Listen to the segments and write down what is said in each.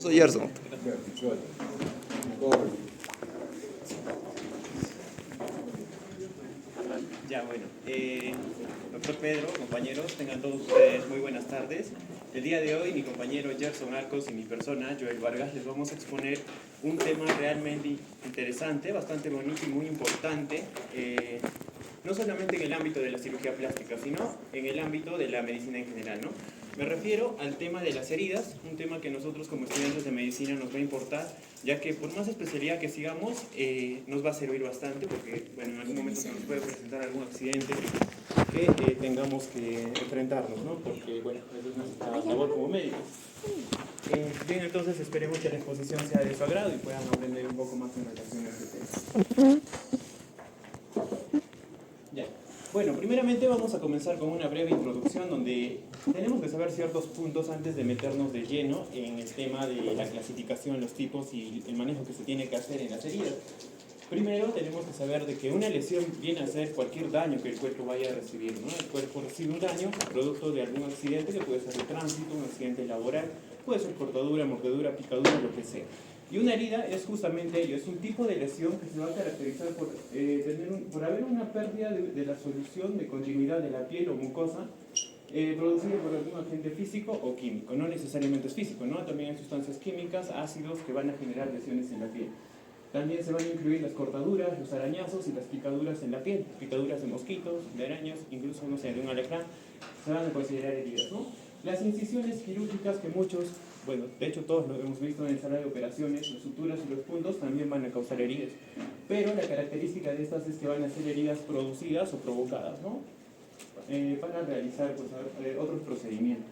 Soy Gerson. Ya, bueno. Doctor Pedro, compañeros, tengan todos ustedes muy buenas tardes. El día de hoy, mi compañero Gerson Arcos y mi persona, Joel Vargas, les vamos a exponer un tema realmente interesante, bastante bonito y muy importante, no solamente en el ámbito de la cirugía plástica, sino en el ámbito de la medicina en general, ¿no? Me refiero al tema de las heridas, un tema que nosotros como estudiantes de medicina nos va a importar, ya que por más especialidad que sigamos, nos va a servir bastante, porque bueno, en algún momento se nos puede presentar algún accidente que tengamos que enfrentarnos, ¿no? Porque bueno, eso es nuestra labor como médicos. Bien, entonces esperemos que la exposición sea de su agrado y puedan aprender un poco más en relación a este tema. Ya. Bueno, primeramente vamos a comenzar con una breve introducción donde tenemos que saber ciertos puntos antes de meternos de lleno en el tema de la clasificación, los tipos y el manejo que se tiene que hacer en las heridas. Primero tenemos que saber de que una lesión viene a ser cualquier daño que el cuerpo vaya a recibir, ¿no? El cuerpo recibe un daño producto de algún accidente que puede ser de tránsito, un accidente laboral, puede ser cortadura, mordedura, picadura, lo que sea. Y una herida es justamente ello, es un tipo de lesión que se va a caracterizar por haber una pérdida de la solución de continuidad de la piel o mucosa producida por algún agente físico o químico. No necesariamente es físico, ¿no? También hay sustancias químicas, ácidos que van a generar lesiones en la piel. También se van a incluir las cortaduras, los arañazos y las picaduras en la piel, picaduras de mosquitos, de arañas, incluso, no sé, de un alacrán, se van a considerar heridas, ¿no? Las incisiones quirúrgicas que muchos, bueno, de hecho todos lo hemos visto en el sala de operaciones, las suturas y los puntos también van a causar heridas, pero la característica de estas es que van a ser heridas producidas o provocadas, ¿no? Para realizar pues, otros procedimientos.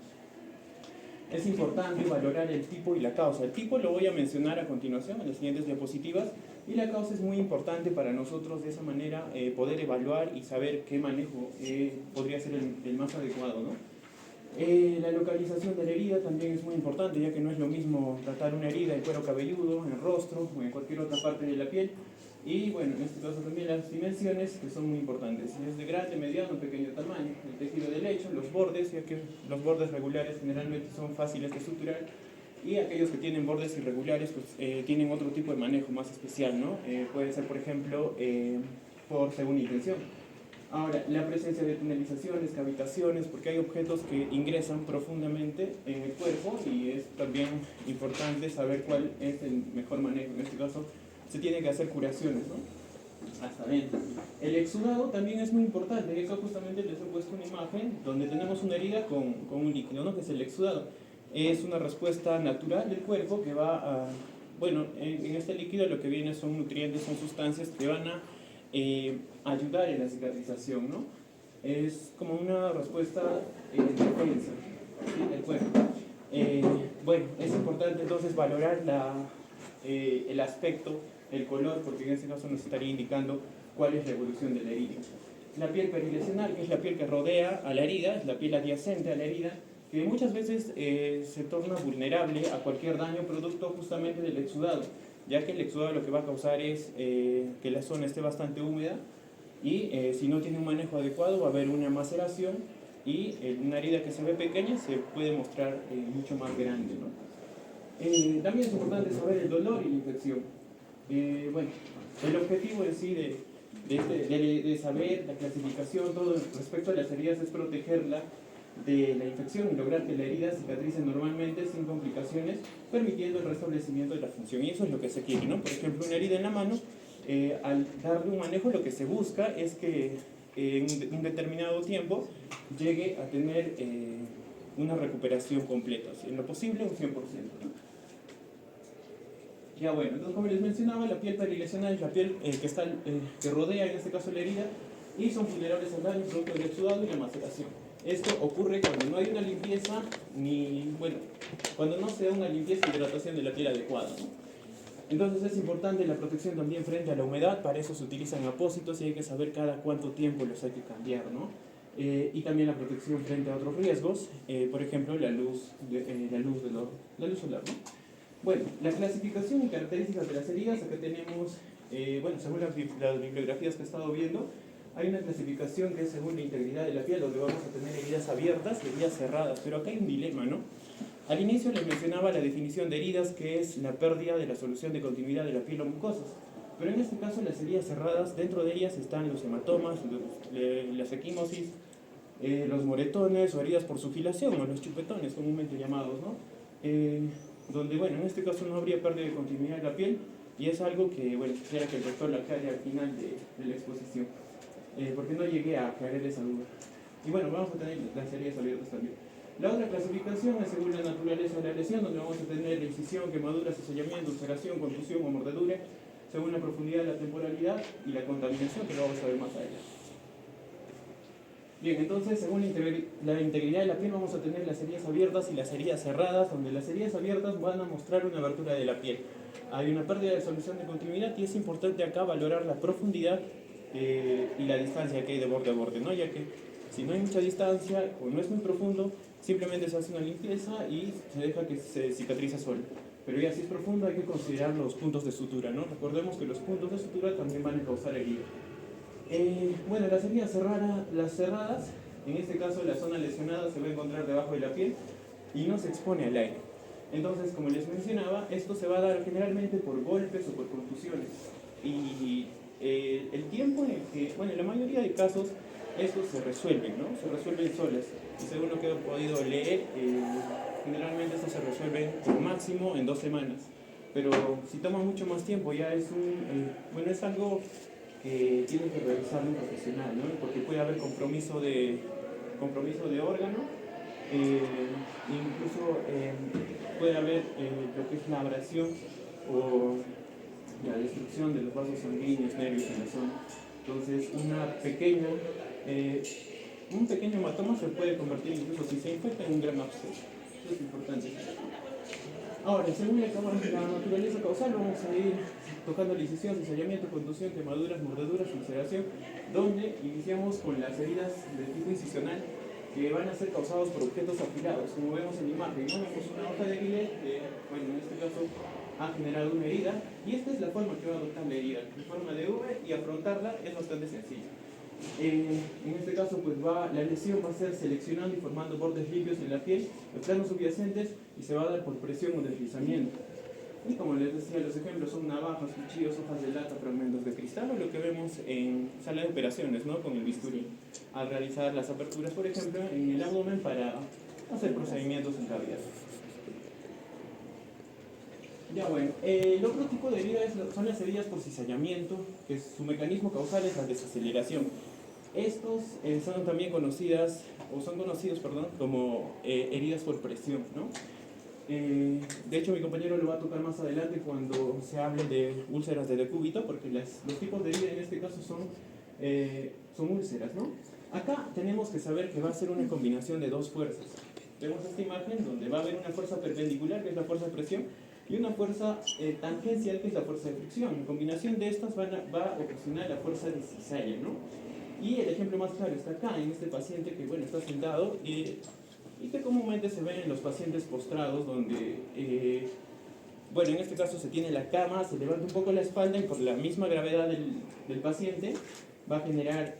Es importante valorar el tipo y la causa. El tipo lo voy a mencionar a continuación en las siguientes diapositivas y la causa es muy importante para nosotros de esa manera poder evaluar y saber qué manejo podría ser el más adecuado, ¿no? La localización de la herida también es muy importante, ya que no es lo mismo tratar una herida en cuero cabelludo, en el rostro o en cualquier otra parte de la piel. Y bueno, en este caso también las dimensiones, que son muy importantes. Si es de grande, mediano, pequeño tamaño, el tejido del lecho, los bordes, ya que los bordes regulares generalmente son fáciles de suturar, y aquellos que tienen bordes irregulares pues, tienen otro tipo de manejo más especial, ¿no? Puede ser, por ejemplo, por segunda intención. Ahora, la presencia de tunelizaciones, cavitaciones, porque hay objetos que ingresan profundamente en el cuerpo y es también importante saber cuál es el mejor manejo. En este caso, se tienen que hacer curaciones, ¿no? Hasta adentro. El exudado también es muy importante. Y acá justamente les he puesto una imagen donde tenemos una herida con un líquido, ¿no? Que es el exudado. Es una respuesta natural del cuerpo que va a... Bueno, en este líquido lo que viene son nutrientes, son sustancias que van a ayudar en la cicatrización, ¿no? Es como una respuesta de defensa, ¿sí? Del cuerpo. Bueno, es importante entonces valorar el aspecto, el color, porque en este caso nos estaría indicando cuál es la evolución de la herida. La piel perilesional, que es la piel que rodea a la herida, es la piel adyacente a la herida, que muchas veces se torna vulnerable a cualquier daño producto justamente del exudado, ya que el exudado lo que va a causar es que la zona esté bastante húmeda y si no tiene un manejo adecuado va a haber una maceración y una herida que se ve pequeña se puede mostrar mucho más grande, ¿no? También es importante saber el dolor y la infección. Bueno, el objetivo en sí de saber la clasificación, todo respecto a las heridas es protegerla de la infección y lograr que la herida cicatrice normalmente sin complicaciones, permitiendo el restablecimiento de la función. Y eso es lo que se quiere, ¿no? Por ejemplo, una herida en la mano, al darle un manejo, lo que se busca es que en un determinado tiempo llegue a tener una recuperación completa, ¿sí? En lo posible un 100%, ¿no? Ya bueno, entonces como les mencionaba, la piel perilesional es la piel que rodea en este caso la herida y son vulnerables al daño producto del exudado y la maceración. Esto ocurre cuando no hay una limpieza cuando no se da una limpieza y hidratación de la piel adecuada, ¿no? Entonces es importante la protección también frente a la humedad, para eso se utilizan apósitos y hay que saber cada cuánto tiempo los hay que cambiar, ¿no? Y también la protección frente a otros riesgos, por ejemplo la luz solar, ¿no? Bueno, la clasificación y características de las heridas, acá tenemos, según las bibliografías que he estado viendo, hay una clasificación que es según la integridad de la piel, donde vamos a tener heridas abiertas y heridas cerradas, pero acá hay un dilema, ¿no? Al inicio les mencionaba la definición de heridas, que es la pérdida de la solución de continuidad de la piel o mucosas. Pero en este caso las heridas cerradas, dentro de ellas están los hematomas, las equimosis, los moretones o heridas por sugilación, o los chupetones comúnmente llamados, ¿no? Donde, bueno, en este caso no habría pérdida de continuidad de la piel, y es algo que, bueno, quisiera que el doctor la aclare al final de la exposición, porque no llegué a aclarar esa duda. Y bueno, vamos a tener las heridas abiertas también. La otra clasificación es según la naturaleza de la lesión, donde vamos a tener incisión, quemadura, cizallamiento, ulceración, contusión o mordedura, según la profundidad, la temporalidad y la contaminación, que lo vamos a ver más adelante. Bien, entonces, según la integridad de la piel, vamos a tener las heridas abiertas y las heridas cerradas, donde las heridas abiertas van a mostrar una abertura de la piel. Hay una pérdida de solución de continuidad y es importante acá valorar la profundidad y la distancia que hay de borde a borde, ¿no? Ya que si no hay mucha distancia o no es muy profundo, simplemente se hace una limpieza y se deja que se cicatriza solo. Pero ya si es profundo hay que considerar los puntos de sutura, ¿no? Recordemos que los puntos de sutura también van a causar herida. Bueno, las heridas cerradas, en este caso la zona lesionada se va a encontrar debajo de la piel y no se expone al aire. Entonces, como les mencionaba, esto se va a dar generalmente por golpes o por contusiones. Y el tiempo en el que, bueno, en la mayoría de casos, estos se resuelven, ¿no? Se resuelven solas. Y según lo que he podido leer, generalmente esto se resuelve máximo en 2 semanas. Pero si toma mucho más tiempo, ya es bueno, es algo que tiene que realizar un profesional, ¿no? Porque puede haber compromiso de órgano, incluso puede haber lo que es la abrasión o la destrucción de los vasos sanguíneos, nervios en la zona. Entonces, un pequeño hematoma se puede convertir, incluso si se infecta, en un gran absceso. Eso es importante. Ahora, según la naturaleza causal, vamos a ir tocando la incisión, cizallamiento, contusión, quemaduras, mordeduras, ulceración, donde iniciamos con las heridas de tipo incisional que van a ser causados por objetos afilados, como vemos en la imagen, ¿no? Vemos una hoja de alquiler que, bueno, en este caso ha generado una herida, y esta es la forma que va a adoptar la herida, en forma de V, y afrontarla es bastante sencillo. En este caso, pues la lesión va a ser seleccionando y formando bordes limpios en la piel, los planos subyacentes, y se va a dar por presión o deslizamiento. Y como les decía, los ejemplos son navajas, cuchillos, hojas de lata, fragmentos de cristal, o lo que vemos en sala de operaciones, ¿no? Con el bisturí, al realizar las aperturas, por ejemplo, en el abdomen para hacer procedimientos en cavidad. Ya bueno, el otro tipo de heridas son las heridas por cizallamiento, que su mecanismo causal es la desaceleración. Estos son también conocidos, como heridas por presión, ¿no? De hecho, mi compañero lo va a tocar más adelante cuando se hable de úlceras de decúbito, porque los tipos de herida en este caso son úlceras, ¿no? Acá tenemos que saber que va a ser una combinación de 2 fuerzas. Vemos esta imagen donde va a haber una fuerza perpendicular, que es la fuerza de presión, y una fuerza tangencial, que es la fuerza de fricción. En combinación de estas va a ocasionar la fuerza de cizalla, ¿no? Y el ejemplo más claro está acá, en este paciente que, bueno, está sentado y que comúnmente se ven en los pacientes postrados, donde, bueno, en este caso se tiene la cama, se levanta un poco la espalda y por la misma gravedad del paciente va a generar,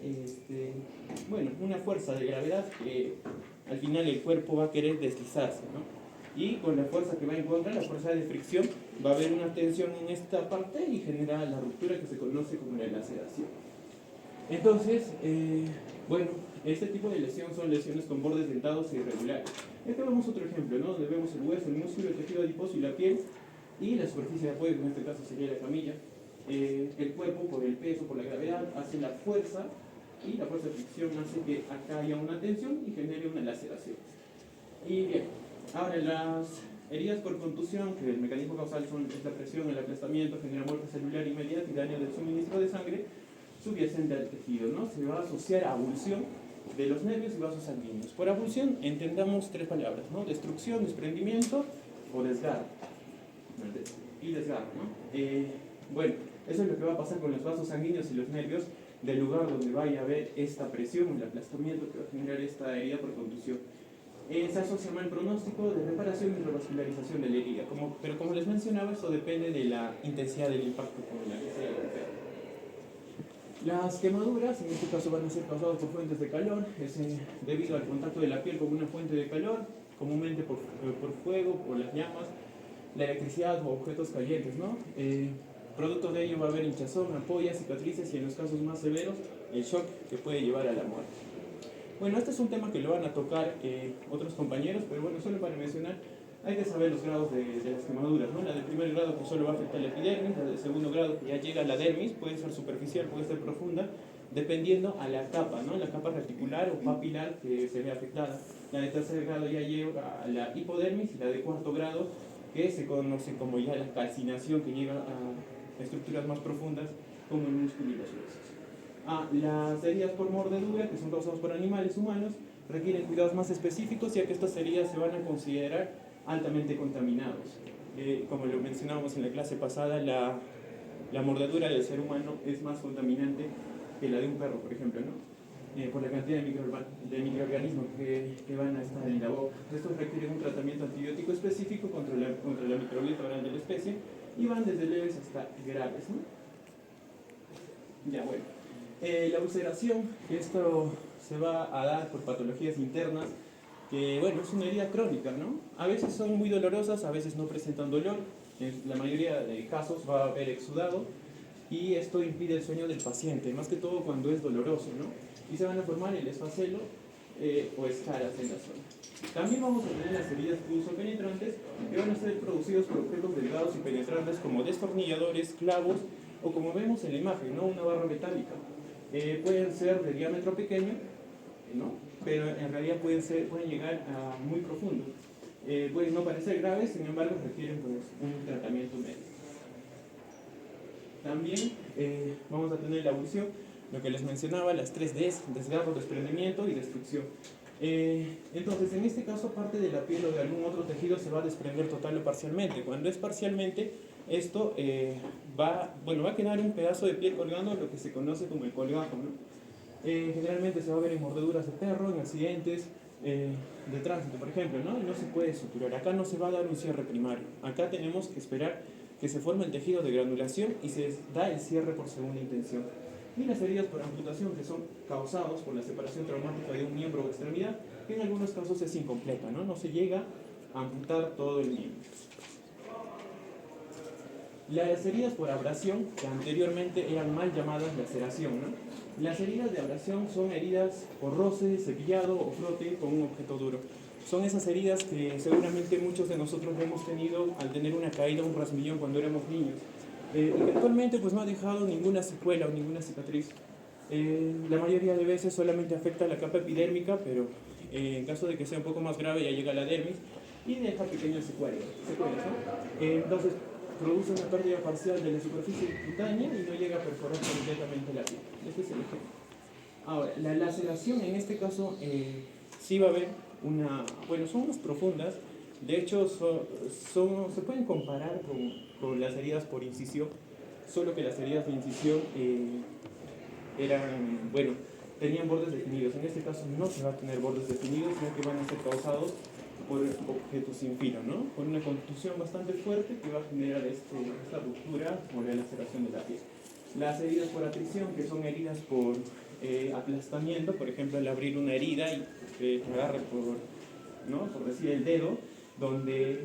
bueno, una fuerza de gravedad que al final el cuerpo va a querer deslizarse, ¿no? Y con la fuerza que va en contra, la fuerza de fricción, va a haber una tensión en esta parte y genera la ruptura que se conoce como la laceración. Entonces, bueno, este tipo de lesión son lesiones con bordes dentados e irregulares. Aquí vemos otro ejemplo, ¿no? Donde vemos el hueso, el músculo, el tejido adiposo y la piel, y la superficie de apoyo, que en este caso sería la camilla. El cuerpo, por el peso, por la gravedad, hace la fuerza, y la fuerza de fricción hace que acá haya una tensión y genere una laceración. Y bien, ahora las heridas por contusión, que el mecanismo causal es la presión, el aplastamiento, genera muerte celular inmediata y daño del suministro de sangre subyacente al tejido, ¿no? Se va a asociar a abulsión de los nervios y vasos sanguíneos. Por abulsión entendamos 3 palabras, ¿no? Destrucción, desprendimiento o desgarro. Y desgarro, ¿no? Bueno, eso es lo que va a pasar con los vasos sanguíneos y los nervios del lugar donde vaya a haber esta presión, el aplastamiento que va a generar esta herida por contusión. Se asocia mal pronóstico de reparación y revascularización de la herida. Pero como les mencionaba, eso depende de la intensidad del impacto con la que sea golpeado. Las quemaduras, en este caso, van a ser causadas por fuentes de calor, debido al contacto de la piel con una fuente de calor, comúnmente por fuego, por las llamas, la electricidad o objetos calientes, ¿no? Producto de ello va a haber hinchazón, ampollas, cicatrices y en los casos más severos, el shock que puede llevar a la muerte. Bueno, este es un tema que lo van a tocar otros compañeros, pero bueno, solo para mencionar, hay que saber los grados de las quemaduras, ¿no? La de primer grado que solo va a afectar la epidermis, la de segundo grado que ya llega a la dermis, puede ser superficial, puede ser profunda, dependiendo a la capa, ¿no? La capa reticular o papilar que se ve afectada. La de tercer grado ya llega a la hipodermis y la de cuarto grado, que se conoce como ya la calcinación, que llega a estructuras más profundas como el músculo y los huesos. Las heridas por mordedura, que son causadas por animales humanos, requieren cuidados más específicos, ya que estas heridas se van a considerar altamente contaminados. Como lo mencionábamos en la clase pasada, la mordedura del ser humano es más contaminante que la de un perro, por ejemplo, ¿no? Por la cantidad de microorganismos que van a estar en la boca. Estos requieren un tratamiento antibiótico específico contra la microbiota oral de la especie y van desde leves hasta graves, ¿no? Ya, bueno. La ulceración, esto se va a dar por patologías internas, que bueno, es una herida crónica, ¿no? A veces son muy dolorosas, a veces no presentan dolor, en la mayoría de casos va a haber exudado y esto impide el sueño del paciente, más que todo cuando es doloroso, ¿no? Y se van a formar el esfacelo o escaras en la zona. También vamos a tener las heridas punzopenetrantes que van a ser producidas por objetos delgados y penetrantes como destornilladores, clavos o como vemos en la imagen, ¿no? Una barra metálica. Pueden ser de diámetro pequeño, ¿no? Pero en realidad pueden llegar a muy profundo. Pueden no parecer graves, sin embargo requieren pues, un tratamiento médico. También vamos a tener la abulsión, lo que les mencionaba, las 3 Ds, desgarro, desprendimiento y destrucción. Entonces, en este caso, parte de la piel o de algún otro tejido se va a desprender total o parcialmente. Cuando es parcialmente, esto va a quedar un pedazo de piel colgando, lo que se conoce como el colgajo, ¿no? Generalmente se va a ver en mordeduras de perro, en accidentes de tránsito, por ejemplo, ¿no? Y no se puede suturar. Acá no se va a dar un cierre primario. Acá tenemos que esperar que se forme el tejido de granulación y se da el cierre por segunda intención. Y las heridas por amputación, que son causadas por la separación traumática de un miembro o extremidad, que en algunos casos es incompleta, ¿no? No se llega a amputar todo el miembro. Las heridas por abrasión, que anteriormente eran mal llamadas laceración, ¿no? Las heridas de abrasión son heridas por roce, cepillado o frote con un objeto duro. Son esas heridas que seguramente muchos de nosotros hemos tenido al tener una caída o un rasmillón cuando éramos niños. Y que actualmente pues, no ha dejado ninguna secuela o ninguna cicatriz. La mayoría de veces solamente afecta la capa epidérmica, pero en caso de que sea un poco más grave ya llega a la dermis y deja pequeñas secuelas, ¿no? Entonces produce una pérdida parcial de la superficie cutánea y no llega a perforar completamente la piel. Este es el ejemplo. Ahora, la laceración en este caso sí va a haber son más profundas. De hecho, se pueden comparar con las heridas por incisión, solo que las heridas de incisión tenían bordes definidos. En este caso no se va a tener bordes definidos, sino que van a ser causados por objetos sin filo, ¿no? Con una contusión bastante fuerte que va a generar esta ruptura o la laceración de la piel. Las heridas por atrición, que son heridas por aplastamiento, por ejemplo, al abrir una herida y te agarre por decir el dedo, donde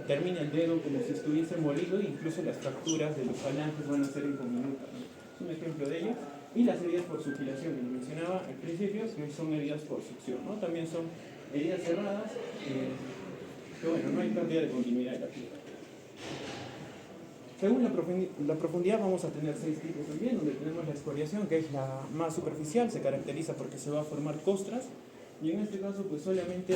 termina el dedo como si estuviese molido, incluso las fracturas de los falanges van a ser en conminuta, ¿no? Es un ejemplo de ello. Y las heridas por succionación, que mencionaba al principio, que son heridas por succión, ¿no? También son heridas cerradas, que bueno, no hay pérdida de continuidad de la piel. Según la profundidad vamos a tener 6 tipos también, donde tenemos la escoriación, que es la más superficial, se caracteriza porque se va a formar costras, y en este caso pues solamente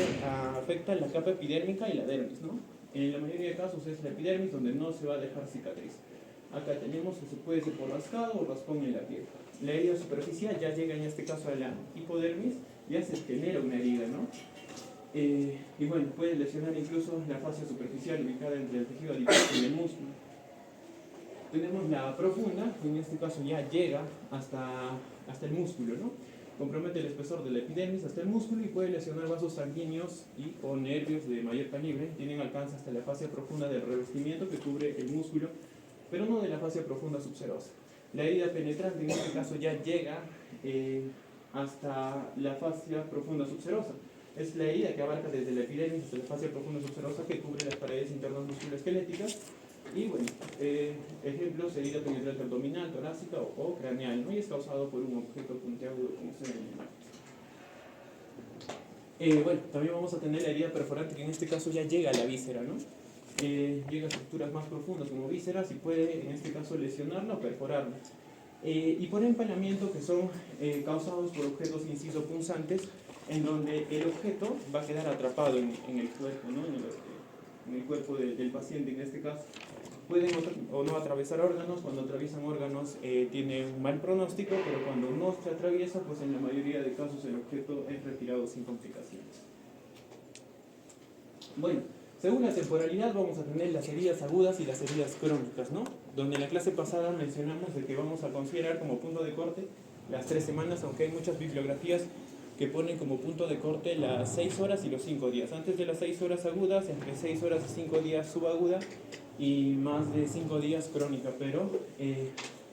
afecta la capa epidérmica y la dermis, ¿no? En la mayoría de casos es la epidermis donde no se va a dejar cicatriz. Acá tenemos que se puede ser por rascado o raspón en la piel. La herida superficial ya llega en este caso a la hipodermis, ya se genera una herida, ¿no? Y bueno, puede lesionar incluso la fascia superficial ubicada entre el tejido adiposo y el músculo. Tenemos la profunda, que en este caso ya llega hasta el músculo, ¿no? Compromete el espesor de la epidermis hasta el músculo y puede lesionar vasos sanguíneos o nervios de mayor calibre. Tienen alcance hasta la fascia profunda del revestimiento que cubre el músculo, pero no de la fascia profunda subserosa. La herida penetrante en este caso ya llega hasta la fascia profunda subserosa. Es la herida que abarca desde la epidermis hasta la fascia profunda subserosa que cubre las paredes internas musculoesqueléticas. Y bueno, ejemplos, herida penetrante abdominal, torácica o craneal, ¿no? Y es causado por un objeto puntiagudo como se ve en la imagen. Bueno, también vamos a tener la herida perforante, que en este caso ya llega a la víscera, ¿no? Llega a estructuras más profundas como vísceras y puede en este caso lesionarla o perforarla. Y por empalamiento, que son causados por objetos inciso punzantes, en donde el objeto va a quedar atrapado en el cuerpo, ¿no? En el cuerpo del paciente en este caso. Pueden o no atravesar órganos. Cuando atraviesan órganos tiene un mal pronóstico, pero cuando no se atraviesa, pues en la mayoría de casos el objeto es retirado sin complicaciones. Bueno, según la temporalidad vamos a tener las heridas agudas y las heridas crónicas, ¿no? Donde en la clase pasada mencionamos de que vamos a considerar como punto de corte las 3 semanas, aunque hay muchas bibliografías que ponen como punto de corte las 6 horas y los 5 días. Antes de las 6 horas agudas, entre 6 horas y 5 días subaguda y más de 5 días crónica, pero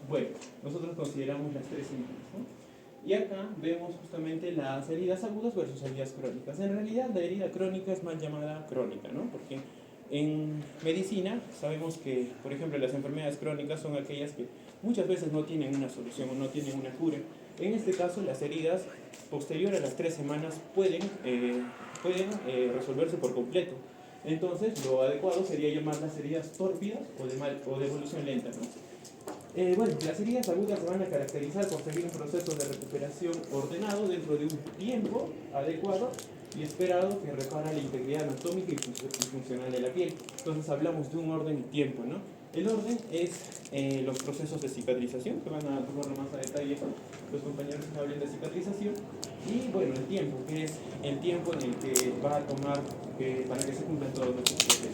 bueno, nosotros consideramos las 3 semanas, ¿no? Y acá vemos justamente las heridas agudas versus heridas crónicas. En realidad la herida crónica es mal llamada crónica, ¿no? Porque en medicina sabemos que, por ejemplo, las enfermedades crónicas son aquellas que muchas veces no tienen una solución o no tienen una cura. En este caso, las heridas posterior a las 3 semanas pueden resolverse por completo. Entonces, lo adecuado sería llamarlas heridas tórpidas o de evolución lenta, ¿no? Bueno, las heridas agudas se van a caracterizar por seguir un proceso de recuperación ordenado dentro de un tiempo adecuado y esperado que repara la integridad anatómica y funcional de la piel. Entonces hablamos de un orden y tiempo, ¿no? El orden es los procesos de cicatrización, que van a tomarlo más a detalle los compañeros que hablen de cicatrización. Y bueno, el tiempo, que es el tiempo en el que va a tomar para que se cumplan todos los procesos.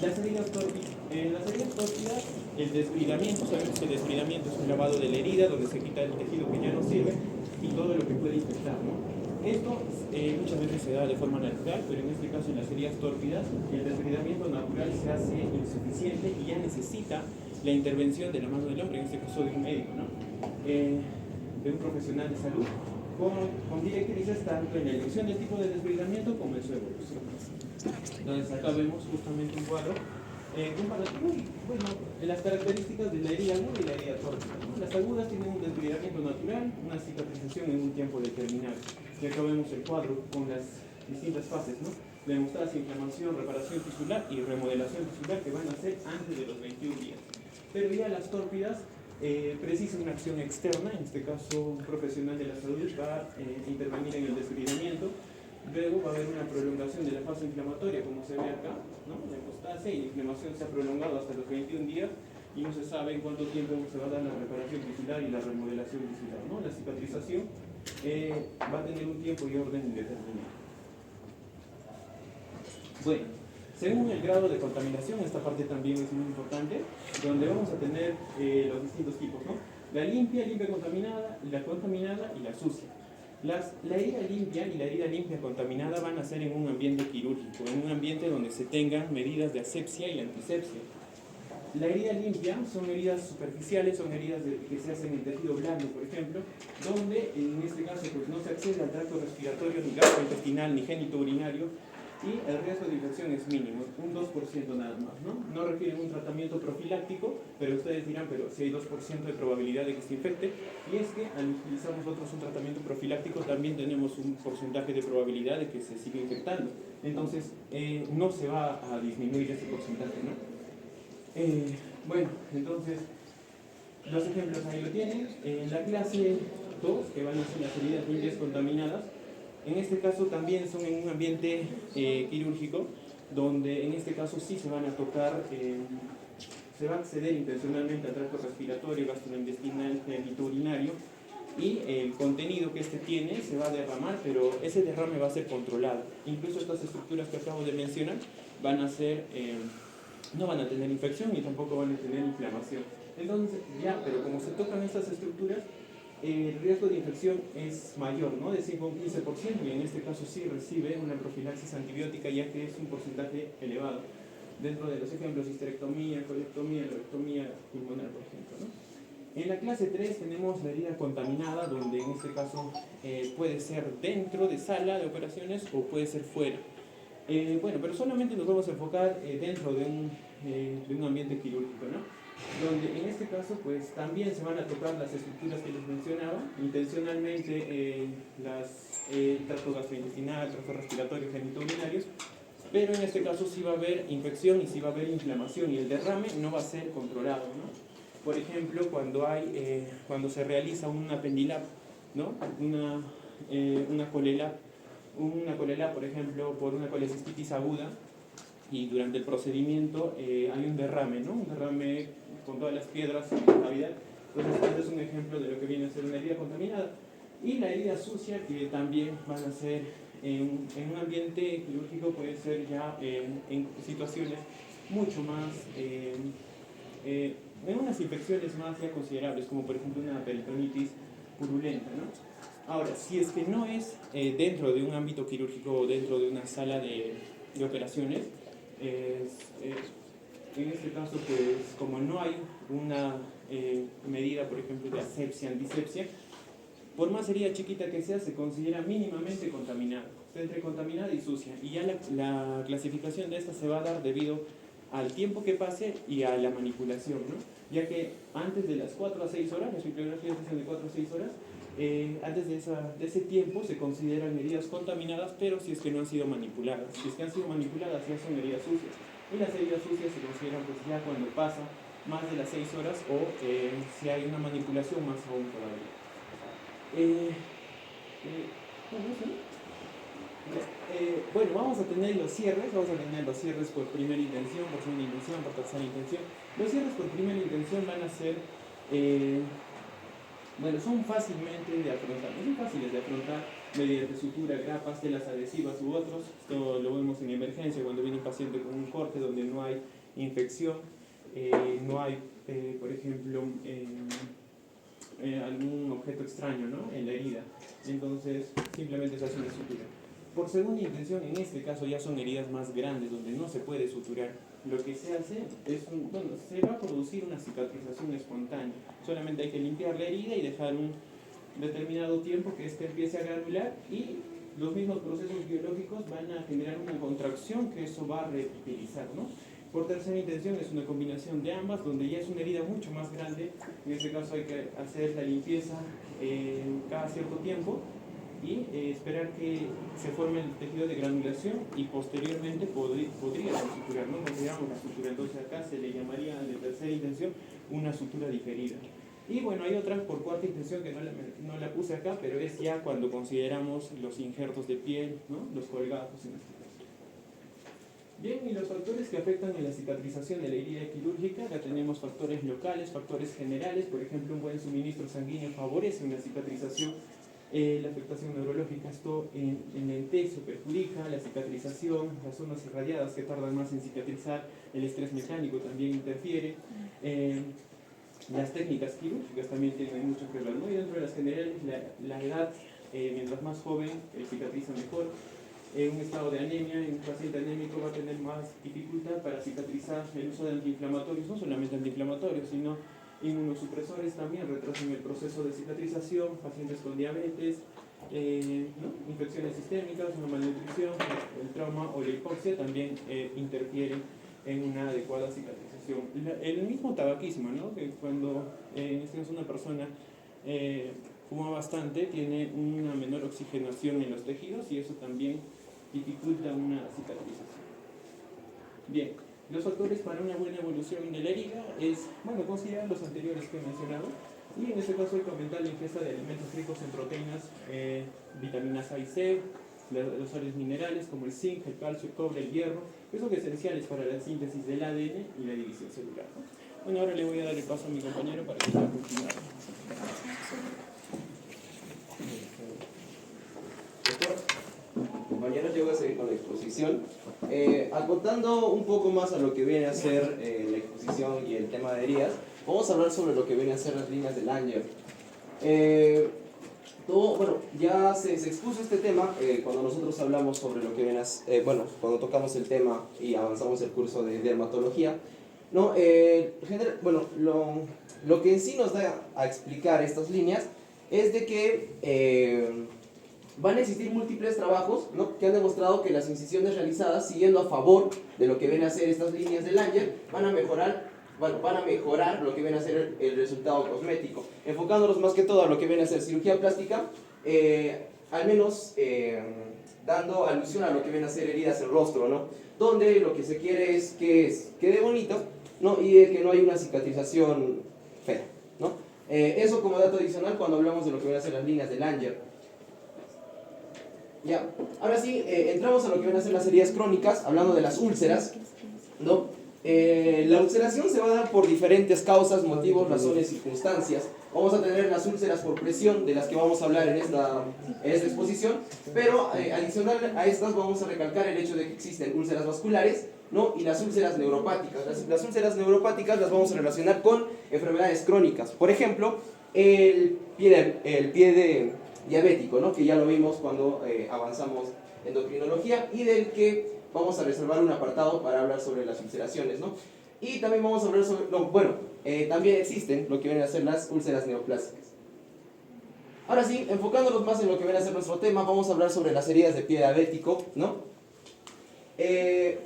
Las heridas tórpidas, el desbridamiento, sabemos que el desbridamiento es un lavado de la herida donde se quita el tejido que ya no sirve y todo lo que puede infectar, ¿no? Esto muchas veces se da de forma natural, pero en este caso en las heridas tórpidas el desbridamiento natural se hace insuficiente y ya necesita la intervención de la mano del hombre, en este caso de un médico, ¿no? De un profesional de salud, con directrices tanto en la elección del tipo de desbridamiento como en su evolución. Entonces acá vemos justamente un cuadro comparativo y bueno, las características de la herida aguda y la herida tórpida, ¿no? Las agudas tienen un desbridamiento natural, una cicatrización en un tiempo determinado. Y acá vemos el cuadro con las distintas fases, ¿no? La hemostasia, inflamación, reparación tisular y remodelación tisular, que van a ser antes de los 21 días. Pero ya las tórpidas precisan una acción externa, en este caso un profesional de la salud va a intervenir en el desbridamiento. Luego va a haber una prolongación de la fase inflamatoria, como se ve acá, ¿no? La hemostasia y la inflamación se ha prolongado hasta los 21 días y no se sabe en cuánto tiempo se va a dar la reparación tisular y la remodelación tisular, ¿no? La cicatrización va a tener un tiempo y orden indeterminado. Bueno, según el grado de contaminación, esta parte también es muy importante, donde vamos a tener los distintos tipos, ¿no? La limpia contaminada, la contaminada y la sucia. La herida limpia y la herida limpia contaminada van a ser en un ambiente quirúrgico, en un ambiente donde se tengan medidas de asepsia y antisepsia. La herida limpia son heridas superficiales, son heridas que se hacen en tejido blando, por ejemplo, donde en este caso pues, no se accede al tracto respiratorio, ni gastrointestinal, ni genitourinario, y el riesgo de infección es mínimo, un 2% nada más, ¿no? No requieren un tratamiento profiláctico, pero ustedes dirán, pero si hay 2% de probabilidad de que se infecte, y es que al utilizar nosotros un tratamiento profiláctico también tenemos un porcentaje de probabilidad de que se siga infectando. Entonces, no se va a disminuir ese porcentaje, ¿no? Bueno, entonces, los ejemplos ahí lo tienen. En la clase 2, que van a ser las heridas limpias contaminadas, en este caso también son en un ambiente quirúrgico, donde en este caso sí se van a tocar, se va a acceder intencionalmente al tracto respiratorio, gastrointestinal, genitourinario, y el contenido que este tiene se va a derramar, pero ese derrame va a ser controlado. Incluso estas estructuras que acabo de mencionar van a ser, no van a tener infección ni tampoco van a tener inflamación. Entonces, ya, pero como se tocan estas estructuras, el riesgo de infección es mayor, ¿no? De 5 a un 15%, y en este caso sí recibe una profilaxis antibiótica, ya que es un porcentaje elevado. Dentro de los ejemplos, histerectomía, colectomía, lorectomía pulmonar, por ejemplo, ¿no? En la clase 3 tenemos la herida contaminada, donde en este caso puede ser dentro de sala de operaciones o puede ser fuera. Bueno, pero solamente nos vamos a enfocar dentro de un ambiente quirúrgico, ¿no? Donde en este caso pues también se van a tocar las estructuras que les mencionaba, intencionalmente tracto gastrointestinal, tracto respiratorio, genitourinarios, pero en este caso sí va a haber infección y sí va a haber inflamación y el derrame no va a ser controlado, ¿no? Por ejemplo, cuando se realiza un Apendilab, ¿no? Una colela, por ejemplo, por una colecistitis aguda, y durante el procedimiento hay un derrame, ¿no? Un derrame con todas las piedras en la cavidad. Entonces, este es un ejemplo de lo que viene a ser una herida contaminada. Y la herida sucia, que también van a ser en un ambiente quirúrgico, puede ser ya en situaciones mucho más, en unas infecciones más ya considerables, como por ejemplo una peritonitis purulenta, ¿no? Ahora, si es que no es dentro de un ámbito quirúrgico o dentro de una sala de operaciones, en este caso, pues como no hay una medida, por ejemplo, de asepsia, antisepsia, por más herida chiquita que sea, se considera mínimamente contaminada, entre contaminada y sucia. Y ya la clasificación de esta se va a dar debido al tiempo que pase y a la manipulación, ¿no? Ya que antes de las 4 a 6 horas, las bibliografías dicen de 4 a 6 horas, antes de ese tiempo se consideran heridas contaminadas, pero si es que no han sido manipuladas. Si es que han sido manipuladas, ya son heridas sucias. Y las heridas sucias se consideran pues ya cuando pasa más de las 6 horas o si hay una manipulación más aún todavía. Bueno, vamos a tener los cierres por primera intención, por segunda intención, por tercera intención. Los cierres por primera intención van a ser, bueno, son fáciles de afrontar mediante sutura, grapas, telas adhesivas u otros. Esto lo vemos en emergencia cuando viene un paciente con un corte donde no hay infección, no hay, por ejemplo, algún objeto extraño, ¿no?, en la herida. Entonces, simplemente se hace una sutura. Por segunda intención, en este caso ya son heridas más grandes donde no se puede suturar. Lo que se hace es, se va a producir una cicatrización espontánea. Solamente hay que limpiar la herida y dejar un determinado tiempo que éste empiece a granular y los mismos procesos biológicos van a generar una contracción que eso va a reutilizar, ¿no? Por tercera intención es una combinación de ambas, donde ya es una herida mucho más grande. En este caso hay que hacer la limpieza cada cierto tiempo y esperar que se forme el tejido de granulación y posteriormente podría suturar, ¿no? Consideramos la sutura, entonces acá se le llamaría de tercera intención una sutura diferida. Y bueno, hay otra por cuarta intención que no la puse acá, pero es ya cuando consideramos los injertos de piel, ¿no?, los colgados en este caso. Bien, y los factores que afectan en la cicatrización de la herida quirúrgica, acá tenemos factores locales, factores generales. Por ejemplo, un buen suministro sanguíneo favorece una cicatrización. La afectación neurológica, esto en el peso perjudica la cicatrización, las zonas irradiadas que tardan más en cicatrizar, el estrés mecánico también interfiere. Las técnicas quirúrgicas también tienen mucho que ver, ¿no? Y dentro de las generales, la edad, mientras más joven, cicatriza mejor. Un estado de anemia, en un paciente anémico va a tener más dificultad para cicatrizar. El uso de antiinflamatorios, no solamente antiinflamatorios, sino inmunosupresores también retrasan el proceso de cicatrización. Pacientes con diabetes, ¿no?, infecciones sistémicas, una malnutrición, el trauma o la hipoxia también interfieren en una adecuada cicatrización. El mismo tabaquismo, ¿no?, que cuando en este caso una persona fuma bastante, tiene una menor oxigenación en los tejidos y eso también dificulta una cicatrización. Bien, los factores para una buena evolución de la herida es, bueno, considerar los anteriores que he mencionado, y en este caso hay que aumentar la ingesta de alimentos ricos en proteínas, vitaminas A y C, los sales minerales como el zinc, el calcio, el cobre, el hierro, que son esenciales para la síntesis del ADN y la división celular, ¿no? Bueno, ahora le voy a dar el paso a mi compañero para que pueda continuar. Compañeros, yo voy a seguir con la exposición, acotando un poco más a lo que viene a ser la exposición y el tema de heridas. Vamos a hablar sobre lo que viene a ser las líneas de Langer. Bueno, ya se expuso este tema cuando nosotros hablamos sobre lo que viene a ser, cuando tocamos el tema y avanzamos el curso de dermatología, ¿no? lo que en sí nos da a explicar estas líneas es de que van a existir múltiples trabajos, ¿no?, que han demostrado que las incisiones realizadas siguiendo a favor de lo que vienen a ser estas líneas de Langer van a mejorar lo que viene a ser el resultado cosmético. Enfocándonos más que todo a lo que viene a ser cirugía plástica, al menos dando alusión a lo que viene a ser heridas en rostro, ¿no?, donde lo que se quiere es que quede bonito, ¿no?, y que no hay una cicatrización fea, ¿no? Eso como dato adicional cuando hablamos de lo que viene a ser las líneas de Langer. Ya, ahora sí, entramos a lo que vienen a ser las heridas crónicas, hablando de las úlceras, ¿no? La ulceración se va a dar por diferentes causas, motivos, razones, circunstancias. Vamos a tener las úlceras por presión, de las que vamos a hablar en esta exposición, pero adicional a estas vamos a recalcar el hecho de que existen úlceras vasculares, ¿no?, y las úlceras neuropáticas. Las úlceras neuropáticas las vamos a relacionar con enfermedades crónicas. Por ejemplo, el pie diabético, ¿no?, que ya lo vimos cuando avanzamos en endocrinología, y del que vamos a reservar un apartado para hablar sobre las ulceraciones, ¿no? Y también vamos a hablar sobre, también existen lo que vienen a ser las úlceras neoplásicas. Ahora sí, enfocándonos más en lo que viene a ser nuestro tema, vamos a hablar sobre las heridas de pie diabético, ¿no?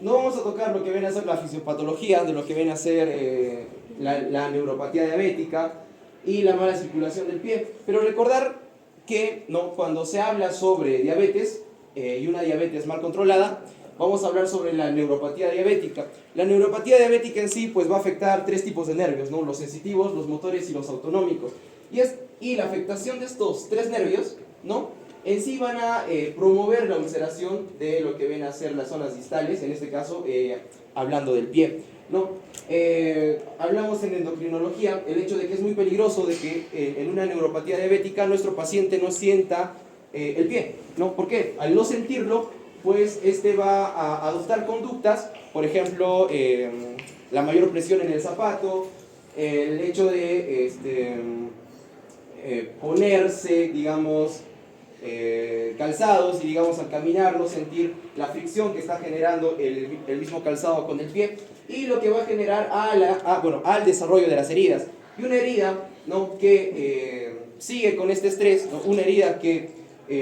No vamos a tocar lo que viene a ser la fisiopatología de lo que viene a ser la neuropatía diabética y la mala circulación del pie, pero recordar que, ¿no?, cuando se habla sobre diabetes y una diabetes mal controlada, vamos a hablar sobre la neuropatía diabética. La neuropatía diabética en sí pues va a afectar tres tipos de nervios, ¿no?, los sensitivos, los motores y los autonómicos. Y la afectación de estos tres nervios, ¿no?, en sí van a promover la ulceración de lo que vienen a ser las zonas distales, en este caso hablando del pie, ¿no? Hablamos en endocrinología el hecho de que es muy peligroso de que en una neuropatía diabética nuestro paciente no sienta el pie, ¿no? ¿Por qué? Al no sentirlo, pues este va a adoptar conductas, por ejemplo, la mayor presión en el zapato, el hecho de ponerse, digamos, calzados y, digamos, al caminar no sentir la fricción que está generando el mismo calzado con el pie, y lo que va a generar al desarrollo de las heridas. Y una herida, ¿no?, que sigue con este estrés, ¿no?, una herida que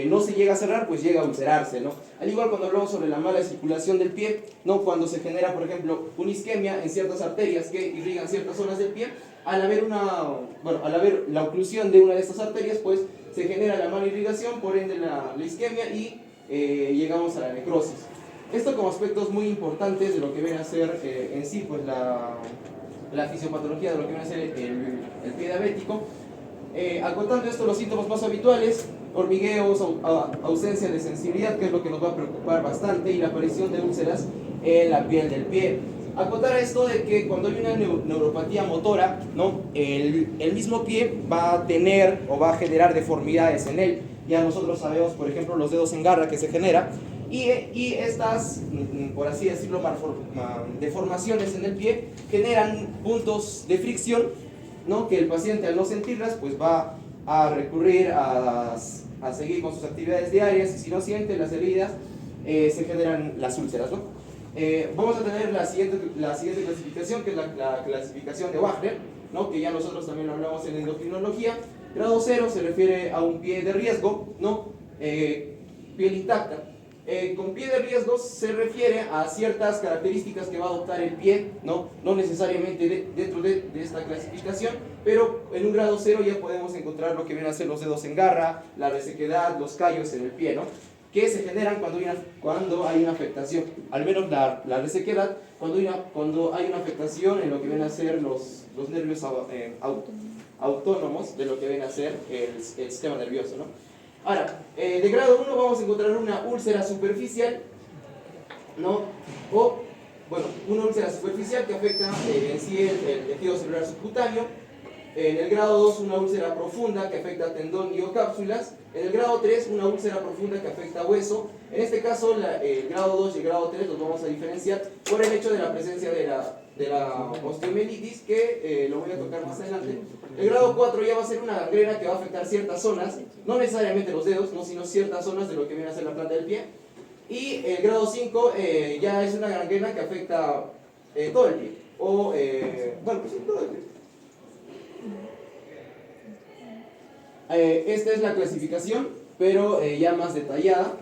no se llega a cerrar, pues llega a ulcerarse, ¿no? Al igual cuando hablamos sobre la mala circulación del pie, ¿no?, cuando se genera, por ejemplo, una isquemia en ciertas arterias que irrigan ciertas zonas del pie, al haber la oclusión de una de estas arterias, pues se genera la mala irrigación, por ende la isquemia, y llegamos a la necrosis. Esto como aspectos muy importantes de lo que viene a ser en sí, pues la fisiopatología de lo que viene a ser el pie diabético. Acotando esto, los síntomas más habituales: hormigueos, ausencia de sensibilidad, que es lo que nos va a preocupar bastante, y la aparición de úlceras en la piel del pie. Acotar a esto de que cuando hay una neuropatía motora, ¿no?, el mismo pie va a tener o va a generar deformidades en él. Ya nosotros sabemos, por ejemplo, los dedos en garra que se genera, y estas, por así decirlo, deformaciones en el pie generan puntos de fricción, ¿no?, que el paciente, al no sentirlas, pues va a recurrir a seguir con sus actividades diarias, y si no siente las heridas, se generan las úlceras, ¿no? Vamos a tener la siguiente clasificación, que es la clasificación de Wagner, ¿no?, que ya nosotros también lo hablamos en endocrinología. Grado 0 se refiere a un pie de riesgo, ¿no?, piel intacta. Con pie de riesgo se refiere a ciertas características que va a adoptar el pie, no necesariamente dentro de esta clasificación, pero en un grado 0 ya podemos encontrar lo que vienen a ser los dedos en garra, la resequedad, los callos en el pie, ¿no?, que se generan cuando hay una afectación, al menos la resequedad, cuando hay una afectación en lo que vienen a ser los nervios autónomos de lo que viene a ser el sistema nervioso, ¿no? Ahora, de grado 1 vamos a encontrar una úlcera superficial, ¿no?, una úlcera superficial que afecta en sí el tejido celular subcutáneo. En el grado 2, una úlcera profunda que afecta tendón y o cápsulas. En el grado 3, una úlcera profunda que afecta hueso. En este caso, el grado 2 y el grado 3 los vamos a diferenciar por el hecho de la presencia de la osteomielitis, que lo voy a tocar más adelante. El grado 4 ya va a ser una gangrena que va a afectar ciertas zonas, no necesariamente los dedos, ¿no?, sino ciertas zonas de lo que viene a ser la planta del pie. Y el grado 5 ya es una gangrena que afecta todo el pie, pues todo el pie. Esta es la clasificación, pero ya más detallada,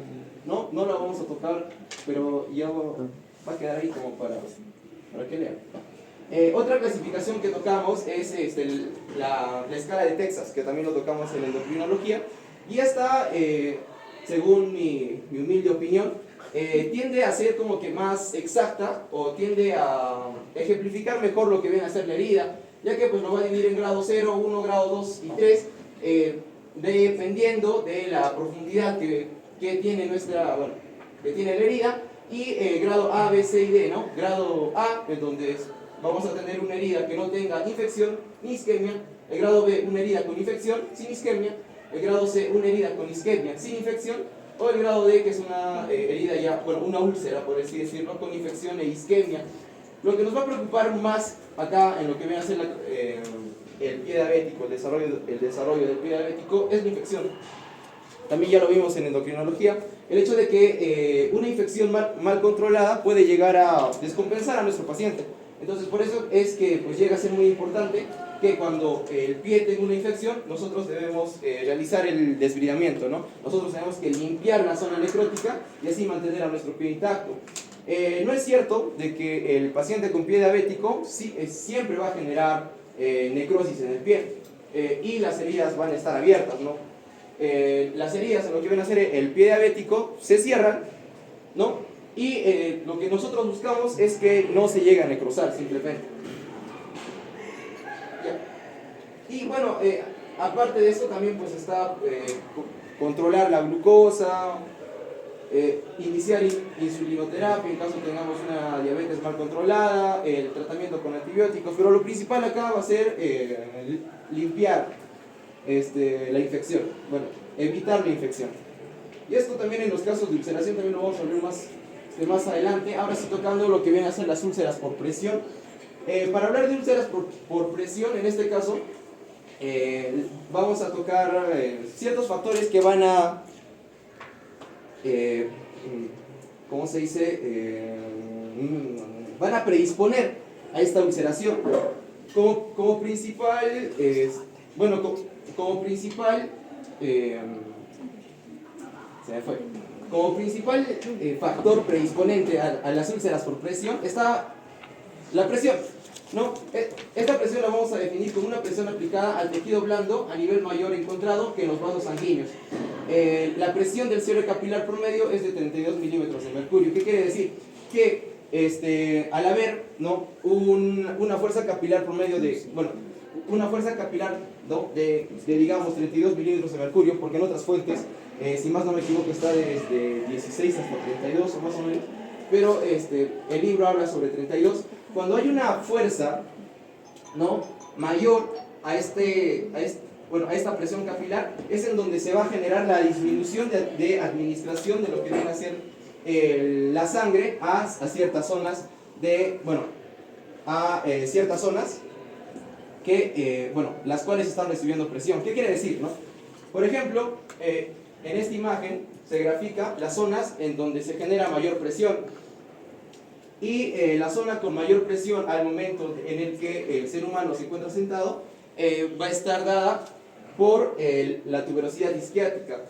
¿no? No la vamos a tocar, pero ya va a quedar ahí como para que lean. Otra clasificación que tocamos es la escala de Texas, que también lo tocamos en endocrinología, y esta, según mi humilde opinión, tiende a ser como que más exacta, o tiende a ejemplificar mejor lo que viene a ser la herida, ya que pues lo va a dividir en grado 0, 1, grado 2 y 3, dependiendo de la profundidad que tiene que tiene la herida, y grado A, B, C y D, ¿no? Grado A, en donde vamos a tener una herida que no tenga infección ni isquemia; el grado B, una herida con infección sin isquemia; el grado C, una herida con isquemia sin infección; o el grado D, que es una herida ya, bueno, una úlcera, por así decirlo, con infección e isquemia. Lo que nos va a preocupar más acá en lo que viene a ser el pie diabético, el desarrollo del pie diabético, es la infección. También ya lo vimos en endocrinología, el hecho de que una infección mal controlada puede llegar a descompensar a nuestro paciente. Entonces, por eso es que pues, llega a ser muy importante que cuando el pie tenga una infección, nosotros debemos realizar el desbridamiento, ¿no? Nosotros tenemos que limpiar la zona necrótica y así mantener a nuestro pie intacto. No es cierto de que el paciente con pie diabético siempre va a generar necrosis en el pie, y las heridas van a estar abiertas, ¿no? Las heridas en lo que viene a ser el pie diabético se cierran, ¿no? Y lo que nosotros buscamos es que no se llegue a necrosar simplemente. Ya. Y bueno, aparte de esto también pues está controlar la glucosa, iniciar insulinoterapia en caso tengamos una diabetes mal controlada, el tratamiento con antibióticos, pero lo principal acá va a ser limpiar la infección, bueno, evitar la infección. Y esto también en los casos de ulceración también lo vamos a ver más adelante. Ahora sí, tocando lo que vienen a ser las úlceras por presión. Para hablar de úlceras por presión, en este caso, vamos a tocar ciertos factores que van a, ¿cómo se dice? Van a predisponer a esta ulceración. Como principal, se me fue. Como principal factor predisponente a las úlceras por presión está la presión, ¿no? Esta presión la vamos a definir como una presión aplicada al tejido blando a nivel mayor encontrado que en los vasos sanguíneos. La presión del cierre capilar promedio es de 32 milímetros de mercurio. ¿Qué quiere decir? Que al haber, ¿no?, una fuerza capilar promedio una fuerza capilar, ¿no?, de digamos 32 milímetros de mercurio, porque en otras fuentes, si más no me equivoco, está desde 16 hasta 32 o más o menos, pero el libro habla sobre 32. Cuando hay una fuerza, ¿no?, mayor a esta presión capilar, es en donde se va a generar la disminución de administración de lo que viene a ser la sangre a ciertas zonas ciertas zonas que, las cuales están recibiendo presión. ¿Qué quiere decir, no? Por ejemplo, en esta imagen se grafica las zonas en donde se genera mayor presión, y la zona con mayor presión al momento en el que el ser humano se encuentra sentado va a estar dada por la tuberosidad isquiática.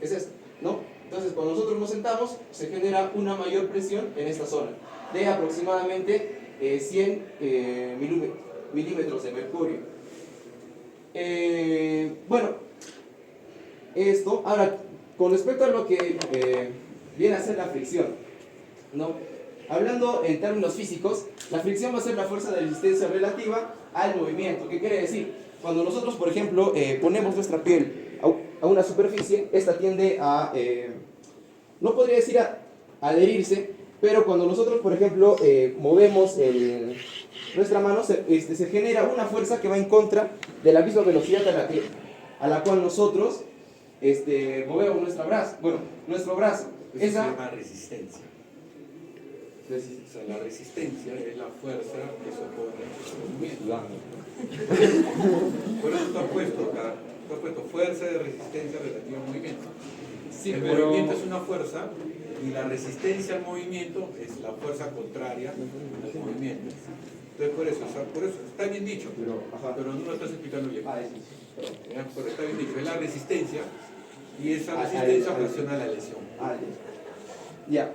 Es esto, ¿no? Entonces, cuando nosotros nos sentamos, se genera una mayor presión en esta zona, de aproximadamente 100 milímetros de mercurio. Esto, ahora, con respecto a lo que viene a ser la fricción, ¿no? Hablando en términos físicos, la fricción va a ser la fuerza de resistencia relativa al movimiento. ¿Qué quiere decir? Cuando nosotros, por ejemplo, ponemos nuestra piel a una superficie, esta tiende a, no podría decir a adherirse, pero cuando nosotros, por ejemplo, movemos nuestra mano, se genera una fuerza que va en contra de la misma velocidad a la cual nosotros movemos nuestro brazo. Eso se llama resistencia. O sea, la resistencia es la fuerza que soporta el movimiento. Por eso está puesto acá. Está puesto fuerza de resistencia relativa al movimiento. Sí, el movimiento es una fuerza y la resistencia al movimiento es la fuerza contraria al movimiento. Entonces, por eso está bien dicho, Ajá. pero no lo estás explicando bien. Ah, sí, perdón. ¿Ya? Pero está bien dicho, es la resistencia y esa Ah, resistencia ahí. ocasiona la lesión. Ah, ya.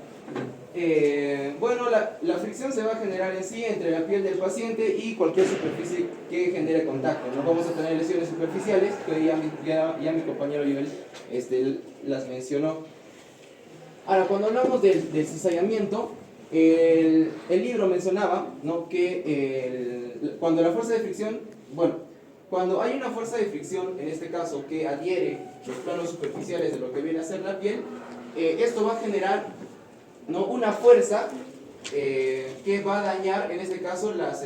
Bueno, la fricción se va a generar en sí entre la piel del paciente y cualquier superficie que genere contacto. No vamos a tener lesiones superficiales, que ya mi compañero Joel las mencionó. Ahora, cuando hablamos del cizallamiento, el libro mencionaba, ¿no?, que cuando la fuerza de fricción, bueno, cuando hay una fuerza de fricción, en este caso, que adhiere los planos superficiales de lo que viene a ser la piel, esto va a generar, ¿no?, una fuerza que va a dañar, en este caso, las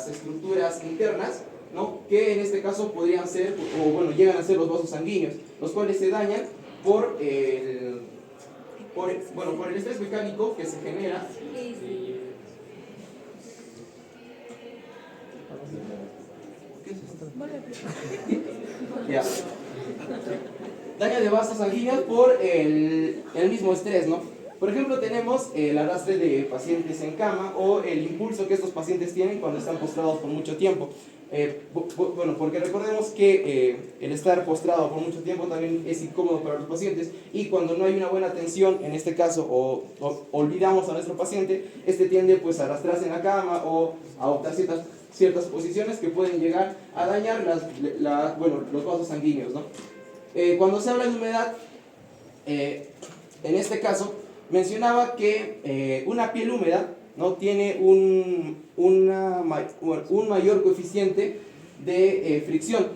estructuras internas, ¿no?, que en este caso podrían ser, o bueno, llegan a ser los vasos sanguíneos, los cuales se dañan por el estrés mecánico que se genera. ¿Qué es esto? Ya. Daño de vasos sanguíneos por el mismo estrés, ¿no? Por ejemplo, tenemos el arrastre de pacientes en cama o el impulso que estos pacientes tienen cuando están postrados por mucho tiempo. Bueno, porque recordemos que el estar postrado por mucho tiempo también es incómodo para los pacientes, y cuando no hay una buena atención, en este caso, o olvidamos a nuestro paciente, tiende pues a arrastrarse en la cama o a adoptar ciertas posiciones que pueden llegar a dañar los vasos sanguíneos, ¿no? Cuando se habla de humedad, en este caso, mencionaba que una piel húmeda, ¿no?, tiene un mayor coeficiente de fricción,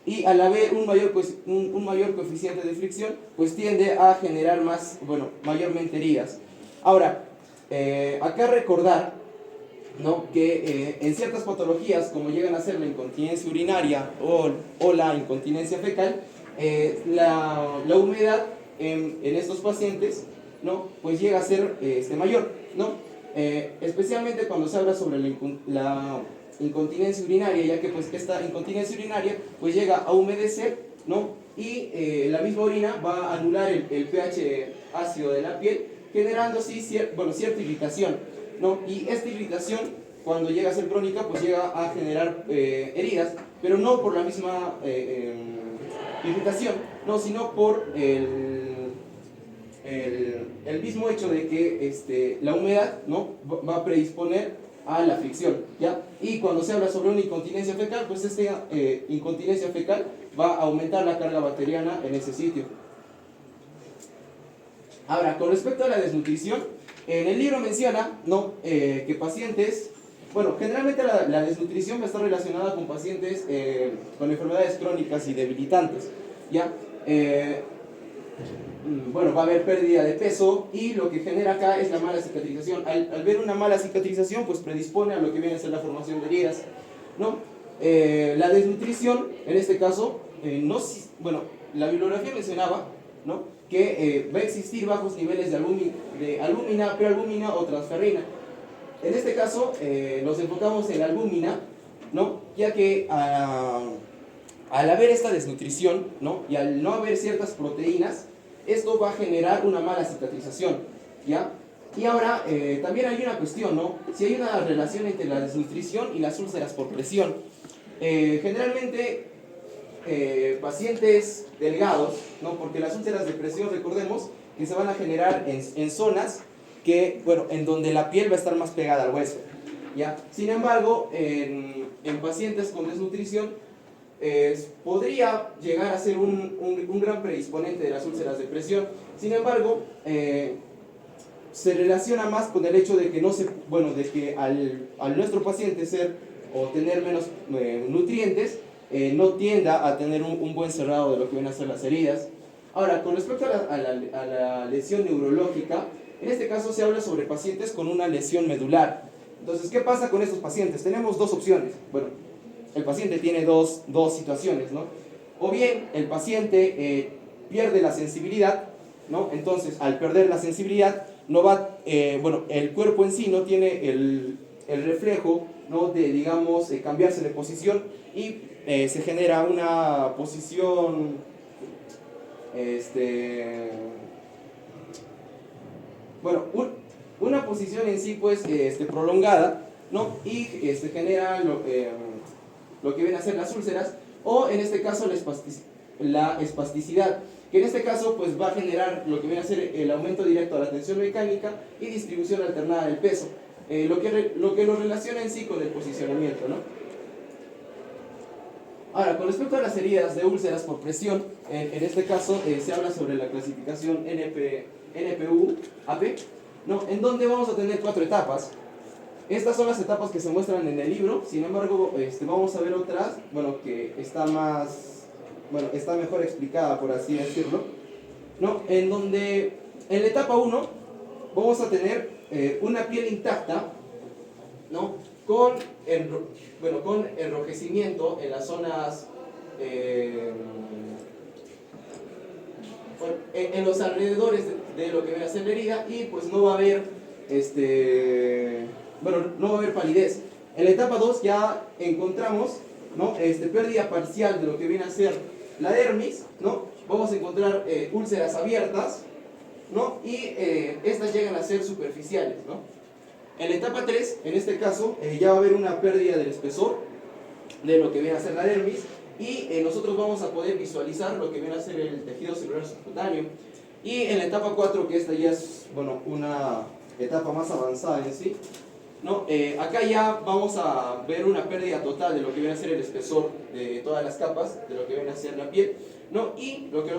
y al haber un mayor coeficiente de fricción, pues tiende a generar mayormente heridas. Ahora, acá recordar, ¿no?, que en ciertas patologías, como llegan a ser la incontinencia urinaria o la incontinencia fecal, la humedad en estos pacientes, ¿no?, pues llega a ser mayor, ¿no? Especialmente cuando se habla sobre la incontinencia urinaria, ya que pues esta incontinencia urinaria pues llega a humedecer, ¿no?, y la misma orina va a anular el pH ácido de la piel, generando así cierta irritación, ¿no? Y esta irritación, cuando llega a ser crónica, pues llega a generar heridas, pero no por la misma irritación, no, sino por el mismo hecho de que la humedad, ¿no?, va a predisponer a la fricción, ¿ya? Y cuando se habla sobre una incontinencia fecal, pues esta incontinencia fecal va a aumentar la carga bacteriana en ese sitio. Ahora, con respecto a la desnutrición, en el libro menciona, ¿no?, que pacientes, bueno, generalmente la desnutrición va a estar relacionada con pacientes con enfermedades crónicas y debilitantes, ¿ya? Bueno, va a haber pérdida de peso, y lo que genera acá es la mala cicatrización. Al ver una mala cicatrización, pues predispone a lo que viene a ser la formación de heridas, ¿no? La desnutrición, en este caso, la bibliografía mencionaba, ¿no?, que va a existir bajos niveles de albúmina, prealbúmina o transferrina. En este caso, nos enfocamos en la albúmina, ¿no?, ya que al haber esta desnutrición, ¿no?, y al no haber ciertas proteínas, esto va a generar una mala cicatrización, ¿ya? Y ahora, también hay una cuestión, ¿no? Si hay una relación entre la desnutrición y las úlceras por presión. Generalmente, pacientes delgados, ¿no?, porque las úlceras de presión, recordemos, que se van a generar en zonas que, bueno, en donde la piel va a estar más pegada al hueso, ¿ya? Sin embargo, en pacientes con desnutrición, podría llegar a ser un gran predisponente de las úlceras de presión. Sin embargo, se relaciona más con el hecho de que de que al nuestro paciente ser o tener menos nutrientes, no tienda a tener un buen cerrado de lo que vienen a ser las heridas. Ahora, con respecto a la lesión neurológica, en este caso se habla sobre pacientes con una lesión medular. Entonces, ¿qué pasa con estos pacientes? Tenemos dos opciones. Bueno, el paciente tiene dos situaciones, ¿no? O bien el paciente pierde la sensibilidad, ¿no? Entonces, al perder la sensibilidad, el cuerpo en sí no tiene el reflejo, ¿no?, de, digamos, cambiarse de posición, y se genera una posición, una posición en sí, pues, prolongada, ¿no? Y genera lo que vienen a ser las úlceras, o en este caso la espasticidad, que en este caso pues va a generar lo que viene a ser el aumento directo a la tensión mecánica y distribución alternada del peso, lo que lo relaciona en sí con el posicionamiento, ¿no? Ahora, con respecto a las heridas de úlceras por presión, en este caso se habla sobre la clasificación NPU-AP, ¿no? En donde vamos a tener 4 etapas. Estas son las etapas que se muestran en el libro, sin embargo, vamos a ver otras, bueno, que está mejor explicada, por así decirlo, ¿no? En donde en la etapa 1 vamos a tener una piel intacta, ¿no? Con enrojecimiento en las zonas, en los alrededores de lo que viene a ser la herida, y pues no va a haber, no va a haber palidez. En la etapa 2 ya encontramos, ¿no? Pérdida parcial de lo que viene a ser la dermis, ¿no? Vamos a encontrar úlceras abiertas, ¿no? Y estas llegan a ser superficiales, ¿no? En la etapa 3, en este caso, ya va a haber una pérdida del espesor de lo que viene a ser la dermis, y nosotros vamos a poder visualizar lo que viene a ser el tejido celular subcutáneo. Y en la etapa 4, que esta ya es, bueno, una etapa más avanzada en sí, ¿no? Acá ya vamos a ver una pérdida total de lo que viene a ser el espesor de todas las capas, de lo que viene a ser la piel, ¿no? Y lo que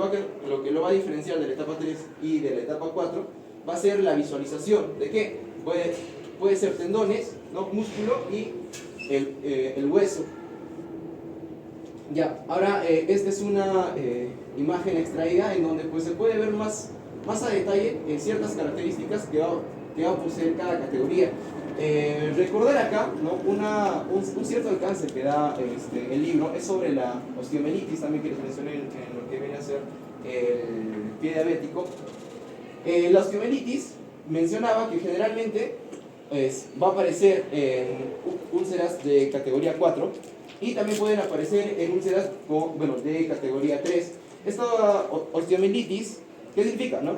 lo va a diferenciar de la etapa 3 y de la etapa 4 va a ser la visualización de que puede ser tendones, ¿no? Músculo y el hueso. Ya, ahora esta es una imagen extraída en donde pues, se puede ver más a detalle ciertas características que va a poseer cada categoría. Recordar acá, ¿no? un cierto alcance que da el libro es sobre la osteomelitis, también que les mencioné en lo que viene a ser el pie diabético. La osteomelitis mencionaba que generalmente va a aparecer en úlceras de categoría 4 y también pueden aparecer en úlceras de categoría 3. Esta osteomelitis, ¿qué significa? ¿No?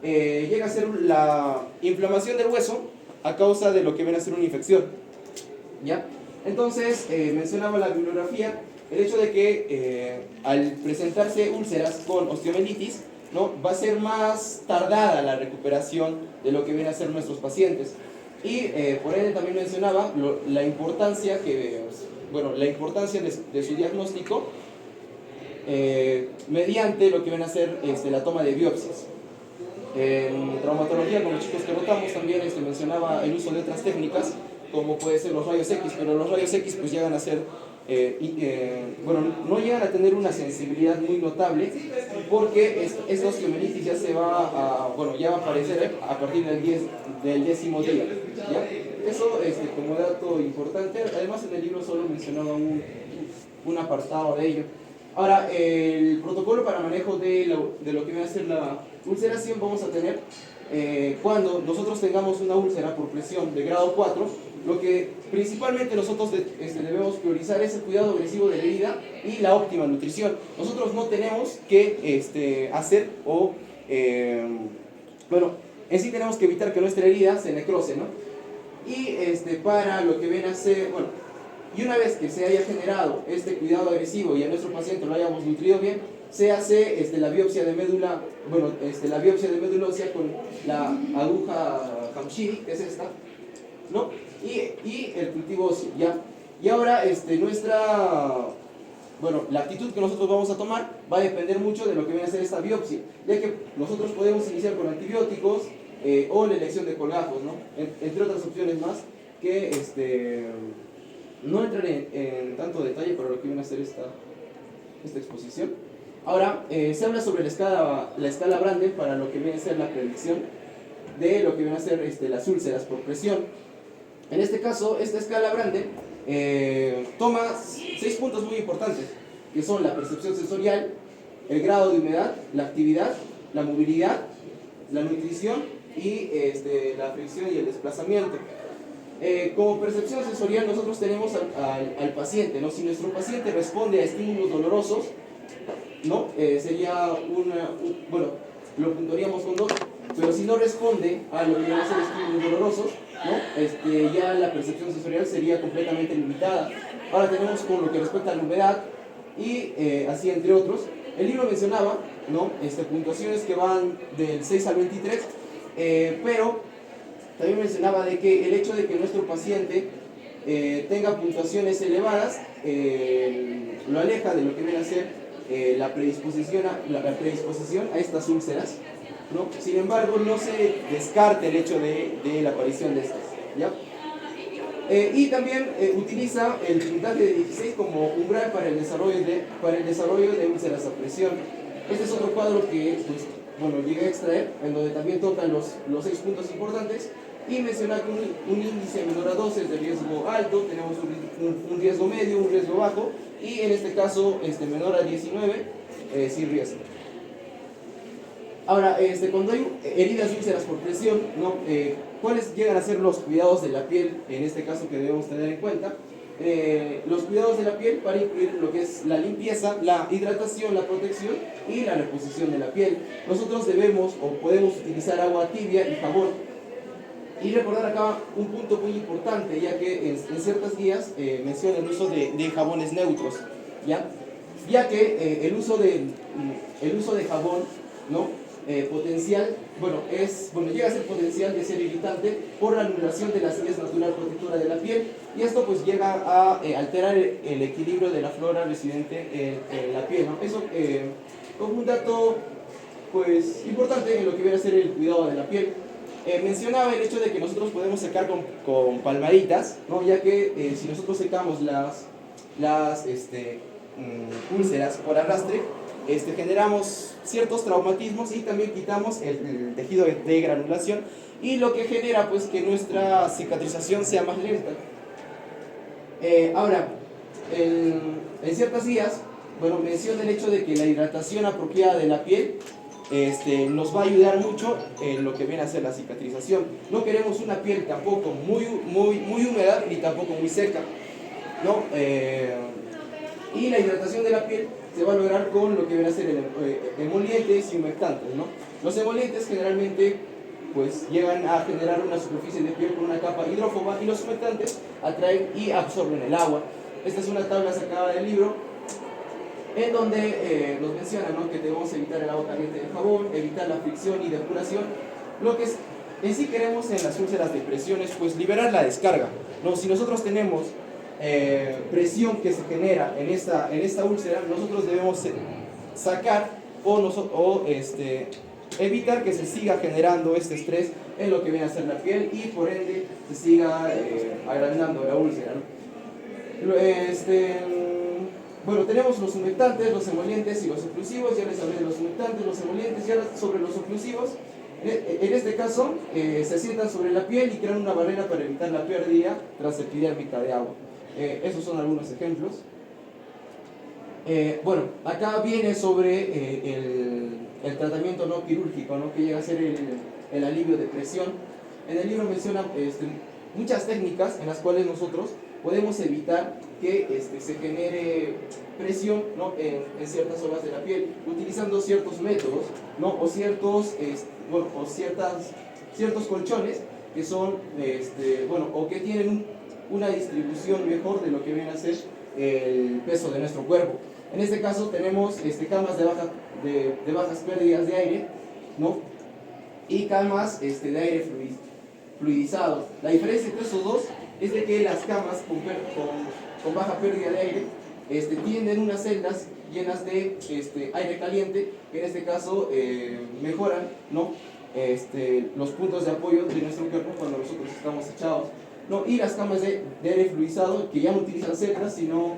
Llega a ser la inflamación del hueso a causa de lo que viene a ser una infección, ¿ya? Entonces, mencionaba la bibliografía, el hecho de que al presentarse úlceras con osteomelitis, ¿no? Va a ser más tardada la recuperación de lo que vienen a ser nuestros pacientes. Y por ende también mencionaba la importancia de su diagnóstico mediante lo que viene a ser la toma de biopsias. En traumatología, con los chicos que rotamos, también mencionaba el uso de otras técnicas, como puede ser los rayos X, pero los rayos X pues llegan a ser, no llegan a tener una sensibilidad muy notable, porque esta osteomelitis ya va a aparecer a partir del 10º día, ¿ya? Eso como dato importante. Además en el libro solo mencionaba un apartado de ello. Ahora, el protocolo para manejo de lo que viene a ser la ulceración vamos a tener cuando nosotros tengamos una úlcera por presión de grado 4, lo que principalmente nosotros debemos priorizar es el cuidado agresivo de la herida y la óptima nutrición. Nosotros no tenemos que hacer en sí tenemos que evitar que nuestra herida se necrose, ¿no? Y para lo que viene a ser, y una vez que se haya generado este cuidado agresivo y a nuestro paciente lo hayamos nutrido bien, se hace la biopsia de médula, la biopsia de médula ósea con la aguja Hamshiri, que es esta, ¿no? Y el cultivo óseo, ¿ya? Y ahora la actitud que nosotros vamos a tomar va a depender mucho de lo que viene a ser esta biopsia, ya que nosotros podemos iniciar con antibióticos o la elección de colgajos, ¿no? Entre otras opciones más que no entraré en tanto detalle para lo que viene a ser esta exposición. Ahora, se habla sobre la escala Brander para lo que viene a ser la predicción de lo que viene a ser las úlceras por presión. En este caso, esta escala Brander toma 6 puntos muy importantes, que son la percepción sensorial, el grado de humedad, la actividad, la movilidad, la nutrición y la fricción y el desplazamiento. Como percepción sensorial nosotros tenemos al paciente, ¿no? Si nuestro paciente responde a estímulos dolorosos, ¿no? Sería lo puntuaríamos con 2, pero si no responde a lo que van a ser estímulos dolorosos, ¿no? Ya la percepción sensorial sería completamente limitada. Ahora tenemos con lo que respecta a la humedad y así entre otros. El libro mencionaba, ¿no? Puntuaciones que van del 6 al 23, pero también mencionaba de que el hecho de que nuestro paciente tenga puntuaciones elevadas lo aleja de lo que viene a ser la predisposición a estas úlceras, ¿no? Sin embargo, no se descarta el hecho de la aparición de estas, ¿ya? Y también utiliza el puntaje de 16 como umbral para el desarrollo de úlceras a presión. Este es otro cuadro que pues, bueno, llegué a extraer, en donde también tocan los 6 puntos importantes y menciona que un índice menor a 12 es de riesgo alto, tenemos un riesgo medio, un riesgo bajo y en este caso menor a 19 sin riesgo. Ahora, cuando hay heridas y úlceras por presión, ¿no? ¿Cuáles llegan a ser los cuidados de la piel en este caso que debemos tener en cuenta? Los cuidados de la piel para incluir lo que es la limpieza, la hidratación, la protección y la reposición de la piel. Nosotros debemos o podemos utilizar agua tibia y jabón. Y recordar acá un punto muy importante, ya que en ciertas guías menciona el uso de jabones neutros, ya que el uso de jabón, ¿no? Potencial, llega a ser potencial de ser irritante por la anulación de la acidez natural protectora de la piel y esto pues llega a alterar el equilibrio de la flora residente en la piel, ¿no? Eso como un dato pues importante en lo que viene a ser el cuidado de la piel. Mencionaba el hecho de que nosotros podemos secar con palmaditas, ¿no? Ya que si nosotros secamos las úlceras por arrastre, generamos ciertos traumatismos y también quitamos el tejido de granulación y lo que genera pues que nuestra cicatrización sea más lenta. Ahora, en ciertas guías, menciona el hecho de que la hidratación apropiada de la piel nos va a ayudar mucho en lo que viene a ser la cicatrización. No queremos una piel tampoco muy húmeda ni tampoco muy seca, ¿no? Y la hidratación de la piel se va a lograr con lo que viene a ser emolientes y humectantes, ¿no? Los emolientes generalmente pues llegan a generar una superficie de piel con una capa hidrófoba y los humectantes atraen y absorben el agua. Esta es una tabla sacada del libro en donde nos menciona, ¿no? Que debemos evitar el agua caliente del jabón, evitar la fricción y depuración. Lo que en sí queremos en las úlceras de presión es pues liberar la descarga, ¿no? Si nosotros tenemos presión que se genera en esta úlcera, nosotros debemos sacar o evitar que se siga generando este estrés en lo que viene a ser la piel y por ende se siga agrandando la úlcera, ¿no? Tenemos los humectantes, los emolientes y los oclusivos. Ya les hablé de los humectantes, los emolientes, y ahora sobre los oclusivos. En este caso se asientan sobre la piel y crean una barrera para evitar la pérdida transepidérmica de agua. Esos son algunos ejemplos. Acá viene sobre el tratamiento no quirúrgico, ¿no? Que llega a ser el alivio de presión. En el libro menciona muchas técnicas en las cuales nosotros podemos evitar que se genere presión, ¿no? en ciertas zonas de la piel, utilizando ciertos métodos, ¿no? o ciertos colchones que son, o que tienen una distribución mejor de lo que viene a ser el peso de nuestro cuerpo. En este caso tenemos camas de bajas pérdidas de aire, ¿no? Y camas de aire fluidizado. La diferencia entre esos dos es de que las camas con baja pérdida de aire tienen unas celdas llenas de aire caliente, que en este caso mejoran, ¿no? Los puntos de apoyo de nuestro cuerpo cuando nosotros estamos echados, ¿no? Y las camas de aire fluidizado, que ya no utilizan celdas, sino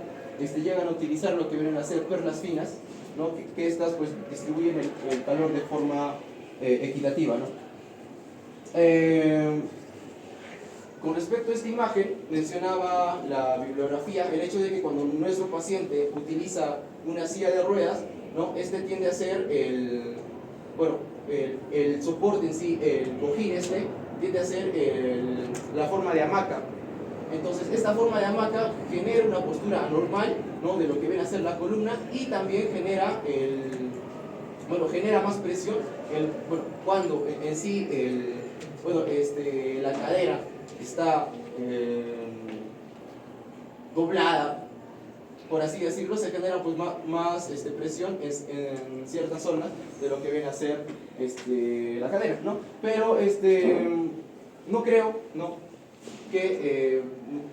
llegan a utilizar lo que vienen a ser perlas finas, ¿no? que estas pues distribuyen el calor de forma equitativa, ¿no? Con respecto a esta imagen, mencionaba la bibliografía, el hecho de que cuando nuestro paciente utiliza una silla de ruedas, ¿no? Tiende a ser el soporte en sí, el cojín tiende a ser la forma de hamaca. Entonces, esta forma de hamaca genera una postura normal, ¿no? De lo que viene a ser la columna y también genera más presión cuando en sí la cadera está doblada, por así decirlo, se genera pues más presión en ciertas zonas de lo que viene a ser la cadera, ¿no? Pero no creo, ¿no?, que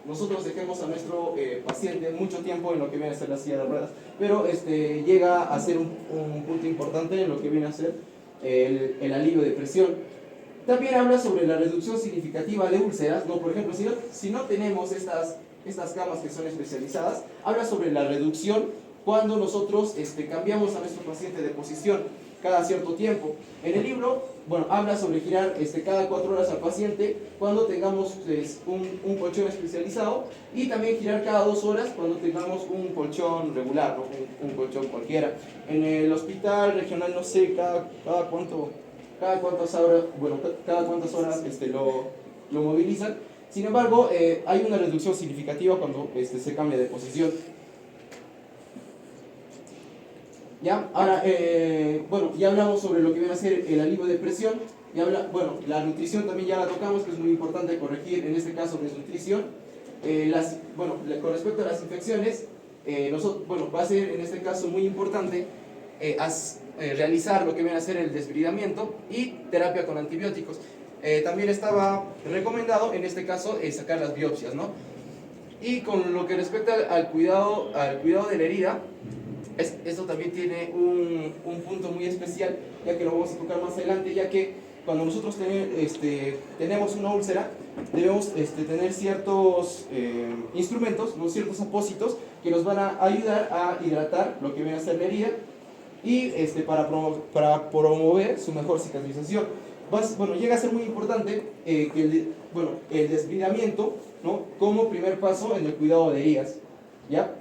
nosotros dejemos a nuestro paciente mucho tiempo en lo que viene a ser la silla de ruedas, pero llega a ser un punto importante en lo que viene a ser el alivio de presión. También habla sobre la reducción significativa de úlceras, ¿no? Por ejemplo, si no tenemos estas camas que son especializadas, habla sobre la reducción cuando nosotros cambiamos a nuestro paciente de posición cada cierto tiempo. En el libro, bueno, habla sobre girar cada 4 horas al paciente cuando tengamos un colchón especializado, y también girar cada 2 horas cuando tengamos un colchón regular, ¿no? Un colchón cualquiera. En el hospital regional, no sé, cada cuántas horas, bueno, cada cuántas horas lo movilizan. Sin embargo, hay una reducción significativa cuando se cambia de posición. ¿Ya? Ahora, bueno, ya hablamos sobre lo que viene a ser el alivio de presión. Bueno, la nutrición también ya la tocamos, que es muy importante corregir, en este caso, desnutrición. Bueno, con respecto a las infecciones, bueno, va a ser en este caso muy importante realizar lo que viene a ser el desbridamiento y terapia con antibióticos. También estaba recomendado, en este caso, sacar las biopsias, ¿no? Y con lo que respecta al cuidado de la herida, esto también tiene un punto muy especial, ya que lo vamos a tocar más adelante, ya que cuando nosotros tenemos una úlcera, debemos tener ciertos instrumentos, ¿no?, ciertos apósitos que nos van a ayudar a hidratar lo que viene a ser la herida y para promover su mejor cicatrización. Bueno, llega a ser muy importante que el desbridamiento, ¿no?, como primer paso en el cuidado de heridas, ¿ya?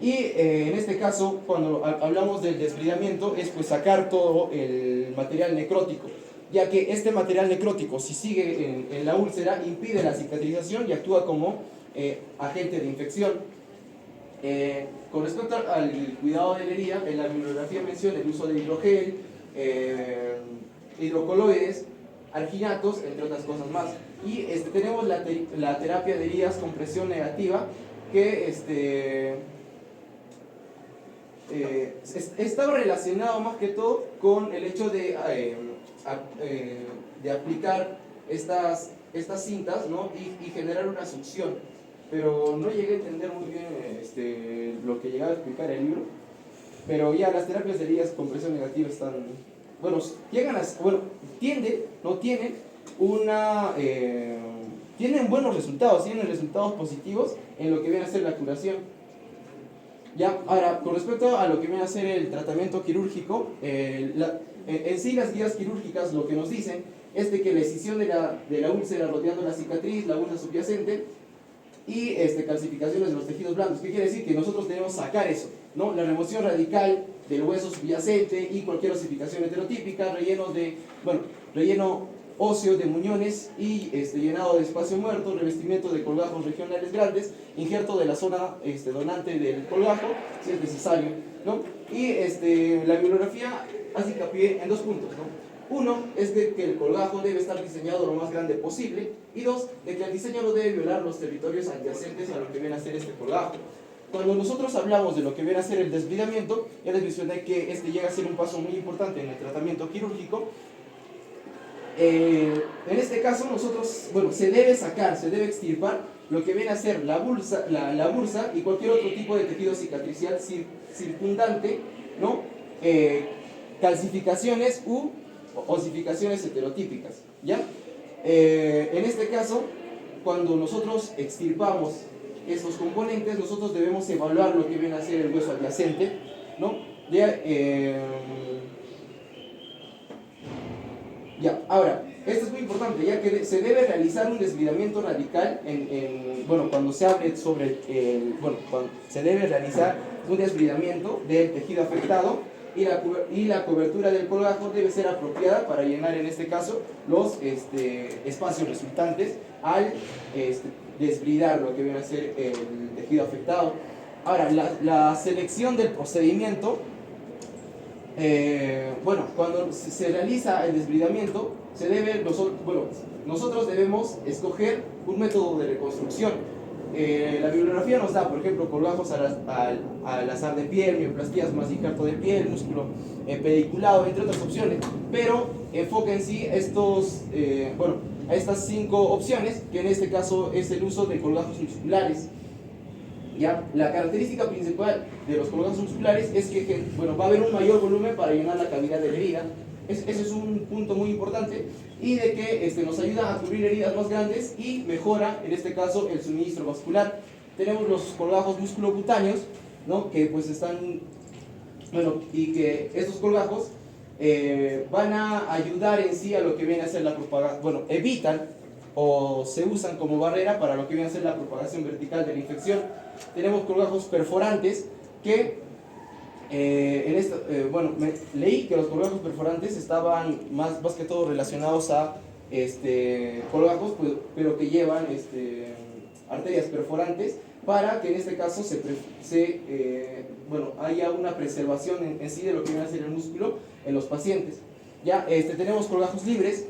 Y en este caso, cuando hablamos del desbridamiento, es pues sacar todo el material necrótico, ya que este material necrótico, si sigue en la úlcera, impide la cicatrización y actúa como agente de infección. Con respecto al cuidado de la herida, en la bibliografía menciona el uso de hidrogel, hidrocoloides, arginatos, entre otras cosas más. Y tenemos la terapia de heridas con presión negativa, que estaba relacionado más que todo con el hecho de aplicar estas cintas, ¿no?, y generar una succión. Pero no llegué a entender muy bien lo que llegaba a explicar el libro. Pero ya las terapias de heridas con presión negativa están, bueno, tienen buenos resultados, tienen resultados positivos en lo que viene a ser la curación. Ya, ahora, con respecto a lo que viene a ser el tratamiento quirúrgico, en sí las guías quirúrgicas lo que nos dicen es de que la escisión de la úlcera rodeando la cicatriz, la úlcera subyacente y calcificaciones de los tejidos blandos. ¿Qué quiere decir? Que nosotros debemos sacar eso, ¿no? La remoción radical del hueso subyacente y cualquier osificación heterotípica, relleno óseo de muñones y llenado de espacio muerto, revestimiento de colgajos regionales grandes, injerto de la zona donante del colgajo, si es necesario, ¿no? Y la bibliografía hace hincapié en 2 puntos, ¿no? Uno es de que el colgajo debe estar diseñado lo más grande posible, y 2, de que el diseño no debe violar los territorios adyacentes a lo que viene a ser este colgajo. Cuando nosotros hablamos de lo que viene a ser el desbridamiento, ya les mencioné que llega a ser un paso muy importante en el tratamiento quirúrgico. En este caso se debe extirpar lo que viene a ser la bursa y cualquier otro tipo de tejido cicatricial circundante, ¿no? Calcificaciones u osificaciones heterotípicas, ¿ya? En este caso, cuando nosotros extirpamos estos componentes, nosotros debemos evaluar lo que viene a ser el hueso adyacente, ¿no? Ya, ahora, esto es muy importante, ya que se debe realizar un desbridamiento radical cuando se hable sobre cuando se debe realizar un desbridamiento del tejido afectado, y la cobertura del colgajo debe ser apropiada para llenar, en este caso, los espacios resultantes al desbridar lo que viene a ser el tejido afectado. Ahora, la selección del procedimiento, cuando se realiza el desbridamiento, nosotros debemos escoger un método de reconstrucción. La bibliografía nos da, por ejemplo, colgajos al azar de piel, mioplastías más injerto de piel, músculo pediculado, entre otras opciones, pero enfoca en sí a estas 5 opciones, que en este caso es el uso de colgajos musculares. ¿Ya? La característica principal de los colgajos musculares es que va a haber un mayor volumen para llenar la cavidad de la herida. Ese es un punto muy importante, y de que nos ayuda a cubrir heridas más grandes y mejora, en este caso, el suministro vascular. Tenemos los colgajos musculocutáneos, ¿no? Que pues y que estos colgajos van a ayudar en sí a lo que viene a ser la propagación, evitan o se usan como barrera para lo que viene a ser la propagación vertical de la infección. Tenemos colgajos perforantes que leí que los colgajos perforantes estaban más que todo relacionados a colgajos, pero que llevan arterias perforantes, para que en este caso haya una preservación en sí de lo que viene a ser el músculo en los pacientes. Ya tenemos colgajos libres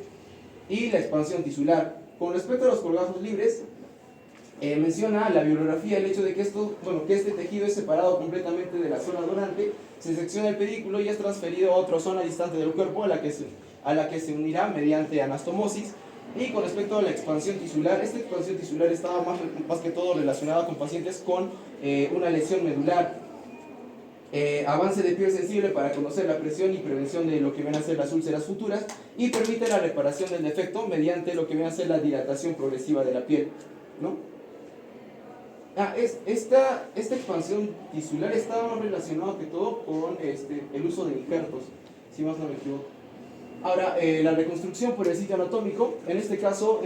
y la expansión tisular. Con respecto a los colgajos libres, menciona la bibliografía el hecho de que este tejido es separado completamente de la zona donante, se secciona el pedículo y es transferido a otra zona distante del cuerpo a la que se unirá mediante anastomosis. Y con respecto a la expansión tisular, esta expansión tisular estaba más que todo relacionada con pacientes con una lesión medular. Avance de piel sensible para conocer la presión y prevención de lo que vienen a ser las úlceras futuras, y permite la reparación del defecto mediante lo que viene a ser la dilatación progresiva de la piel, ¿no? Esta expansión tisular está más relacionada que todo con el uso de injertos, si más no me equivoco. Ahora, la reconstrucción por el sitio anatómico, en este caso,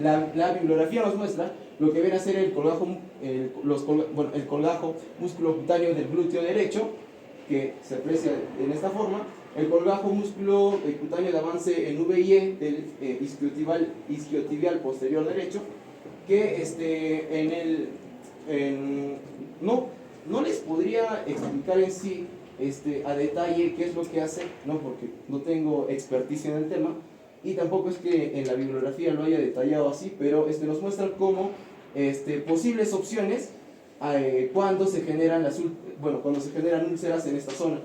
la bibliografía nos muestra lo que viene a ser el colgajo musculocutáneo del glúteo derecho, que se aprecia en esta forma, el colgajo musculocutáneo de avance en VIE del isquiotibial posterior derecho, que no les podría explicar en sí a detalle qué es lo que hace, no, porque no tengo experticia en el tema, y tampoco es que en la bibliografía lo haya detallado así, pero nos muestra como posibles opciones cuando se generan úlceras en esta zona.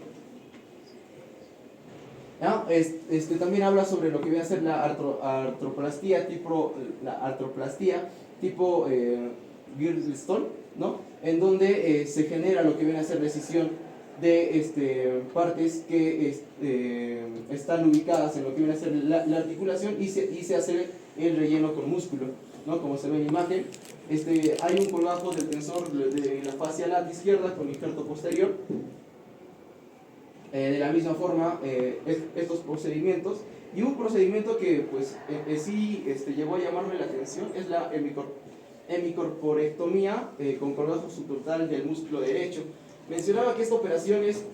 También habla sobre lo que viene a ser la artroplastía tipo Girdlestone, ¿no? En donde se genera lo que viene a ser decisión de partes que están ubicadas en lo que viene a ser la articulación, y se hace el relleno con músculo, ¿no? Como se ve en la imagen, hay un colgajo del tensor de la fascia lata izquierda con injerto posterior. De la misma forma, estos procedimientos, y un procedimiento que pues sí llevó a llamarme la atención es la hemicorporectomía con colgajo subtotal del músculo derecho. Mencionaba que esta operación es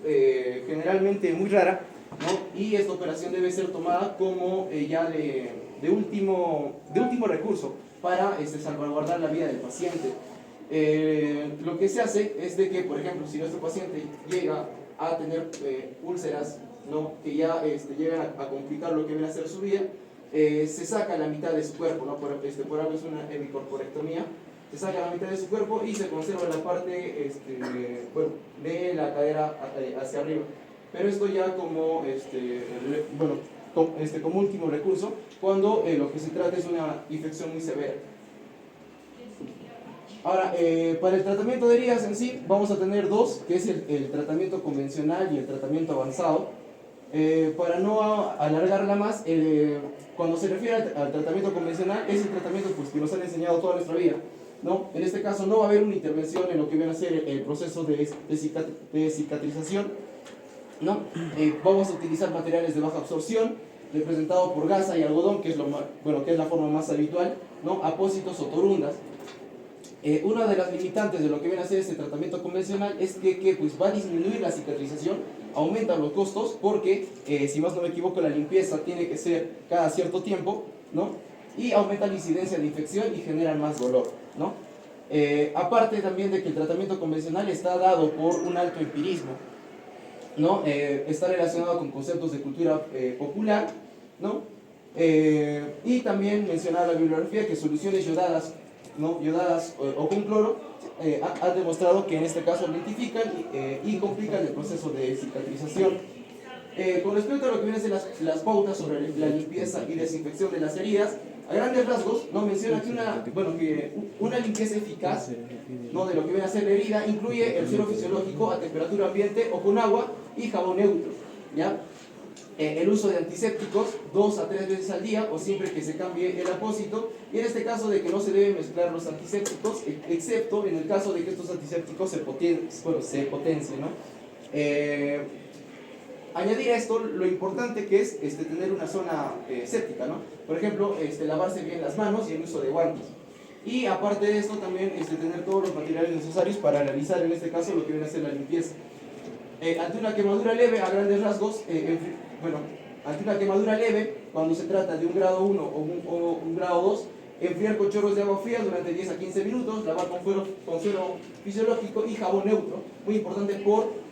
generalmente muy rara, ¿no? Y esta operación debe ser tomada como ya de último recurso para salvaguardar la vida del paciente. Lo que se hace es de que, por ejemplo, si nuestro paciente llega a tener úlceras, ¿no? Que ya llegan a complicar lo que viene a ser su vida, se saca la mitad de su cuerpo, ¿no? Por algo es una hemicorporectomía. Se saca la mitad de su cuerpo y se conserva la parte de la cadera hacia arriba. Pero esto ya como como último recurso, cuando lo que se trata es una infección muy severa. Ahora, para el tratamiento de heridas en sí, vamos a tener dos, que es el tratamiento convencional y el tratamiento avanzado. Para no alargarla más, cuando se refiere al tratamiento convencional, es el tratamiento pues, que nos han enseñado toda nuestra vida, ¿no? En este caso no va a haber una intervención en lo que viene a ser el proceso de cicatrización, ¿no? Vamos a utilizar materiales de baja absorción, representado por gasa y algodón, que es la forma más habitual, ¿no? Apósitos o torundas. Una de las limitantes de lo que viene a ser este tratamiento convencional es que pues, va a disminuir la cicatrización, aumentan los costos, porque si más no me equivoco, la limpieza tiene que ser cada cierto tiempo, ¿no? Y aumenta la incidencia de infección y generan más dolor, ¿no? Aparte también de que el tratamiento convencional está dado por un alto empirismo. ¿no? Está relacionado con conceptos de cultura popular, ¿no? Y también mencionar la bibliografía que soluciones yodadas, ¿no? Yodadas o con cloro han demostrado que en este caso lentifican y complican el proceso de cicatrización. Con respecto a lo que vienen a ser las pautas sobre la limpieza y desinfección de las heridas, a grandes rasgos, ¿no? Menciona que una limpieza eficaz, ¿no? De lo que viene a ser la herida incluye el suero fisiológico a temperatura ambiente o con agua y jabón neutro, ¿ya? El uso de antisépticos 2 a 3 veces al día o siempre que se cambie el apósito, y en este caso de que no se deben mezclar los antisépticos, excepto en el caso de que estos antisépticos se potencien, ¿no? Añadir a esto lo importante que es tener una zona séptica, ¿no? Por ejemplo, lavarse bien las manos y el uso de guantes. Y aparte de esto también tener todos los materiales necesarios para realizar en este caso lo que viene a ser la limpieza. Ante una quemadura leve, a grandes rasgos, ante una quemadura leve, cuando se trata de un grado 1 o un grado 2, enfriar con chorros de agua fría durante 10 a 15 minutos, lavar con suero fisiológico y jabón neutro. Muy importante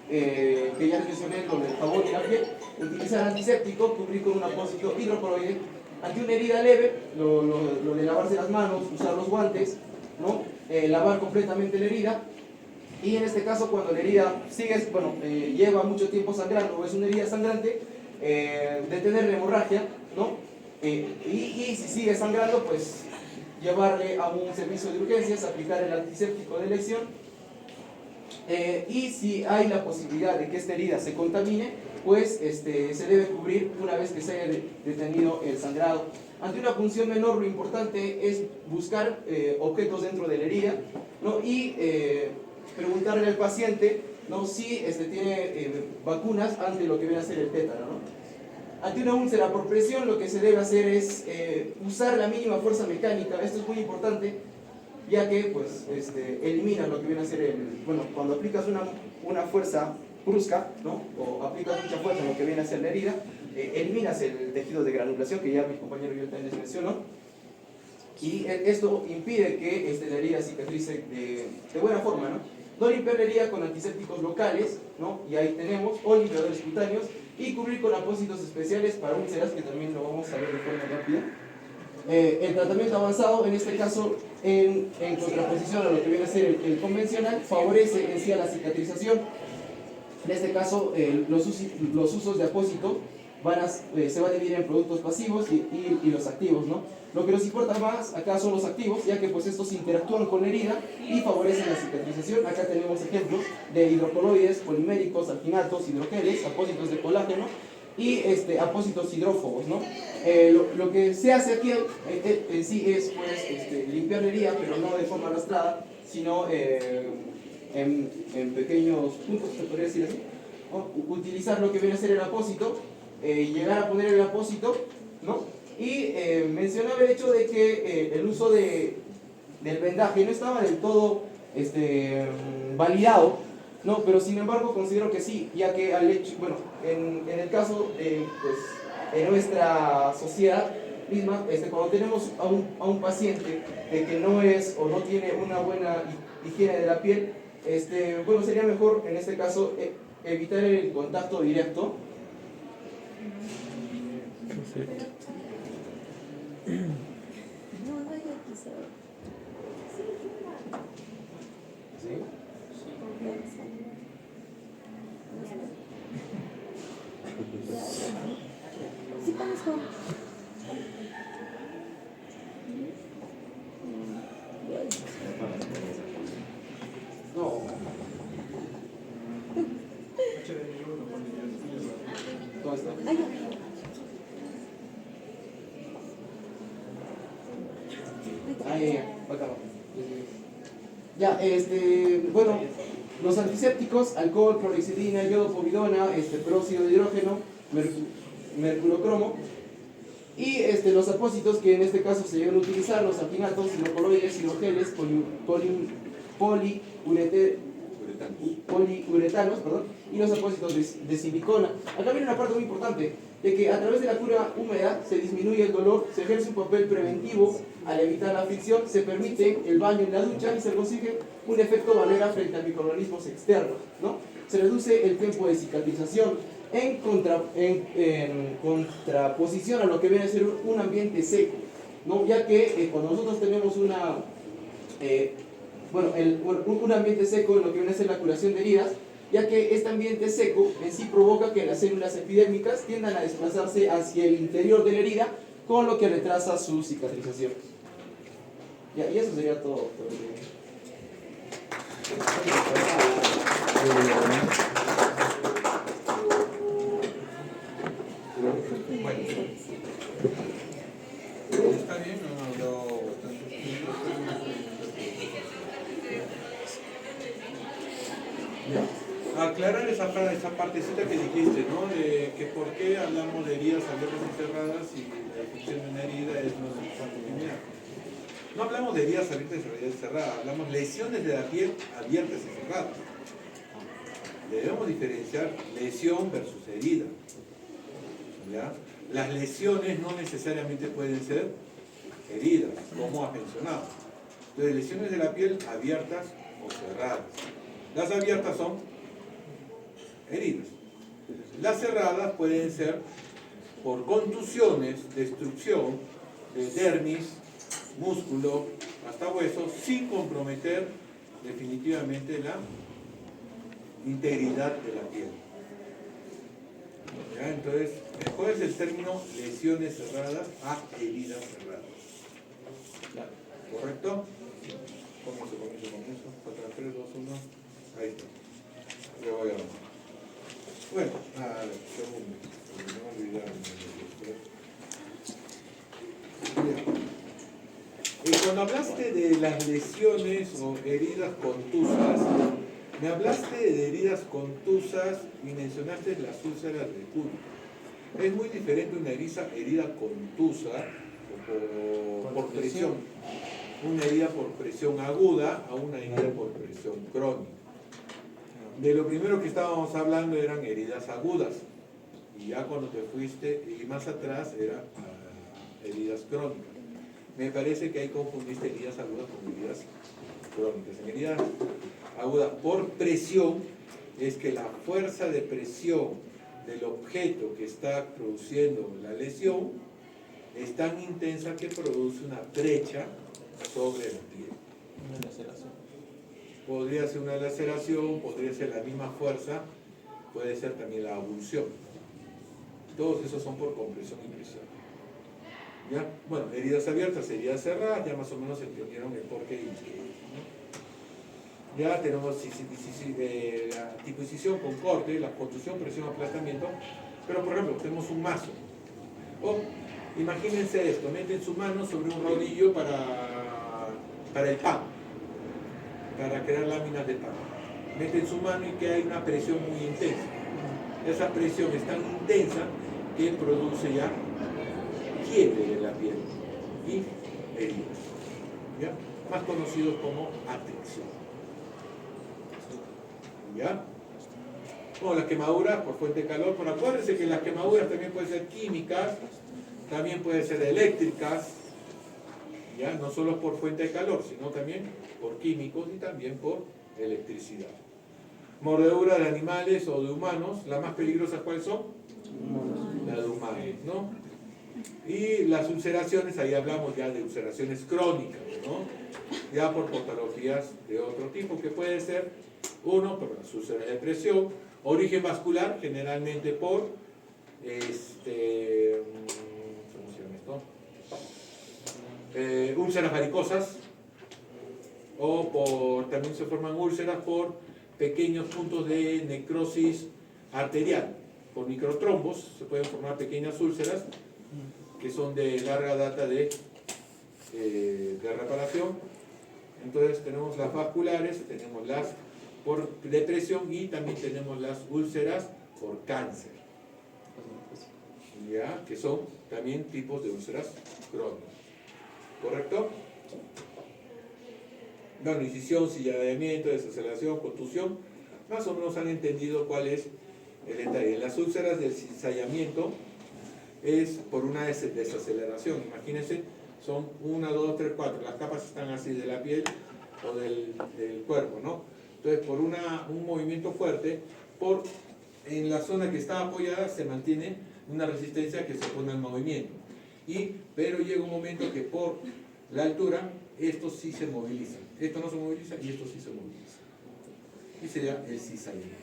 que ya les mencioné lo del jabón y la piel. Utilizar antiséptico, cubrir con un apósito hidrocoloide. Ante una herida leve, lo de lavarse las manos, usar los guantes, ¿no? Lavar completamente la herida. Y en este caso, cuando la herida lleva mucho tiempo sangrando o es una herida sangrante, detener la hemorragia, ¿no? Y si sigue sangrando, pues llevarle a un servicio de urgencias, aplicar el antiséptico de elección. Y si hay la posibilidad de que esta herida se contamine, pues se debe cubrir una vez que se haya detenido el sangrado. Ante una punción menor, lo importante es buscar objetos dentro de la herida, ¿no? Y preguntarle al paciente, ¿no? Si tiene vacunas ante lo que viene a ser el tétano, ¿no? Ante una úlcera por presión, lo que se debe hacer es usar la mínima fuerza mecánica. Esto es muy importante, ya que pues, elimina lo que viene a ser cuando aplicas una fuerza brusca, ¿no? O aplicas mucha fuerza en lo que viene a ser la herida, eliminas el tejido de granulación, que ya mi compañero yo también les mencionó, y esto impide que la herida cicatrice de buena forma, ¿no? No limpiar la herida con antisépticos locales, ¿no? Y ahí tenemos, o limpiadores cutáneos, y cubrir con apósitos especiales para úlceras, que también lo vamos a ver de forma rápida. El tratamiento avanzado, en este caso, en contraposición a lo que viene a ser el convencional, favorece en sí a la cicatrización. En este caso, los usos de apósito se va a dividir en productos pasivos y los activos, ¿no? Lo que nos importa más acá son los activos, ya que pues estos interactúan con la herida y favorecen la cicatrización. Acá tenemos ejemplos de hidrocoloides, poliméricos, alginatos, hidrogeles, apósitos de colágeno y apósitos hidrófobos, ¿no? Lo que se hace aquí en sí es pues, limpiar la herida, pero no de forma arrastrada, sino en pequeños puntos, se podría decir así, ¿no? Utilizar lo que viene a ser el apósito, llegar a poner el apósito, ¿no? Y mencionaba el hecho de que el uso del vendaje no estaba del todo validado, ¿no? Pero sin embargo considero que sí, ya que en el caso pues, en nuestra sociedad misma, cuando tenemos a un paciente de que no es o no tiene una buena higiene de la piel, sería mejor en este caso evitar el contacto directo. Sí, pasó. No. ¿Dónde está? Ya, los antisépticos, alcohol, clorexidina, yodo, povidona, peróxido de hidrógeno, mercurocromo, y los apósitos que en este caso se llegan a utilizar, los alginatos, hidrocoloides, hidrogeles, poliuretanos, y los apósitos de silicona. Acá viene una parte muy importante. de que a través de la cura húmeda se disminuye el dolor, se ejerce un papel preventivo al evitar la fricción, se permite el baño en la ducha y se consigue un efecto barrera frente a microorganismos externos, ¿no? Se reduce el tiempo de cicatrización en contraposición a lo que viene a ser un ambiente seco, ¿no? Ya que cuando nosotros tenemos un ambiente seco en lo que viene a ser la curación de heridas, ya que este ambiente seco en sí provoca que las células epidérmicas tiendan a desplazarse hacia el interior de la herida, con lo que retrasa su cicatrización. Ya, y eso sería todo. Bueno, está bien, no han hablado bastante. Aclarar esa partecita que dijiste, ¿no? De que por qué hablamos de heridas abiertas y cerradas y la definición de una herida es no continuidad. No hablamos de heridas abiertas y heridas cerradas, hablamos lesiones de la piel abiertas y cerradas. Debemos diferenciar lesión versus herida. ¿Ya? Las lesiones no necesariamente pueden ser heridas, como has mencionado. Entonces, lesiones de la piel abiertas o cerradas. Las abiertas son heridas. Las cerradas pueden ser por contusiones, destrucción de dermis, músculo, hasta huesos, sin comprometer definitivamente la integridad de la piel. ¿Ya? Entonces, mejor es el término lesiones cerradas a heridas cerradas. ¿Correcto? Comienzo. Faltan 3, 2, 1. Ahí está. Yo voy a... Bueno, segundo. No olvidarme. Cuando hablaste de las lesiones o heridas contusas, me hablaste de heridas contusas y mencionaste las úlceras de Kuhn. Es muy diferente una herida contusa por presión, una herida por presión aguda a una herida por presión crónica. De lo primero que estábamos hablando eran heridas agudas, y ya cuando te fuiste y más atrás eran heridas crónicas. Me parece que ahí confundiste heridas agudas con heridas crónicas. En heridas agudas por presión es que la fuerza de presión del objeto que está produciendo la lesión es tan intensa que produce una brecha sobre la piel. Una laceración. Podría ser una laceración, podría ser la misma fuerza, puede ser también la abulsión. Todos esos son por compresión y presión. ¿Ya? Bueno, heridas abiertas, heridas cerradas, ya más o menos entendieron el porqué y qué, ¿no? Ya tenemos la tipicización con corte, la contusión, presión, aplastamiento, pero por ejemplo, tenemos un mazo. O imagínense esto, meten su mano sobre un rodillo para el pan, para crear láminas de pan. Meten su mano y que hay una presión muy intensa. Esa presión es tan intensa que produce ya quiebre de la piel y heridas, ¿ya? Más conocidos como atricción. ¿Ya? Bueno, las quemaduras por fuente de calor, pero acuérdense que las quemaduras también pueden ser químicas, también pueden ser eléctricas, ¿ya? No solo por fuente de calor, sino también por químicos y también por electricidad. Mordedura de animales o de humanos, las más peligrosas ¿cuáles son? Las de humanos, ¿no? Y las ulceraciones, ahí hablamos ya de ulceraciones crónicas, ¿no? Ya por patologías de otro tipo, que puede ser, uno, por las úlceras de presión, origen vascular, generalmente por, ¿cómo se llama esto? Úlceras varicosas, o también se forman úlceras por pequeños puntos de necrosis arterial. Por microtrombos se pueden formar pequeñas úlceras que son de larga data de reparación. Entonces tenemos las vasculares, tenemos las por depresión y también tenemos las úlceras por cáncer, ¿ya? Que son también tipos de úlceras crónicas. ¿Correcto? Bueno, incisión, cizallamiento, desaceleración, contusión, más o menos han entendido cuál es el detalle. En las úlceras del cizallamiento es por una desaceleración. Imagínense, son 1, 2, 3, 4. Las capas están así de la piel o del cuerpo, ¿no? Entonces, por un movimiento fuerte, en la zona que está apoyada se mantiene una resistencia que se opone al movimiento. Pero llega un momento que por la altura, estos sí se movilizan. Esto no se moviliza y esto sí se moviliza. Y sería el cizallamiento.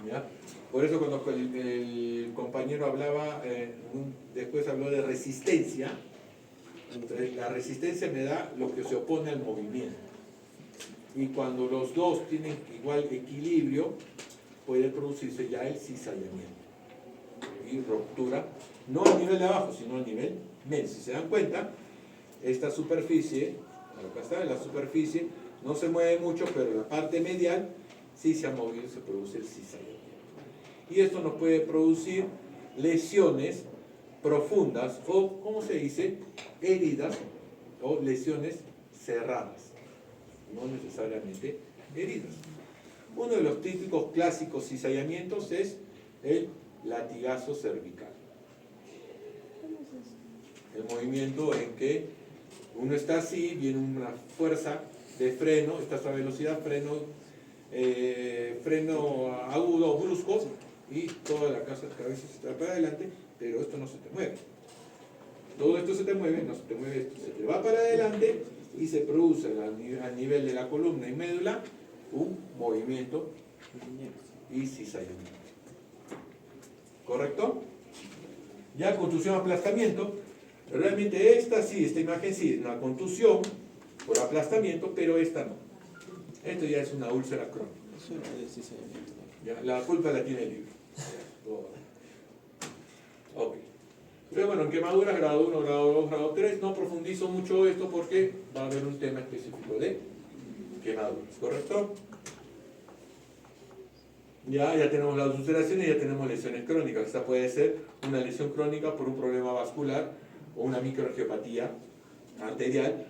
¿Ya? Por eso cuando el compañero hablaba, después habló de resistencia, entonces la resistencia me da lo que se opone al movimiento. Y cuando los dos tienen igual equilibrio, puede producirse ya el cizallamiento. Y ruptura, no a nivel de abajo, sino a nivel medio. Si se dan cuenta, esta superficie, acá está, la superficie no se mueve mucho, pero la parte medial sí se ha movido y se produce el cizallamiento. Y esto nos puede producir lesiones profundas o, ¿cómo se dice?, heridas o lesiones cerradas, no necesariamente heridas. Uno de los típicos clásicos cizallamientos es el latigazo cervical. El movimiento en que uno está así, viene una fuerza de freno, esta es la velocidad, freno agudo o brusco, y toda la cabeza se te va para adelante, pero esto no se te mueve. Todo esto se te mueve, no se te mueve esto, se te va para adelante y se produce a nivel de la columna y médula un movimiento y cizallamiento. ¿Correcto? Ya contusión aplastamiento, realmente esta imagen sí, una contusión por aplastamiento, pero esta no. Esto ya es una úlcera crónica. Ya, la culpa la tiene el libro. Ok. Pero bueno, en quemaduras, grado 1, grado 2, grado 3, no profundizo mucho esto porque va a haber un tema específico de quemaduras, ¿correcto? Ya tenemos las ulceraciones y ya tenemos lesiones crónicas. Esta puede ser una lesión crónica por un problema vascular o una microangiopatía arterial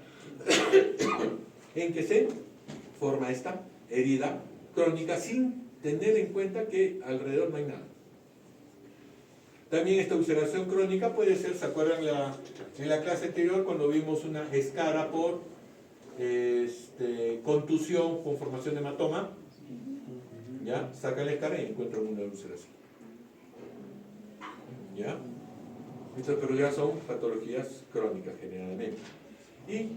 en que se forma esta herida crónica sin tener en cuenta que alrededor no hay nada. También esta ulceración crónica puede ser, ¿se acuerdan en la clase anterior cuando vimos una escara por contusión con formación de hematoma? ¿Ya? Saca la escara y encuentra una ulceración. ¿Ya? Pero ya son patologías crónicas generalmente. Y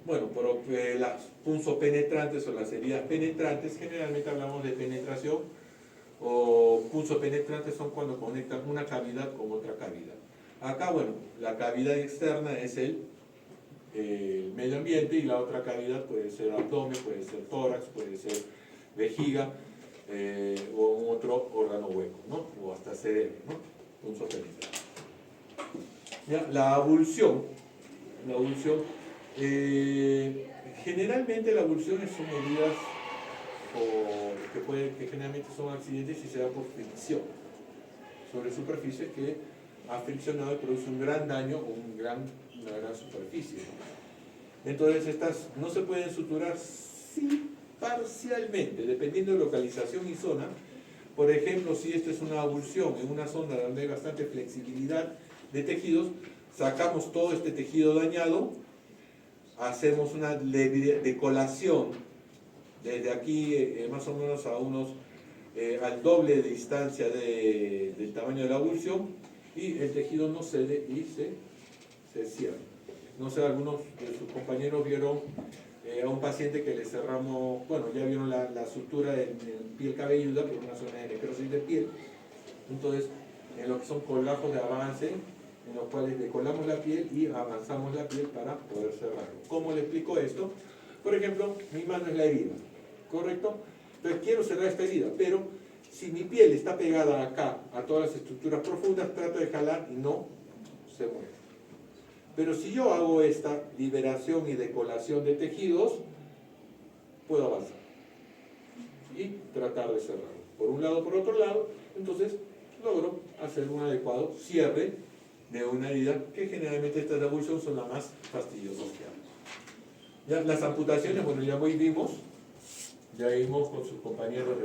bueno, por las punzopenetrantes o las heridas penetrantes, generalmente hablamos de penetración, o punzopenetrantes son cuando conectan una cavidad con otra cavidad. Acá, bueno, la cavidad externa es el medio ambiente y la otra cavidad puede ser abdomen, puede ser tórax, puede ser vejiga o otro órgano hueco, ¿no? O hasta cerebro, ¿no? Punzopenetrante. Ya, la abulsión, generalmente la abulsión son heridas que generalmente son accidentes y se da por fricción sobre superficies que ha friccionado y produce un gran daño o una gran superficie. Entonces estas no se pueden suturar, sí, parcialmente, dependiendo de localización y zona. Por ejemplo, si esta es una abulsión en una zona donde hay bastante flexibilidad de tejidos, sacamos todo este tejido dañado, hacemos una decolación desde aquí más o menos a al doble de distancia del tamaño de la abulsión, y el tejido no cede y se cierra. No sé, algunos de sus compañeros vieron a un paciente que le cerramos, bueno, ya vieron la sutura en piel cabelluda por una zona de necrosis de piel. Entonces, en lo que son colajos de avance, en los cuales decolamos la piel y avanzamos la piel para poder cerrarlo. ¿Cómo le explico esto? Por ejemplo, mi mano es la herida, ¿correcto? Entonces quiero cerrar esta herida, pero si mi piel está pegada acá a todas las estructuras profundas, trato de jalar y no se mueve. Pero si yo hago esta liberación y decolación de tejidos, puedo avanzar y tratar de cerrarlo. Por un lado, por otro lado, entonces logro hacer un adecuado cierre de una herida, que generalmente estas de abulsión son las más fastidiosas que hay. Ya, las amputaciones, bueno, ya vimos con sus compañeros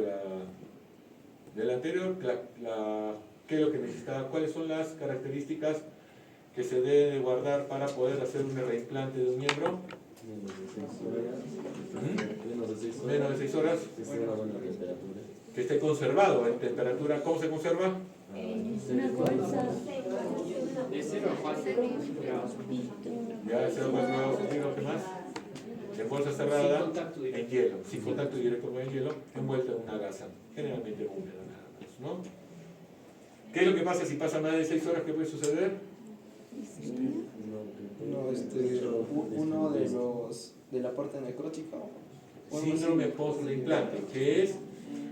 del anterior, ¿Qué es lo que necesita? ¿Cuáles son las características que se deben de guardar para poder hacer un reimplante de un miembro? Menos de 6 horas. Que esté conservado en temperatura. ¿Cómo se conserva? Una bolsa. De 0 a 4 grados. Ya, 0 a 4 grados centígrados, ¿qué más? En bolsa cerrada, Sin contacto directo. en hielo, sin contacto directo con el hielo, envuelta en una gasa, generalmente húmeda nada más, ¿no? ¿Qué es lo que pasa si pasa más de 6 horas? ¿Qué puede suceder? Uno de los de la parte necrótica. Síndrome post-reimplante, que es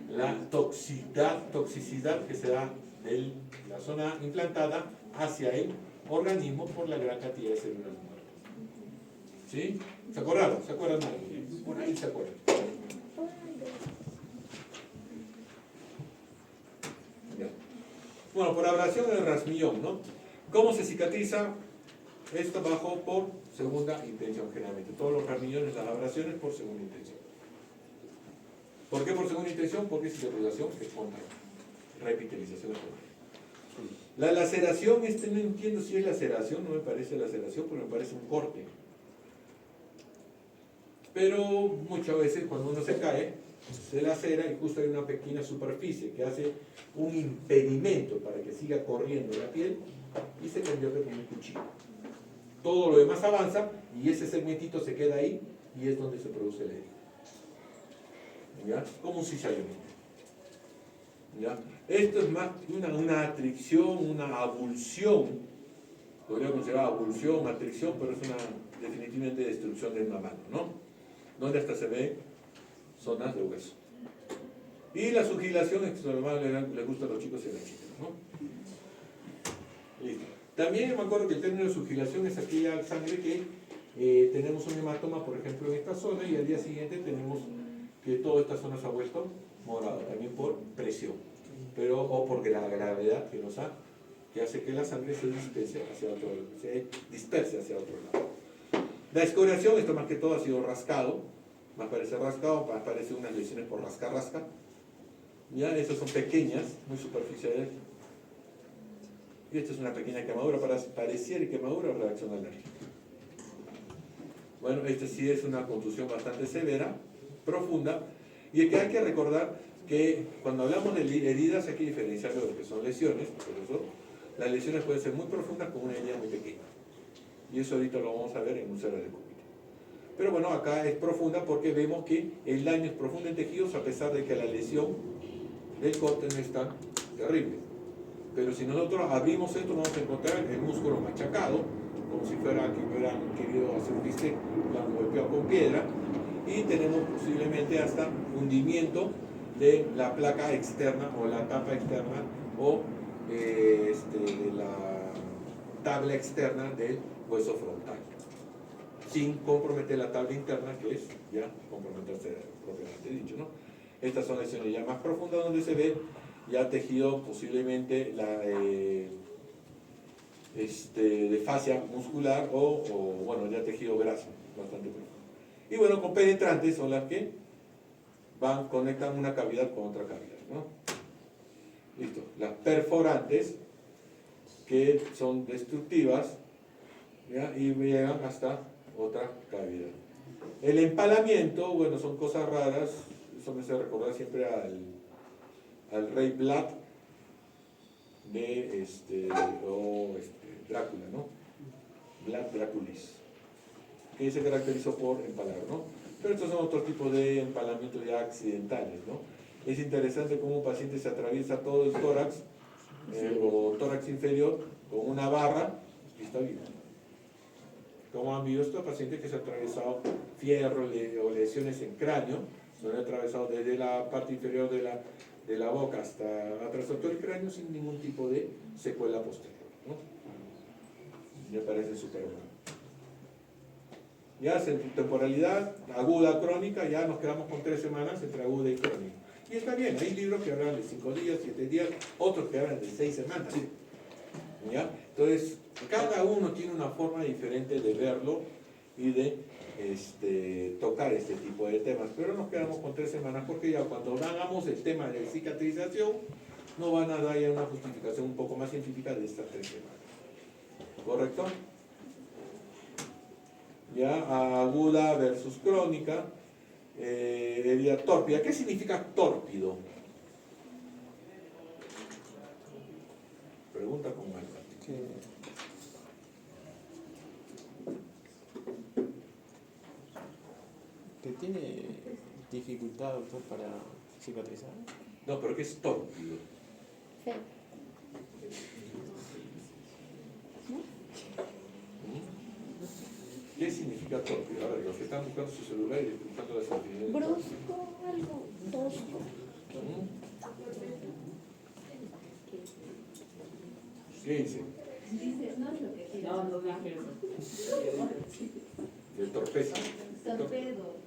la toxicidad que se da de la zona implantada hacia el organismo por la gran cantidad de células muertas. ¿Sí? ¿Se acordaron? ¿Se acuerdan? Por ahí se acuerdan. Ya. Bueno, por abrasión del rasmillón, ¿no? ¿Cómo se cicatriza? Esto bajo por segunda intención, generalmente. Todos los rasmillones, las abrasiones por segunda intención. ¿Por qué por segunda intención? Porque es cicatrización espontánea. Repitalización espontánea. La laceración, no entiendo si es laceración, no me parece laceración, pero me parece un corte. Pero muchas veces cuando uno se cae, se lacera y justo hay una pequeña superficie que hace un impedimento para que siga corriendo la piel y se convierte como un cuchillo. Todo lo demás avanza y ese segmentito se queda ahí y es donde se produce la herida. ¿Ya? Como un cizallamiento. ¿Ya? Esto es más una atricción, una abulsión. Podría considerar abulsión, atricción, pero es definitivamente destrucción de una mano, ¿no? Donde hasta se ve zonas de hueso. Y la sugilación es que normal le gusta a los chicos y a las chicas, ¿no? Listo. También me acuerdo que el término de sugilación es aquella sangre que tenemos un hematoma, por ejemplo, en esta zona y al día siguiente tenemos que toda esta zona se ha vuelto morada, también por presión, pero o por la gravedad que nos ha, que hace que la sangre se disperse hacia otro lado. La escoriación, esto más que todo ha sido rascado, más parece rascado, más parece unas lesiones por rasca. Ya, estas son pequeñas, muy superficiales. Y esta es una pequeña quemadura, pareciera quemadura o reacción alérgica. Bueno, esta sí es una contusión bastante severa, profunda, y que hay que recordar que cuando hablamos de heridas hay que diferenciarlo de lo que son lesiones, por eso las lesiones pueden ser muy profundas con una herida muy pequeña. Y eso ahorita lo vamos a ver en un cero de cúbito. Pero bueno, acá es profunda porque vemos que el daño es profundo en tejidos a pesar de que la lesión del corte no es tan terrible. Pero si nosotros abrimos esto vamos a encontrar el músculo machacado, como si fuera que hubieran querido hacer un bistec, lo han golpeado con piedra, y tenemos posiblemente hasta hundimiento de la placa externa o la tapa externa o de la tabla externa del hueso frontal, sin comprometer la tabla interna, que es ya comprometerse propiamente dicho, ¿no? Estas son lesiones ya más profundas donde se ve ya tejido posiblemente de fascia muscular o bueno, ya tejido graso bastante profundo. Y bueno, con penetrantes son las que conectan una cavidad con otra cavidad, ¿no? Listo. Las perforantes, que son destructivas, ¿ya? Y llegan hasta otra cavidad. El empalamiento, bueno, son cosas raras, eso me hace recordar siempre al rey Vlad de Drácula, ¿no? Vlad Draculis, que se caracterizó por empalar, ¿no? Pero estos son otros tipos de empalamientos ya accidentales, ¿no? Es interesante cómo un paciente se atraviesa todo el tórax o tórax inferior con una barra y está vivo. Como han visto estos pacientes que se han atravesado fierro o lesiones en cráneo, se han atravesado desde la parte inferior de la boca hasta atravesar todo el cráneo sin ningún tipo de secuela posterior, ¿no? Me parece súper bueno. Ya temporalidad aguda, crónica, ya nos quedamos con 3 semanas entre aguda y crónica. Y está bien, hay libros que hablan de 5 días, 7 días, otros que hablan de 6 semanas. ¿Ya? Entonces, cada uno tiene una forma diferente de verlo y de tocar este tipo de temas. Pero nos quedamos con 3 semanas porque ya cuando hagamos el tema de cicatrización, no van a dar ya una justificación un poco más científica de estas 3 semanas. ¿Correcto? Ya, aguda versus crónica, herida tórpida. ¿Qué significa tórpido? Pregunta con algo. Que tiene dificultad, doctor, para cicatrizar. No, pero ¿qué es tórpido? Feo. ¿Qué significa tórpido? Ahora, los que están buscando su celular y buscando las actividades. Brusco, algo tosco. ¿Qué dice? No, no dije eso. Del torpeza. Torpedo.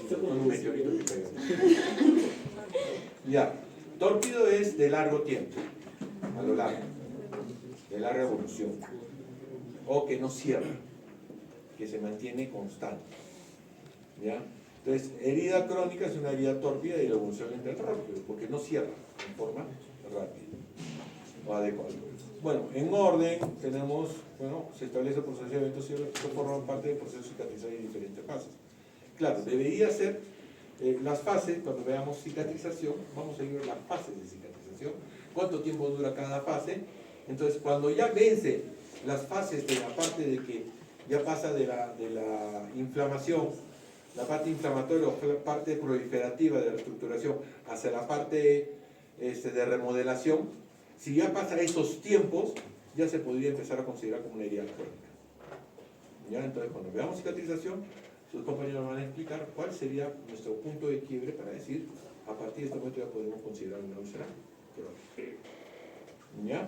Con un meteorito que pega. Ya, tórpido es de largo tiempo, a lo largo, de larga evolución, o que no cierra, que se mantiene constante. ¿Ya? Entonces, herida crónica es una herida tórpida y la evolución lenta es rápido, porque no cierra en forma rápida o adecuada. Bueno, en orden tenemos, se establece el proceso de eventos que forman parte del proceso cicatrizal en diferentes fases. Claro, debería ser las fases, cuando veamos cicatrización, vamos a ir a las fases de cicatrización, cuánto tiempo dura cada fase. Entonces, cuando ya vence las fases de la parte de que ya pasa de la inflamación, la parte inflamatoria o la parte proliferativa de la reestructuración hacia la parte de remodelación, si ya pasa esos tiempos, ya se podría empezar a considerar como una herida crónica. ¿Ya? Entonces, cuando veamos cicatrización, sus compañeros van a explicar cuál sería nuestro punto de quiebre para decir, a partir de este momento ya podemos considerar una úlcera crónica. ¿Ya?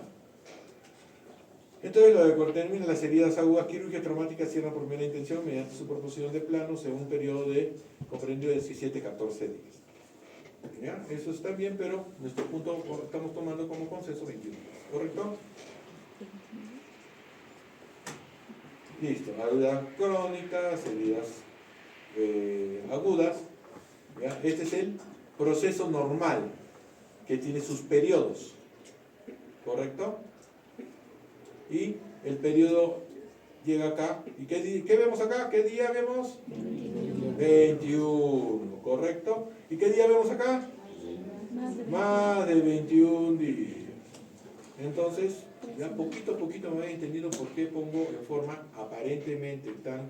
Entonces, lo que termina las heridas agudas quirúrgicas traumáticas cierran por primera intención mediante superposición de planos en un periodo de comprendido de 17 a 14 días. ¿Ya? Eso está bien, pero nuestro punto estamos tomando como consenso 21 días. ¿Correcto? Listo. Heridas crónicas, heridas agudas. ¿Ya? Este es el proceso normal que tiene sus periodos. ¿Correcto? Y el periodo llega acá. ¿Y qué vemos acá? ¿Qué día vemos? 21, ¿correcto? ¿Y qué día vemos acá? Más de 21 días. Entonces, ya poquito a poquito me han entendido por qué pongo en forma aparentemente tan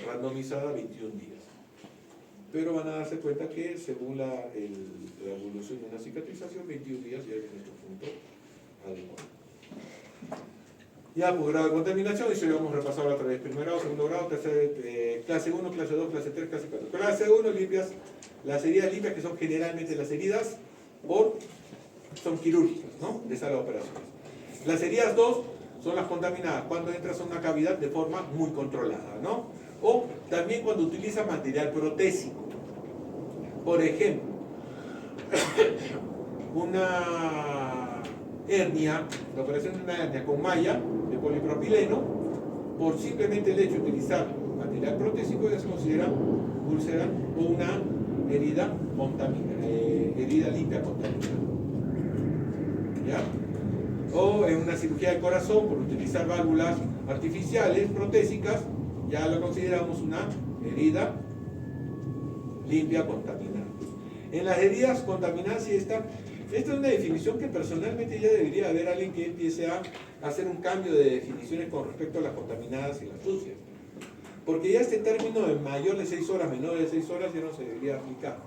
randomizada 21 días. Pero van a darse cuenta que según la evolución de una cicatrización, 21 días ya es nuestro punto adecuado. Ya, pues grado de contaminación, eso ya hemos repasado otra vez. Primer grado, segundo grado, clase 1, clase 2, clase 3, clase 4. Clase 1, limpias, las heridas limpias, que son generalmente las heridas son quirúrgicas, ¿no? De sala de operaciones. Las heridas 2 son las contaminadas, cuando entras a una cavidad de forma muy controlada, ¿no? O también cuando utiliza material protésico. Por ejemplo, una hernia, la operación de una hernia con malla de polipropileno, por simplemente el hecho de utilizar material protésico ya se considera úlcera o una herida limpia contaminada. ¿Ya? O en una cirugía de corazón, por utilizar válvulas artificiales, protésicas, ya lo consideramos una herida limpia contaminada. En las heridas contaminadas, esta es una definición que personalmente ya debería haber alguien que empiece a hacer un cambio de definiciones con respecto a las contaminadas y las sucias. Porque ya este término de mayor de 6 horas, menor de 6 horas ya no se debería aplicar.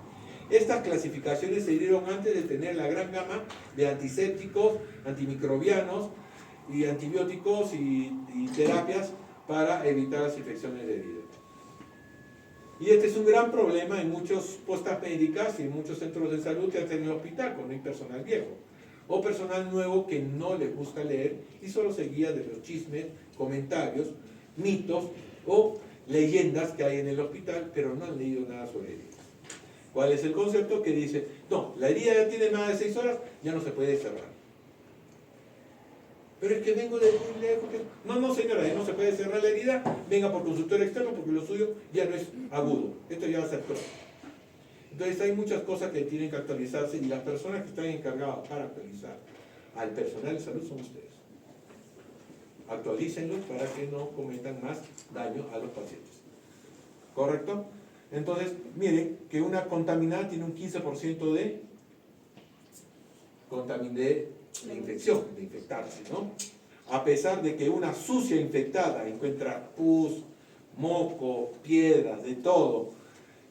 Estas clasificaciones se dieron antes de tener la gran gama de antisépticos, antimicrobianos y antibióticos y terapias para evitar las infecciones de herida. Y este es un gran problema en muchas postas médicas y en muchos centros de salud que hacen en el hospital cuando hay personal viejo o personal nuevo que no les gusta leer y solo se guía de los chismes, comentarios, mitos o leyendas que hay en el hospital, pero no han leído nada sobre ello. ¿Cuál es el concepto? Que dice, no, la herida ya tiene más de 6 horas, ya no se puede cerrar. Pero es que vengo de muy lejos. No, señora, no se puede cerrar la herida, venga por consultorio externo porque lo suyo ya no es agudo, esto ya va a ser crónico. Entonces hay muchas cosas que tienen que actualizarse y las personas que están encargadas para actualizar al personal de salud son ustedes. Actualícenlos para que no cometan más daño a los pacientes. ¿Correcto? Entonces, miren que una contaminada tiene un 15% de infección, de infectarse, ¿no? A pesar de que una sucia infectada encuentra pus, moco, piedras, de todo,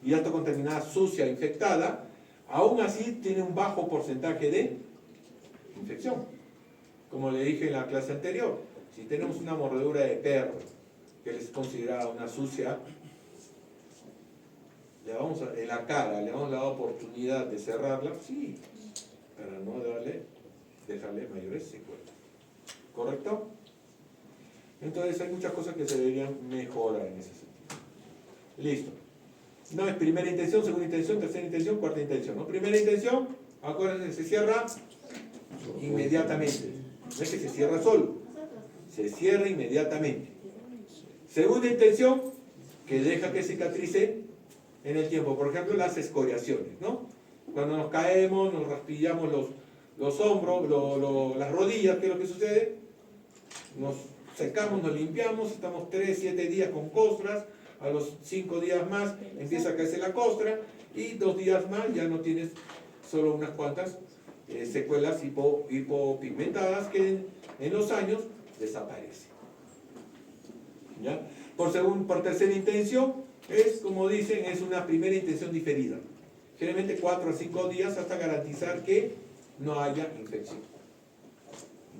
y está contaminada sucia infectada, aún así tiene un bajo porcentaje de infección. Como le dije en la clase anterior, si tenemos una mordedura de perro, que es considerada una sucia, en la cara, le vamos a dar la oportunidad de cerrarla, sí, para no dejarle mayores secuelas. ¿Correcto? Entonces hay muchas cosas que se deberían mejorar en ese sentido. Listo. No es primera intención, segunda intención, tercera intención, cuarta intención, ¿no? Primera intención, acuérdense, se cierra inmediatamente. No es que se cierra solo, se cierra inmediatamente. Segunda intención, que deja que cicatrice en el tiempo. Por ejemplo, las escoriaciones, ¿no? Cuando nos caemos, nos raspillamos los hombros, las rodillas, ¿qué es lo que sucede? Nos secamos, nos limpiamos, estamos 3, 7 días con costras, a los 5 días más empieza a caerse la costra y 2 días más ya no tienes solo unas cuantas secuelas hipopigmentadas que en los años desaparecen. ¿Ya? Por tercera intención, es como dicen, es una primera intención diferida. Generalmente 4 a 5 días hasta garantizar que no haya infección.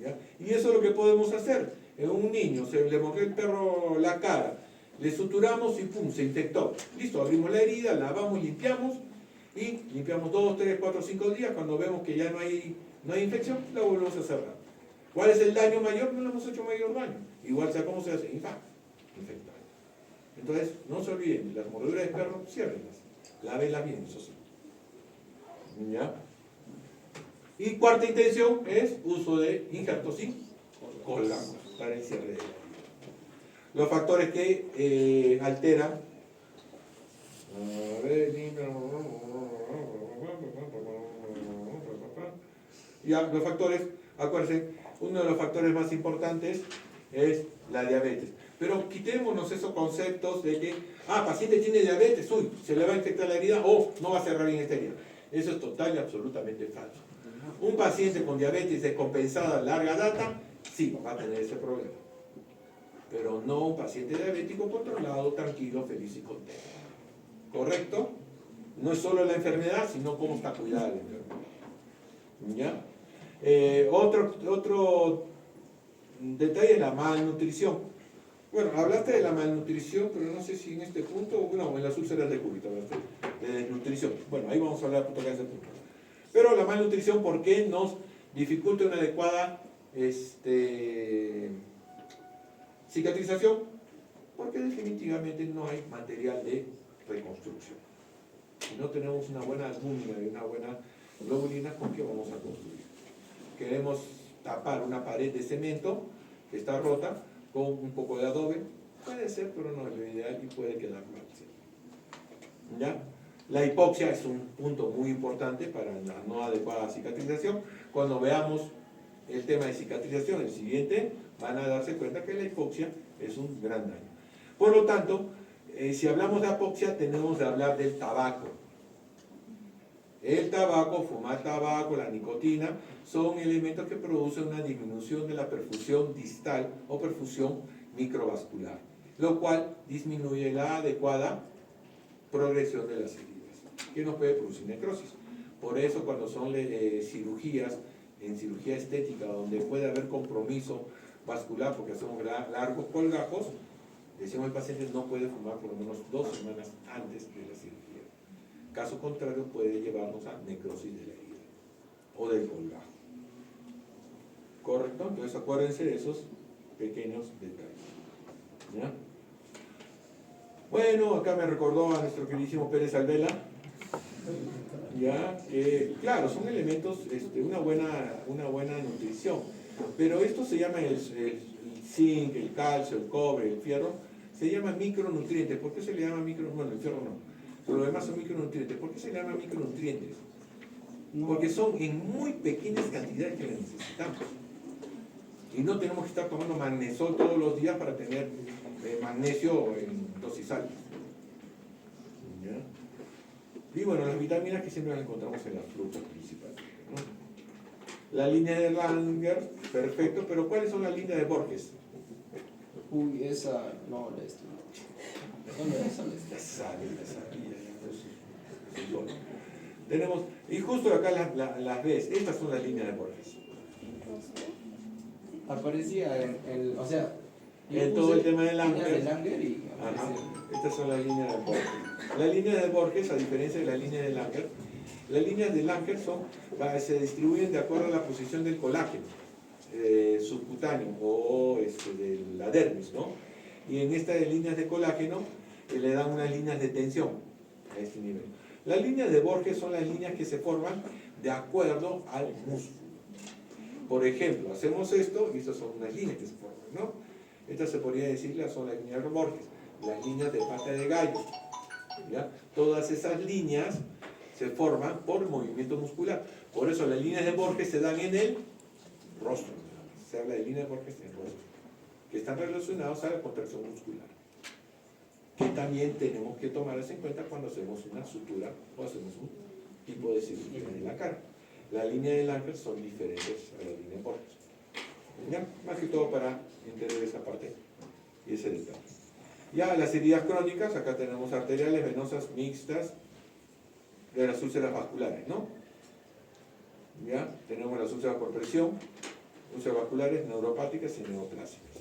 ¿Ya? Y eso es lo que podemos hacer. En un niño se le mordió el perro la cara, le suturamos y pum, se infectó. Listo, abrimos la herida, lavamos, limpiamos y limpiamos 2, 3, 4, 5 días. Cuando vemos que ya no hay infección, la volvemos a cerrar. ¿Cuál es el daño mayor? No le hemos hecho mayor daño. Igual sea cómo se hace, infectar. Entonces, no se olviden, las mordeduras de perro, ciérrenlas. Lávenlas bien, eso sí. ¿Ya? Y cuarta intención es uso de injertos y colgamos para el cierre de la herida. Los factores que alteran. Ya, los factores, acuérdense, uno de los factores más importantes es la diabetes. Pero quitémonos esos conceptos de que, paciente tiene diabetes, uy, se le va a infectar la herida o no va a cerrar bien esta herida. Eso es total y absolutamente falso. Un paciente con diabetes descompensada a larga data, sí, va a tener ese problema. Pero no un paciente diabético controlado, tranquilo, feliz y contento. ¿Correcto? No es solo la enfermedad, sino cómo está cuidada la enfermedad. ¿Ya? Otro detalle es la malnutrición. Bueno, hablaste de la malnutrición, pero no sé si en este punto, bueno, en las úlceras de cúbito hablaste de desnutrición. Bueno, ahí vamos a hablar de ese punto. Pero la malnutrición, ¿por qué nos dificulta una adecuada cicatrización? Porque definitivamente no hay material de reconstrucción. Si no tenemos una buena albúmina y una buena globulina, ¿con qué vamos a construir? Queremos tapar una pared de cemento que está rota con un poco de adobe, puede ser, pero no es lo ideal y puede quedar mal. ¿Ya? La hipoxia es un punto muy importante para la no adecuada cicatrización. Cuando veamos el tema de cicatrización, el siguiente, van a darse cuenta que la hipoxia es un gran daño. Por lo tanto, si hablamos de hipoxia, tenemos de hablar del tabaco. El tabaco, fumar tabaco, la nicotina, son elementos que producen una disminución de la perfusión distal o perfusión microvascular, lo cual disminuye la adecuada progresión de las heridas, que nos puede producir necrosis. Por eso cuando son cirugías, en cirugía estética, donde puede haber compromiso vascular, porque hacemos largos colgajos, decimos al paciente no puede fumar por lo menos 2 semanas antes de la cirugía. Caso contrario puede llevarnos a necrosis de la herida o del colgajo. ¿Correcto? Entonces acuérdense de esos pequeños detalles. ¿Ya? Bueno, acá me recordó a nuestro queridísimo Pérez Alvela. ¿Ya? Claro, son elementos, una buena nutrición. Pero esto se llama el zinc, el calcio, el cobre, el fierro, se llama micronutrientes. ¿Por qué se le llama micronutrientes? Bueno, el fierro no. Pero lo demás son micronutrientes. ¿Por qué se le llama micronutrientes? Porque son en muy pequeñas cantidades que las necesitamos. Y no tenemos que estar tomando magnesol todos los días para tener magnesio en dosis altas. ¿Ya? Y bueno, las vitaminas que siempre las encontramos en las frutas principalmente, ¿no? La línea de Langer, perfecto, pero ¿cuáles son las líneas de Borges? Uy, esa no la estoy. Ya sabía. Tenemos, y justo acá las ves, estas son las líneas de Borges. Aparecía o sea, yo En todo puse el tema de líneas de Langer. Langer y Ajá. aparecía. Estas son las líneas de Borges. Las líneas de Borges, a diferencia de las líneas de Langer, las líneas de Langer se distribuyen de acuerdo a la posición del colágeno subcutáneo o de la dermis, ¿no? Y en estas líneas de colágeno le dan unas líneas de tensión a este nivel. Las líneas de Borges son las líneas que se forman de acuerdo al músculo. Por ejemplo, hacemos esto y estas son unas líneas que se forman, ¿no? Estas se podría decir son las líneas de Borges, las líneas de pata de gallo. ¿Ya? Todas esas líneas se forman por movimiento muscular. Por eso las líneas de Borges se dan en el rostro. Se habla de líneas de Borges en el rostro, que están relacionadas a la contracción muscular, que también tenemos que tomarlas en cuenta cuando hacemos una sutura o hacemos un tipo de cirugía en la cara. Las líneas de Langer son diferentes a las líneas de Borges. ¿Ya? Más que todo para entender esa parte y ese detalle. Ya las heridas crónicas, acá tenemos arteriales, venosas, mixtas, de las úlceras vasculares, ¿no? Ya tenemos las úlceras por presión, úlceras vasculares, neuropáticas y neoplásicas.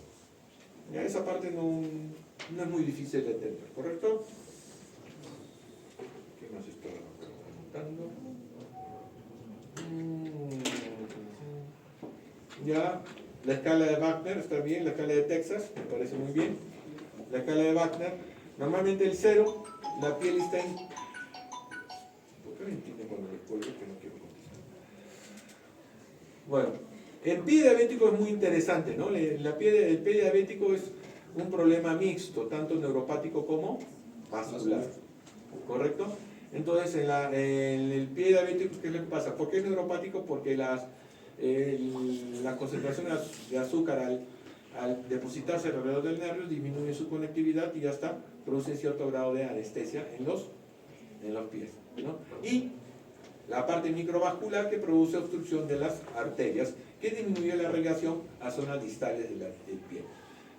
Ya esa parte no es muy difícil de entender, ¿correcto? ¿Qué más estaba preguntando? Ya, la escala de Wagner está bien, la escala de Texas me parece muy bien. La escala de Wagner, normalmente el 0, la piel está en... ¿Por qué no entienden cuando les cuelgo que no quiero contestar? Bueno, el pie diabético es muy interesante, ¿no? El pie diabético es un problema mixto, tanto neuropático como vascular, ¿correcto? Entonces, en el pie diabético, ¿qué le pasa? ¿Por qué es neuropático? Porque la concentración de azúcar al depositarse alrededor del nervio disminuye su conectividad y ya está, produce cierto grado de anestesia en los pies, ¿no? Y la parte microvascular que produce obstrucción de las arterias, que disminuye la irrigación a zonas distales del pie.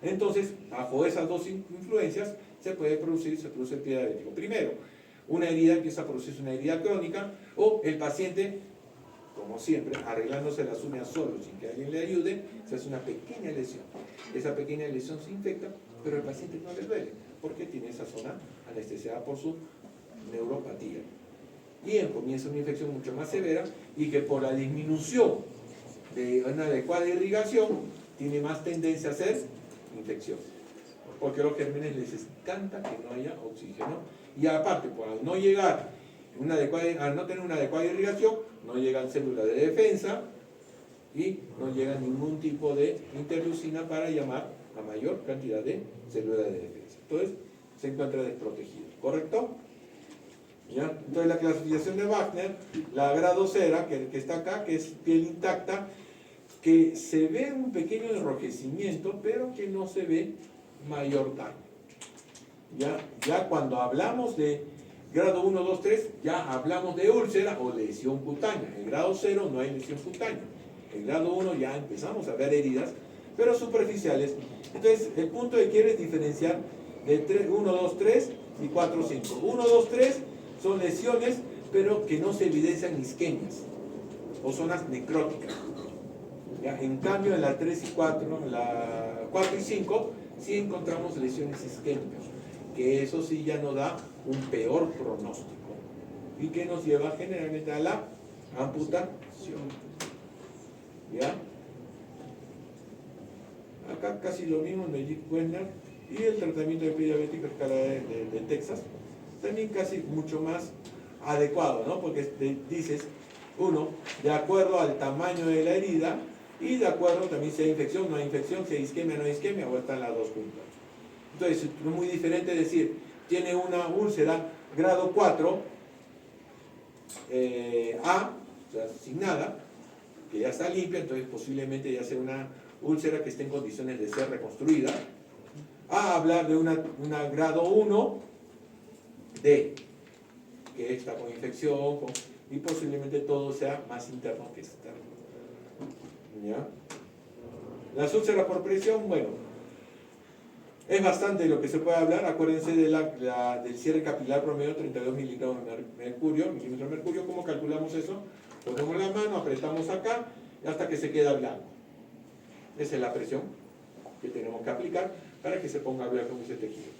Entonces, bajo esas dos influencias, se produce el pie diabético. Primero, una herida empieza a producirse una herida crónica, o el paciente, como siempre, arreglándose las uñas solo, sin que alguien le ayude, se hace una pequeña lesión. Esa pequeña lesión se infecta, pero al paciente no le duele, porque tiene esa zona anestesiada por su neuropatía. Y comienza una infección mucho más severa, y que por la disminución de una adecuada irrigación, tiene más tendencia a ser infección. Porque a los gérmenes les encanta que no haya oxígeno, y aparte, al no tener una adecuada irrigación, no llegan células de defensa y no llega ningún tipo de interleucina para llamar a mayor cantidad de células de defensa. Entonces, se encuentra desprotegido, ¿correcto? ¿Ya? Entonces, la clasificación de Wagner, la grado cera, que está acá, que es piel intacta, que se ve un pequeño enrojecimiento, pero que no se ve mayor daño. Ya cuando hablamos de grado 1, 2, 3, ya hablamos de úlcera o lesión cutánea. En grado 0 no hay lesión cutánea. En grado 1 ya empezamos a ver heridas, pero superficiales. Entonces, el punto que quiero es diferenciar de 1, 2, 3 y 4, 5. 1, 2, 3 son lesiones, pero que no se evidencian isquemias o zonas necróticas. ¿Ya? En cambio, en la 3 y 4, la 4 y 5, sí encontramos lesiones isquémicas, que eso sí ya nos da un peor pronóstico y que nos lleva generalmente a la amputación. ¿Ya? Acá casi lo mismo en Meyer Wagner, y el tratamiento de pie diabético a escala de Texas, también casi mucho más adecuado, ¿no? Porque dices, uno, de acuerdo al tamaño de la herida, y de acuerdo también si hay infección, no hay infección, si hay isquemia, no hay isquemia, o están las dos juntas. Entonces, es muy diferente decir, tiene una úlcera grado 4, A, o sea, sin nada, que ya está limpia, entonces posiblemente ya sea una úlcera que esté en condiciones de ser reconstruida, a hablar de una grado 1, D, que está con infección, y posiblemente todo sea más interno que externo. ¿Ya? Las úlceras por presión, bueno, es bastante lo que se puede hablar. Acuérdense de del cierre capilar promedio 32 milímetros de mercurio. ¿Cómo calculamos eso? Ponemos la mano, apretamos acá hasta que se queda blanco. Esa es la presión que tenemos que aplicar para que se ponga blanco ese tejido.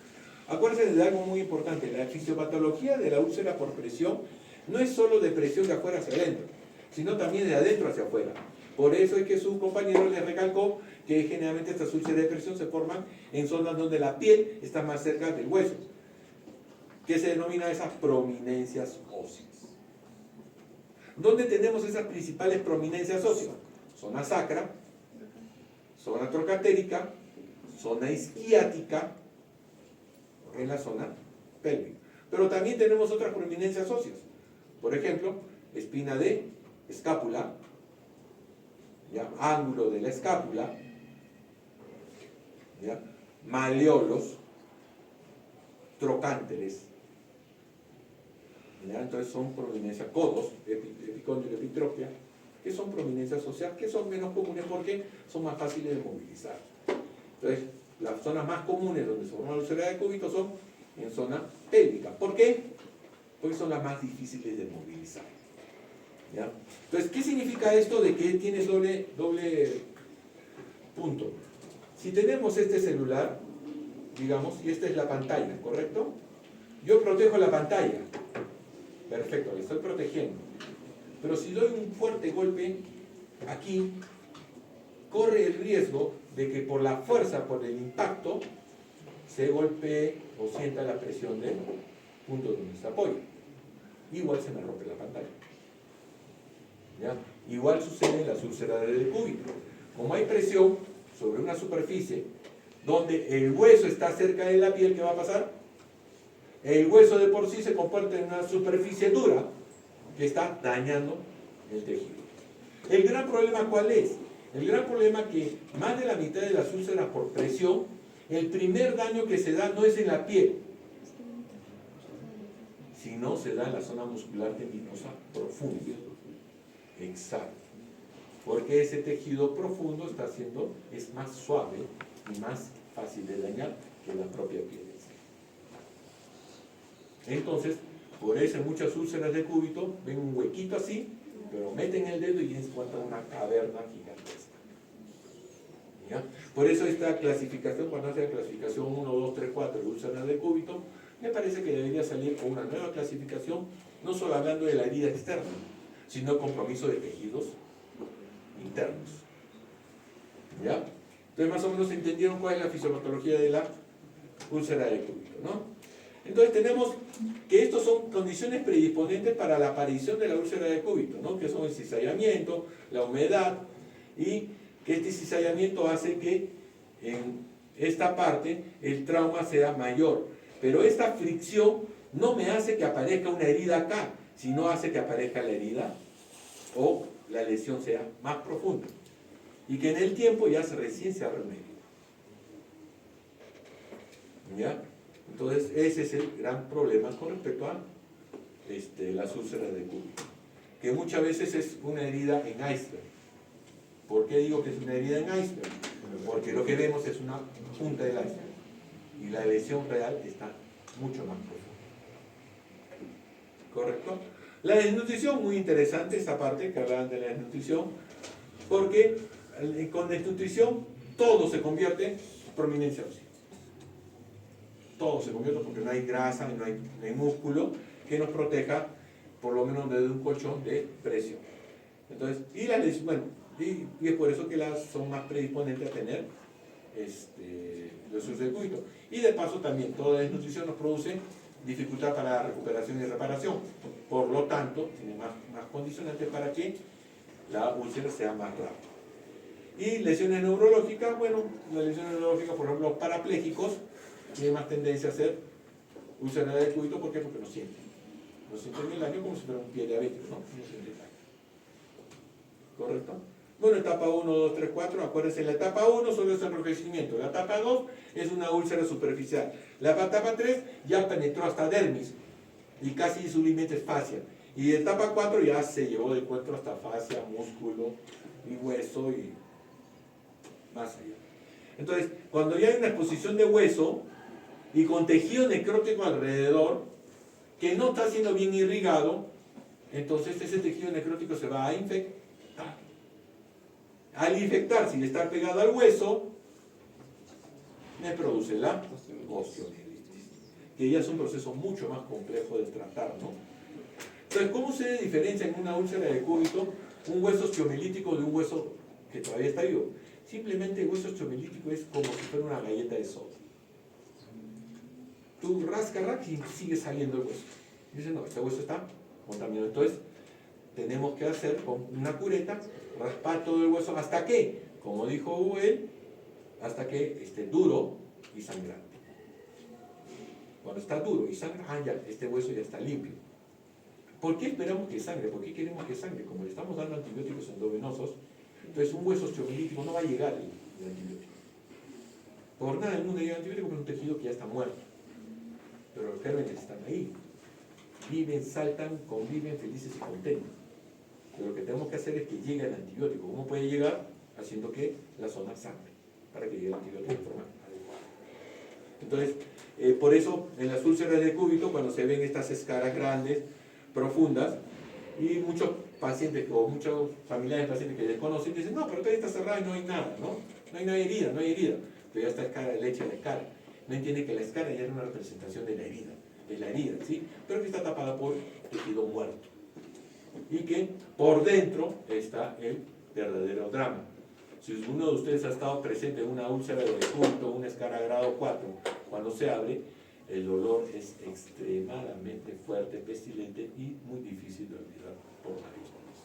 Acuérdense de algo muy importante: la fisiopatología de la úlcera por presión no es solo de presión de afuera hacia adentro, sino también de adentro hacia afuera. Por eso es que su compañero les recalcó que generalmente estas úlceras de presión se forman en zonas donde la piel está más cerca del hueso, que se denomina esas prominencias óseas. ¿Dónde tenemos esas principales prominencias óseas? Zona sacra, zona trocantérica, zona isquiática, en la zona pélvica. Pero también tenemos otras prominencias óseas. Por ejemplo, espina de escápula, ¿ya? Ángulo de la escápula, ¿ya? Maleolos, trocánteres, ¿ya? Entonces son prominencias, codos, epicóndilo, epitropia, que son prominencias óseas, que son menos comunes porque son más fáciles de movilizar. Entonces, las zonas más comunes donde se forma la úlcera de cúbito son en zona pélvica. ¿Por qué? Porque son las más difíciles de movilizar. ¿Ya? Entonces, ¿qué significa esto de que tienes doble punto? Si tenemos este celular, digamos, y esta es la pantalla, ¿correcto? Yo protejo la pantalla. Perfecto, la estoy protegiendo. Pero si doy un fuerte golpe aquí, corre el riesgo de que por la fuerza, por el impacto, se golpee o sienta la presión del punto donde se apoya. Igual se me rompe la pantalla. ¿Ya? Igual sucede en las úlceras de decúbito. Como hay presión sobre una superficie donde el hueso está cerca de la piel, ¿qué va a pasar? El hueso de por sí se comporta en una superficie dura que está dañando el tejido. ¿El gran problema cuál es? El gran problema es que más de la mitad de las úlceras por presión, el primer daño que se da no es en la piel, sino se da en la zona muscular tendinosa profunda. Exacto. Porque ese tejido profundo es más suave y más fácil de dañar que la propia piel. Entonces, por eso en muchas úlceras de cúbito ven un huequito así, pero meten el dedo y encuentran una caverna gigantesca. ¿Ya? Por eso esta clasificación, cuando hace la clasificación 1, 2, 3, 4 de úlceras de cúbito, me parece que debería salir con una nueva clasificación, no solo hablando de la herida externa, sino compromiso de tejidos internos. ¿Ya? Entonces más o menos entendieron cuál es la fisiopatología de la úlcera de cúbito, ¿no? Entonces tenemos que estos son condiciones predisponentes para la aparición de la úlcera de cúbito, ¿no? Que son el cizallamiento, la humedad, y que este cizallamiento hace que en esta parte el trauma sea mayor. Pero esta fricción no me hace que aparezca una herida acá, sino hace que aparezca la herida o la lesión sea más profunda. Y que en el tiempo ya recién se remedia. ¿Ya? Entonces, ese es el gran problema con respecto a las úlceras de cúbito. Que muchas veces es una herida en iceberg. ¿Por qué digo que es una herida en iceberg? Porque lo que vemos es una punta del iceberg. Y la lesión real está mucho más profunda. ¿Correcto? La desnutrición, muy interesante esta parte que hablaban de la desnutrición, porque con desnutrición todo se convierte en prominencia ósea. Todo se convierte porque no hay grasa, no hay músculo que nos proteja, por lo menos desde un colchón de presión. Entonces, y es por eso que las son más predisponentes a tener los usos de cúbito. Y de paso también, toda desnutrición nos produce dificultad para la recuperación y reparación. Por lo tanto, tiene más condicionantes para que la úlcera sea más rápida. Y lesiones neurológicas, bueno, las lesiones neurológicas, por ejemplo, los parapléjicos, tienen más tendencia a ser úlcera de cúbito. ¿Por qué? Porque no sienten. No sienten el daño como si fuera un pie diabético, ¿no? No sienten daño. ¿Correcto? Bueno, etapa 1, 2, 3, 4, acuérdense, la etapa 1 solo es el enrojecimiento, la etapa 2 es una úlcera superficial, la etapa 3 ya penetró hasta dermis y casi su límite es fascia, y etapa 4 ya se llevó de encuentro hasta fascia, músculo y hueso y más allá. Entonces, cuando ya hay una exposición de hueso y con tejido necrótico alrededor que no está siendo bien irrigado, entonces ese tejido necrótico se va a infectar. Al infectarse y estar pegado al hueso, me produce la osteomielitis, que ya es un proceso mucho más complejo de tratar, ¿no? Entonces, ¿cómo se diferencia en una úlcera de cúbito un hueso osteomielítico de un hueso que todavía está vivo? Simplemente el hueso osteomielítico es como si fuera una galleta de soda. Tú rascas y sigue saliendo el hueso. Y dices, no, este hueso está contaminado. Entonces, tenemos que hacer con una cureta, raspar todo el hueso hasta que, como dijo Uel, hasta que esté duro y sangrante. Cuando está duro y sangra, ya, este hueso ya está limpio. ¿Por qué esperamos que sangre? ¿Por qué queremos que sangre? Como le estamos dando antibióticos endovenosos, entonces un hueso osteomielítico no va a llegar el antibiótico. Por nada del mundo llega el antibiótico porque es un tejido que ya está muerto. Pero los gérmenes están ahí. Viven, saltan, conviven, felices y contentos. Pero lo que tenemos que hacer es que llegue el antibiótico. ¿Cómo puede llegar? Haciendo que la zona sangre, para que llegue el antibiótico de forma adecuada. Entonces, por eso en las úlceras de cúbito, cuando se ven estas escaras grandes, profundas, y muchos pacientes o muchos familiares de pacientes que desconocen dicen, no, pero todavía está cerrada y no hay nada, ¿no? No hay herida, no hay herida. Pero ya está escara, le echa la escara. No entiende que la escara ya es una representación de la herida. Es la herida, ¿sí? Pero que está tapada por tejido muerto. Y que por dentro está el verdadero drama. Si uno de ustedes ha estado presente en una úlcera de cúbito, una escara grado 4, cuando se abre, el dolor es extremadamente fuerte, pestilente y muy difícil de olvidar por varios días.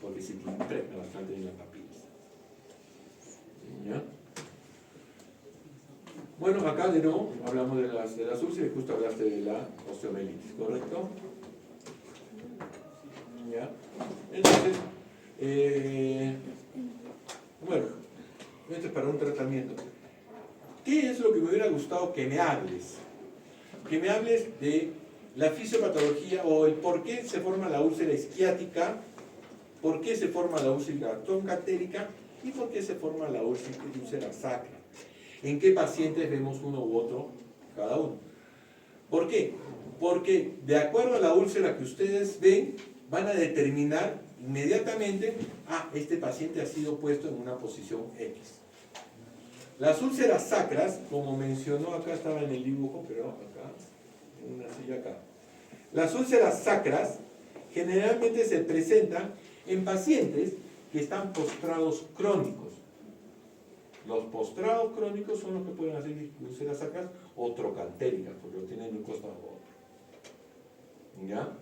Porque se te impregna bastante en las papilas. ¿Ya? Bueno, acá de nuevo hablamos de las úlceras y justo hablaste de la osteomielitis, ¿correcto? ¿Ya? Entonces, bueno, esto es para un tratamiento. ¿Qué es lo que me hubiera gustado que me hables? Que me hables de la fisiopatología o el por qué se forma la úlcera isquiática, por qué se forma la úlcera troncatérica y por qué se forma la úlcera sacra. ¿En qué pacientes vemos uno u otro cada uno? ¿Por qué? Porque de acuerdo a la úlcera que ustedes ven, van a determinar inmediatamente, este paciente ha sido puesto en una posición X. Las úlceras sacras, como mencionó acá, estaba en el dibujo, pero acá, en una silla acá. Las úlceras sacras generalmente se presentan en pacientes que están postrados crónicos. Los postrados crónicos son los que pueden hacer úlceras sacras o trocantéricas, porque lo tienen de un costado a otro. ¿Ya?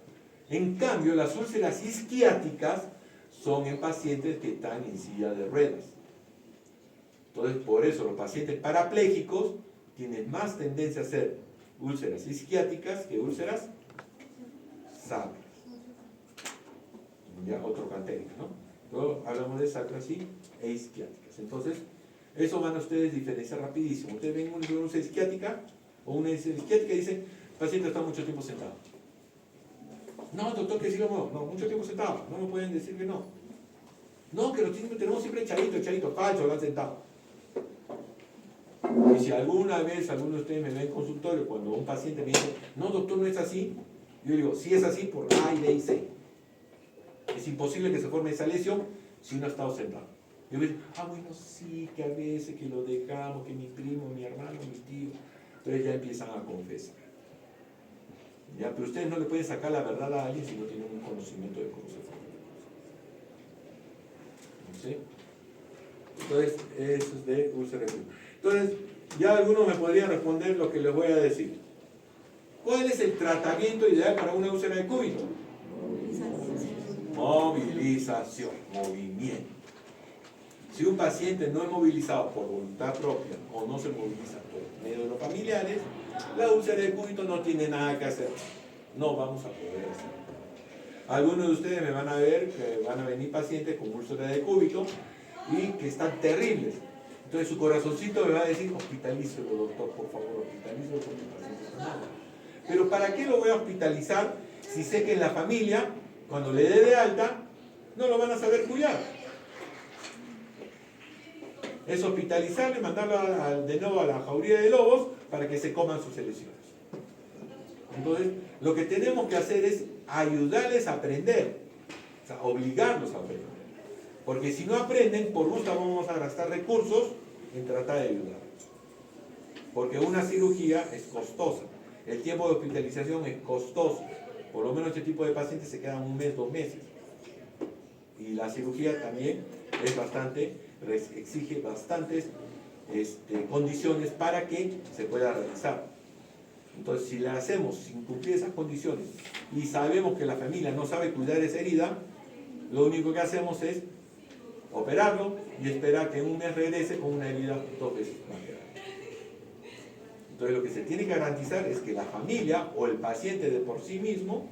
En cambio, las úlceras isquiáticas son en pacientes que están en silla de ruedas. Entonces, por eso los pacientes parapléjicos tienen más tendencia a ser úlceras isquiáticas que úlceras sacras. ¿Ya? O trocantéricas, ¿no? Luego hablamos de sacras e isquiáticas. Entonces, eso van a ustedes diferenciar rapidísimo. Ustedes ven una úlcera isquiática o una úlcera isquiática y dicen, el paciente está mucho tiempo sentado. No, doctor, que sigamos. No, mucho tiempo sentado. No me pueden decir que no. No, que lo tenemos siempre echadito, falso, lo han sentado. Y si alguna vez alguno de ustedes me ve en consultorio cuando un paciente me dice, no, doctor, no es así, yo digo, sí es así por A y B y C. Es imposible que se forme esa lesión si uno ha estado sentado. Yo digo, bueno, sí, que a veces que lo dejamos, que mi primo, mi hermano, mi tío. Entonces ya empiezan a confesar. ¿Ya? Pero ustedes no le pueden sacar la verdad a alguien si no tienen un conocimiento de cómo se forma. ¿Sí? Entonces, eso es de úlcera de cúbito. Entonces, ya algunos me podrían responder lo que les voy a decir. ¿Cuál es el tratamiento ideal para una úlcera de cúbito? Movilización, movimiento. Si un paciente no es movilizado por voluntad propia o no se moviliza por medio de los familiares, la úlcera de cúbito no tiene nada que hacer. No vamos a poder hacer. Algunos de ustedes me van a ver que van a venir pacientes con úlcera de cúbito y que están terribles. Entonces su corazoncito me va a decir, hospitalícelo, doctor, por favor, hospitalícelo porque el paciente está mal. Pero ¿para qué lo voy a hospitalizar si sé que en la familia, cuando le dé de alta, no lo van a saber cuidar? Es hospitalizarle, mandarlo de nuevo a la jauría de lobos para que se coman sus lesiones. Entonces, lo que tenemos que hacer es ayudarles a aprender, o sea, obligarlos a aprender. Porque si no aprenden, por gusto vamos a gastar recursos en tratar de ayudarlos. Porque una cirugía es costosa. El tiempo de hospitalización es costoso. Por lo menos este tipo de pacientes se quedan 1 mes, 2 meses. Y la cirugía también es bastante, exige bastantes condiciones para que se pueda realizar. Entonces, si la hacemos sin cumplir esas condiciones y sabemos que la familia no sabe cuidar esa herida, lo único que hacemos es operarlo y esperar que en 1 mes regrese con una herida 2 veces más grande. Entonces, lo que se tiene que garantizar es que la familia o el paciente de por sí mismo,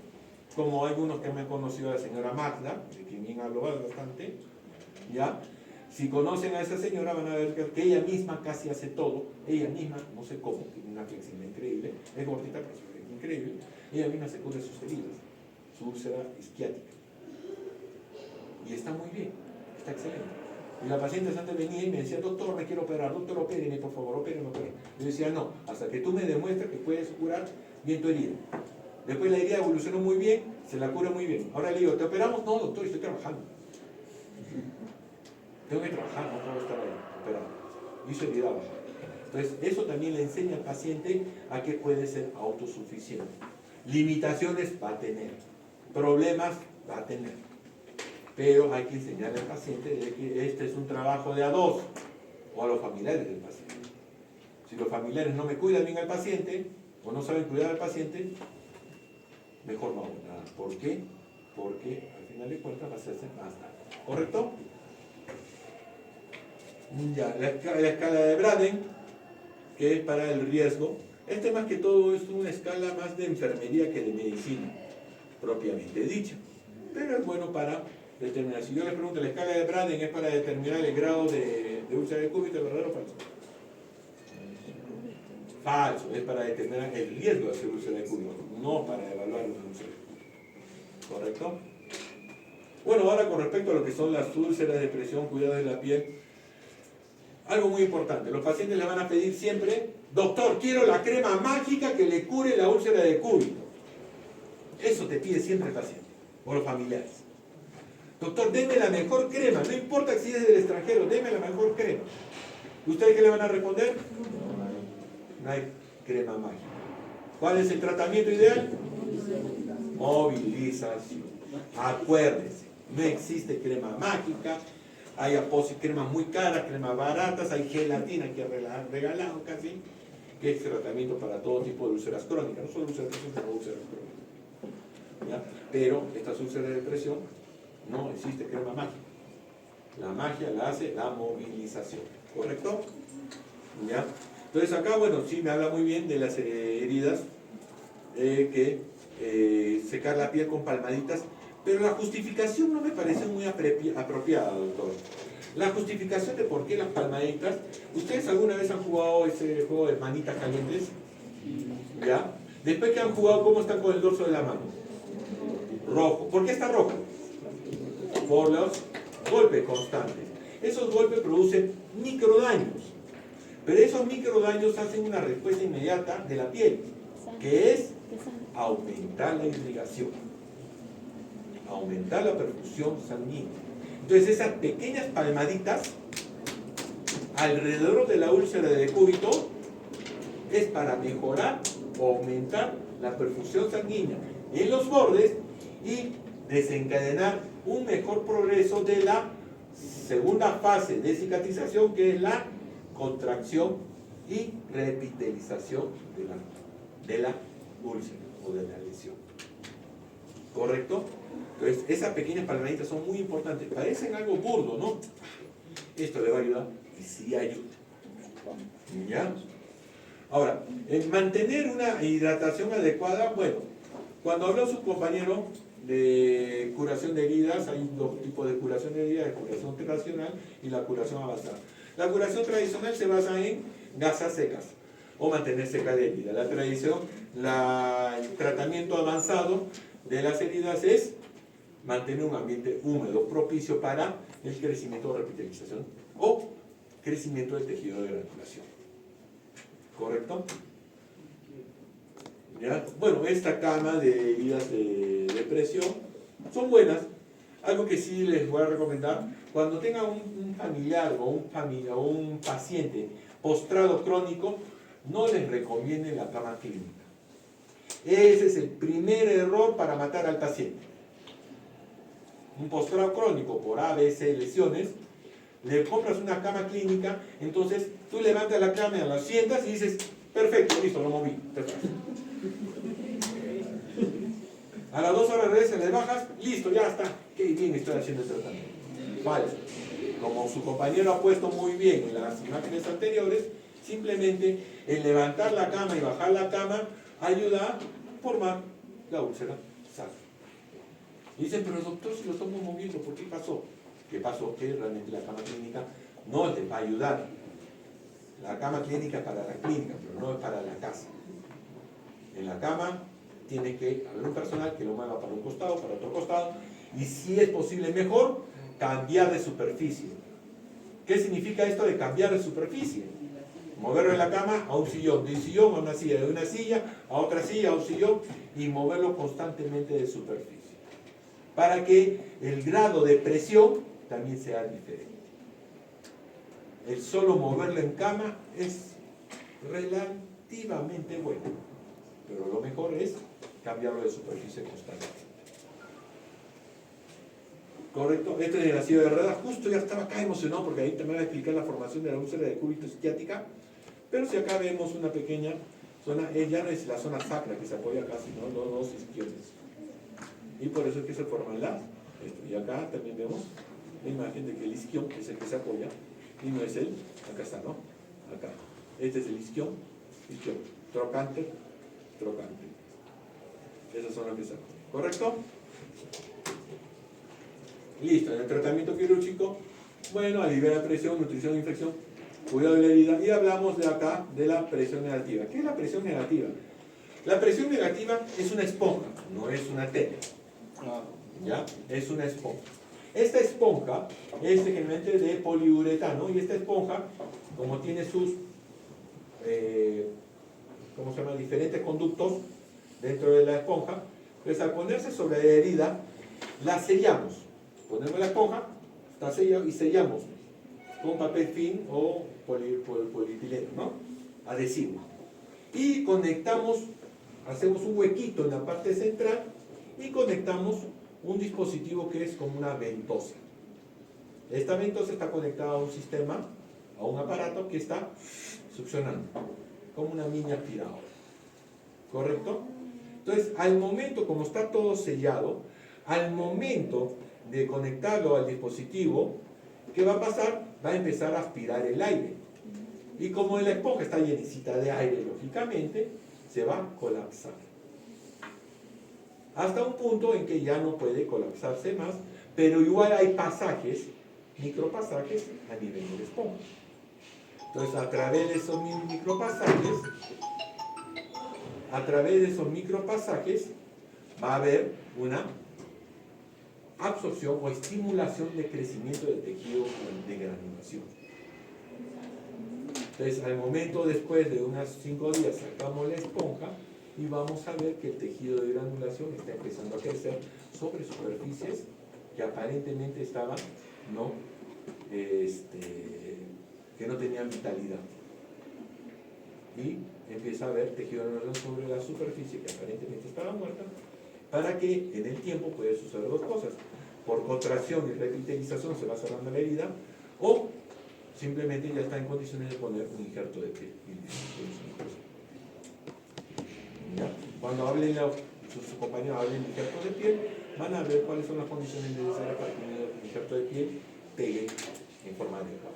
como algunos que me han conocido a la señora Magda, de quien bien hablo bastante, ¿ya? Si conocen a esa señora van a ver que ella misma casi hace todo, ella misma, no sé cómo, tiene una flexibilidad increíble, es gordita pero es increíble, ella misma se cubre sus heridas, su úlcera isquiática. Y está muy bien, está excelente. Y la paciente antes venía y me decía, doctor, me quiero operar, doctor, opéreme, por favor, opéreme. Yo decía, no, hasta que tú me demuestres que puedes curar bien tu herida. Después la herida evolucionó muy bien, se la cura muy bien. Ahora le digo, ¿te operamos? No, doctor, estoy trabajando. Tengo que trabajar, no puedo estar ahí operado. Y su herida baja. Entonces, eso también le enseña al paciente a que puede ser autosuficiente. Limitaciones va a tener, problemas va a tener. Pero hay que enseñarle al paciente de que este es un trabajo de a dos, o a los familiares del paciente. Si los familiares no me cuidan bien al paciente, o no saben cuidar al paciente, mejor no hago nada. ¿Por qué? Porque al final de cuentas va a hacerse más daño. ¿Correcto? Ya, la escala de Braden, que es para el riesgo. Más que todo es una escala más de enfermería que de medicina, propiamente dicha. Pero es bueno para determinar. Si yo les pregunto, la escala de Braden es para determinar el grado de úlcera de cúbito, ¿verdadero o falso? Falso, es para determinar el riesgo de hacer úlcera de cúbito, no para evaluar una úlcera de cúbito. ¿Correcto? Bueno, ahora con respecto a lo que son las úlceras de presión, cuidado de la piel, algo muy importante, los pacientes le van a pedir siempre, doctor, quiero la crema mágica que le cure la úlcera de cúbito. Eso te pide siempre el paciente, o los familiares. Doctor, deme la mejor crema, no importa si es del extranjero, deme la mejor crema. ¿Ustedes qué le van a responder? No hay crema mágica. ¿Cuál es el tratamiento ideal? Movilización. Acuérdense, no existe crema mágica. Hay cremas muy caras, cremas baratas, hay gelatina que regalado casi, que es tratamiento para todo tipo de úlceras crónicas, no solo úlceras de presión, sino úlceras crónicas. ¿Ya? Pero estas úlceras de presión no existe crema mágica. La magia la hace la movilización, ¿correcto? ¿Ya? Entonces acá, bueno, sí me habla muy bien de las heridas, secar la piel con palmaditas. Pero la justificación no me parece muy apropiada, doctor. La justificación de por qué las palmaditas. ¿Ustedes alguna vez han jugado ese juego de manitas calientes? ¿Ya? Después que han jugado, ¿cómo están con el dorso de la mano? Rojo. ¿Por qué está rojo? Por los golpes constantes. Esos golpes producen microdaños. Pero esos microdaños hacen una respuesta inmediata de la piel, que es aumentar la irrigación, aumentar la perfusión sanguínea. Entonces esas pequeñas palmaditas alrededor de la úlcera de cúbito es para mejorar o aumentar la perfusión sanguínea en los bordes y desencadenar un mejor progreso de la segunda fase de cicatrización, que es la contracción y reepitelización de la úlcera o de la lesión. ¿Correcto? Entonces, esas pequeñas palmaditas son muy importantes. Parecen algo burdo, ¿no? esto le va a ayudar y sí ayuda. ¿Ya? Ahora, en mantener una hidratación adecuada, bueno, cuando habló su compañero de curación de heridas, hay dos tipos de curación de heridas, la curación tradicional y la curación avanzada. La curación tradicional se basa en gasas secas o mantener seca la herida. La tradición, el tratamiento avanzado de las heridas es mantener un ambiente húmedo, propicio para el crecimiento o revitalización o crecimiento del tejido de granulación. ¿Correcto? ¿Ya? Bueno, esta cama de heridas de presión son buenas. Algo que sí les voy a recomendar, cuando tengan un familiar o un paciente postrado crónico, no les recomienden la cama clínica. Ese es el primer error para matar al paciente. Un postrado crónico por A, B, C lesiones, le compras una cama clínica, entonces tú levantas la cama, la sientas y dices, perfecto, listo, lo moví. Perfecto. A las 2 horas regresas, le bajas, listo, ya está. Qué bien estoy haciendo el tratamiento. Falso. Como su compañero ha puesto muy bien en las imágenes anteriores, simplemente el levantar la cama y bajar la cama ayuda a formar la úlcera sacra. Dicen, pero doctor, si lo estamos moviendo, ¿por qué pasó? ¿Qué pasó? Que realmente la cama clínica no te va a ayudar. La cama clínica es para la clínica, pero no es para la casa. En la cama tiene que haber un personal que lo mueva para un costado, para otro costado, y si es posible mejor, cambiar de superficie. ¿Qué significa esto de cambiar de superficie? Moverlo de la cama a un sillón, de un sillón a una silla, de una silla a otra silla, a un sillón, y moverlo constantemente de superficie. Para que el grado de presión también sea diferente. El solo moverlo en cama es relativamente bueno, pero lo mejor es cambiarlo de superficie constantemente. ¿Correcto? Este es la silla de ruedas. Justo ya estaba acá emocionado porque ahí también va a explicar la formación de la úlcera de cúbito isquiática. Pero si acá vemos una pequeña zona, ya no es la zona sacra que se apoya acá, sino los dos isquiones. Y por eso es que se forman y acá también vemos la imagen de que el isquión es el que se apoya y no es acá está, ¿no? Acá. Este es el isquión, trocante. Esas son las que se apoyan. ¿Correcto? Listo, en el tratamiento quirúrgico, bueno, aliviar la presión, nutrición, infección, cuidado de la herida. Y hablamos de acá de la presión negativa. ¿Qué es la presión negativa? La presión negativa es una esponja, no es una tela. ¿Ya? Es una esponja. Esta esponja es generalmente de poliuretano y esta esponja, como tiene sus diferentes conductos dentro de la esponja, pues al ponerse sobre la herida, la sellamos. Ponemos la esponja, está sellado y sellamos con papel film o polietileno, ¿no? Adhesivo. Y conectamos, hacemos un huequito en la parte central y conectamos un dispositivo que es como una ventosa. Esta ventosa está conectada a un sistema, a un aparato que está succionando, como una mini aspiradora. ¿Correcto? Entonces, al momento, como está todo sellado, al momento de conectarlo al dispositivo, ¿qué va a pasar? Va a empezar a aspirar el aire. Y como la esponja está llenecita de aire, lógicamente, se va a colapsar. Hasta un punto en que ya no puede colapsarse más, pero igual hay pasajes, micropasajes a nivel de la esponja. Entonces, a través de esos micropasajes, va a haber una absorción o estimulación de crecimiento del tejido de granulación. Entonces, al momento después de unos 5 días, sacamos la esponja y vamos a ver que el tejido de granulación está empezando a crecer sobre superficies que aparentemente estaban que no tenían vitalidad. Y empieza a haber tejido de granulación sobre la superficie que aparentemente estaba muerta, para que en el tiempo puede suceder dos cosas. Por contracción y revitalización se va cerrando la herida, o simplemente ya está en condiciones de poner un injerto de piel. ¿Ya? Cuando hablen sus compañeros hablen de injerto de piel, van a ver cuáles son las condiciones necesarias para que el injerto de piel pegue en forma de garra.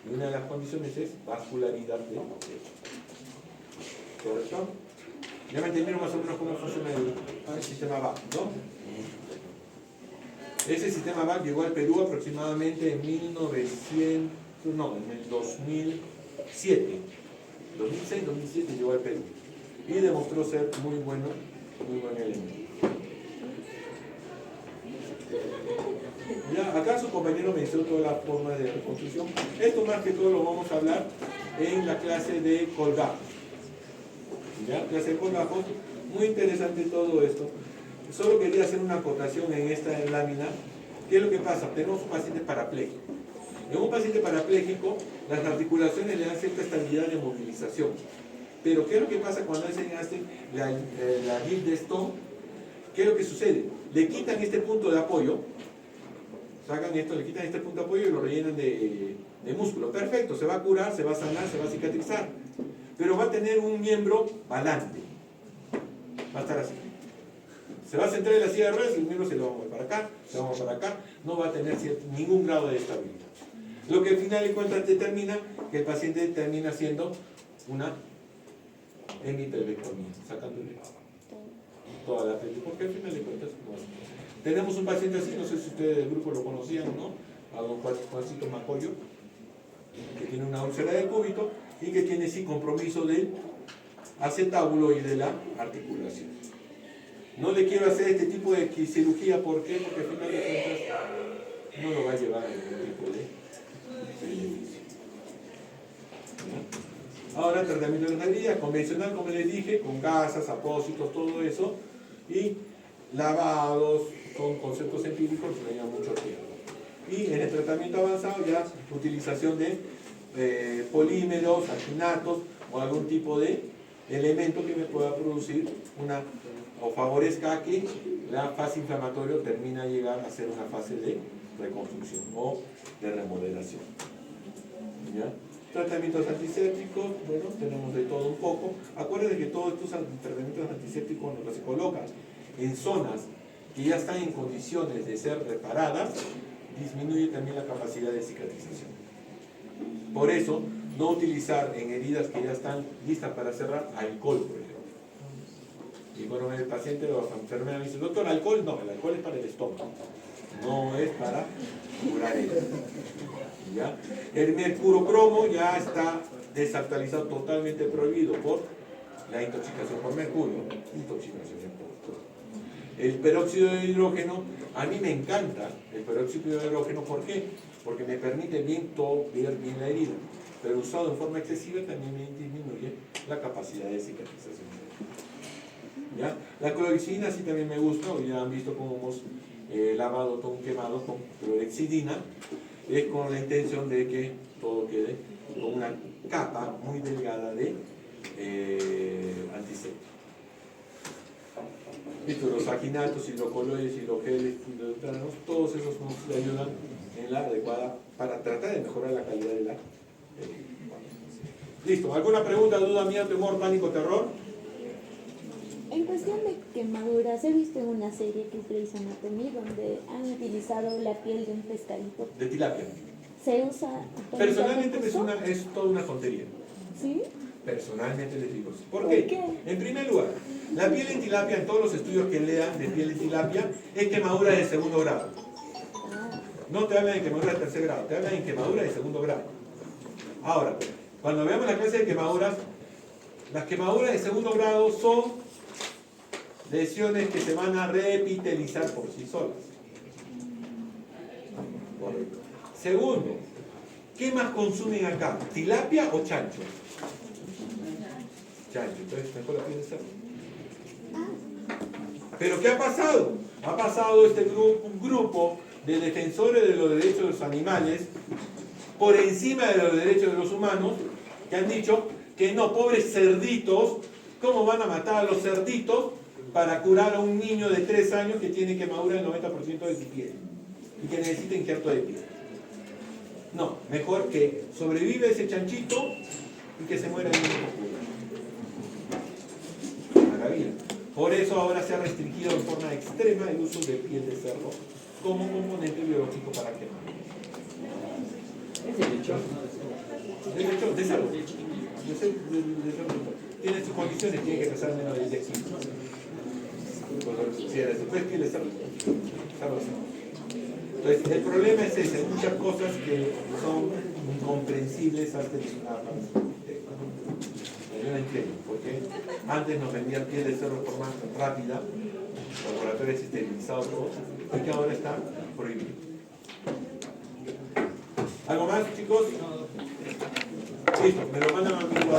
Y una de las condiciones es vascularidad del techo. ¿Correcto? Ya me entendieron más o menos cómo funciona el sistema VAC, ¿no? Ese sistema VAC llegó al Perú aproximadamente en 2007. 2006-2007 llegó al Perú. Y demostró ser muy buen elemento. Ya, acá su compañero mencionó toda la forma de reconstrucción. Esto más que todo lo vamos a hablar en la clase de colgajos. ¿Ya? Clase de colgajos. Muy interesante todo esto. Solo quería hacer una acotación en esta lámina. ¿Qué es lo que pasa? Tenemos un paciente parapléjico. En un paciente parapléjico, las articulaciones le dan cierta estabilidad de movilización. Pero ¿qué es lo que pasa cuando hacen la Gil de Stone? ¿Qué es lo que sucede? Le quitan este punto de apoyo, sacan esto, le quitan este punto de apoyo y lo rellenan de músculo. Perfecto, se va a curar, se va a sanar, se va a cicatrizar. Pero va a tener un miembro balante. Va a estar así. Se va a centrar en la silla de ruedas y el miembro se lo va a mover para acá, se va a mover para acá. No va a tener ningún grado de estabilidad. Lo que al final de cuentas determina que el paciente termina haciendo una hemipelvectomía, sacándole toda la pelvis, porque al final de cuentas tenemos un paciente así, no sé si ustedes del grupo lo conocían o no, a don Juancito Macoyo, que tiene una úlcera de cúbito y que tiene sí compromiso del acetábulo y de la articulación. No le quiero hacer este tipo de cirugía, ¿por qué? Porque al final de cuentas no lo va a llevar a ningún tipo de beneficio. Ahora, tratamiento de las heridas, convencional, como les dije, con gasas, apósitos, todo eso, y lavados con conceptos empíricos que llevan mucho tiempo. Y en el tratamiento avanzado ya utilización de polímeros, alginatos o algún tipo de elemento que me pueda producir o favorezca a que la fase inflamatoria termine a llegar a ser una fase de reconstrucción o de remodelación. ¿Ya? Tratamientos antisépticos, bueno, tenemos de todo un poco. Acuérdense que todos estos tratamientos antisépticos cuando se colocan en zonas que ya están en condiciones de ser reparadas, disminuye también la capacidad de cicatrización. Por eso, no utilizar en heridas que ya están listas para cerrar alcohol, por ejemplo. Y cuando el paciente o la enfermera me dice, doctor, alcohol, no, el alcohol es para el estómago, no es para curar heridas. ¿Ya? El mercurocromo ya está desactualizado, totalmente prohibido por la intoxicación por mercurio. El peróxido de hidrógeno, a mí me encanta el peróxido de hidrógeno, ¿por qué? Porque me permite ver bien la herida, pero usado en forma excesiva también me disminuye la capacidad de cicatrización. ¿Ya? La clorexidina sí también me gusta, hoy ya han visto cómo hemos lavado todo un quemado con clorexidina, es con la intención de que todo quede con una capa muy delgada de antiséptico. Listo, los aginatos, hidrocoloides, hidrogeles, hidrotranos, todos esos nos ayudan en la adecuada para tratar de mejorar la calidad de la Listo, ¿alguna pregunta, duda, miedo, temor, pánico, terror? En cuestión de quemaduras, he visto en una serie que es Grey's Anatomy donde han utilizado la piel de un pescadito. De tilapia. ¿Se usa? Personalmente es toda una tontería. ¿Sí? Personalmente les digo. ¿Por ¿Por qué? qué? En primer lugar, la piel de tilapia, en todos los estudios que lean de piel de tilapia, es quemadura de segundo grado. No te hablan de quemadura de tercer grado, te hablan de quemadura de segundo grado. Ahora, cuando veamos la clase de quemaduras, las quemaduras de segundo grado son lesiones que se van a reepitelizar por sí solas. Correcto. Segundo, ¿qué más consumen acá? ¿Tilapia o chancho? Chancho, entonces mejor la piel de cerdo. Pero ¿qué ha pasado? Ha pasado un grupo de defensores de los derechos de los animales por encima de los derechos de los humanos, que han dicho que no, pobres cerditos, ¿cómo van a matar a los cerditos para curar a un niño de 3 años que tiene quemadura del 90% de su piel y que necesita injerto de piel? No, mejor que sobrevive ese chanchito y que se muera el niño. Maravilla. Por eso ahora se ha restringido en forma extrema el uso de piel de cerdo como componente biológico para quemar. De hecho, de cerdo. Tiene sus condiciones, tiene que pesar menos de 10 kilos. Si era después piel de cerdo. Entonces, el problema es ese, hay muchas cosas que son incomprensibles antes de una farmacéutica. Yo no entiendo, porque antes nos vendían piel de cerdo de forma rápida, laboratorios esterilizados, y que ahora está prohibido. ¿Algo más, chicos? Listo, me lo mandan a mi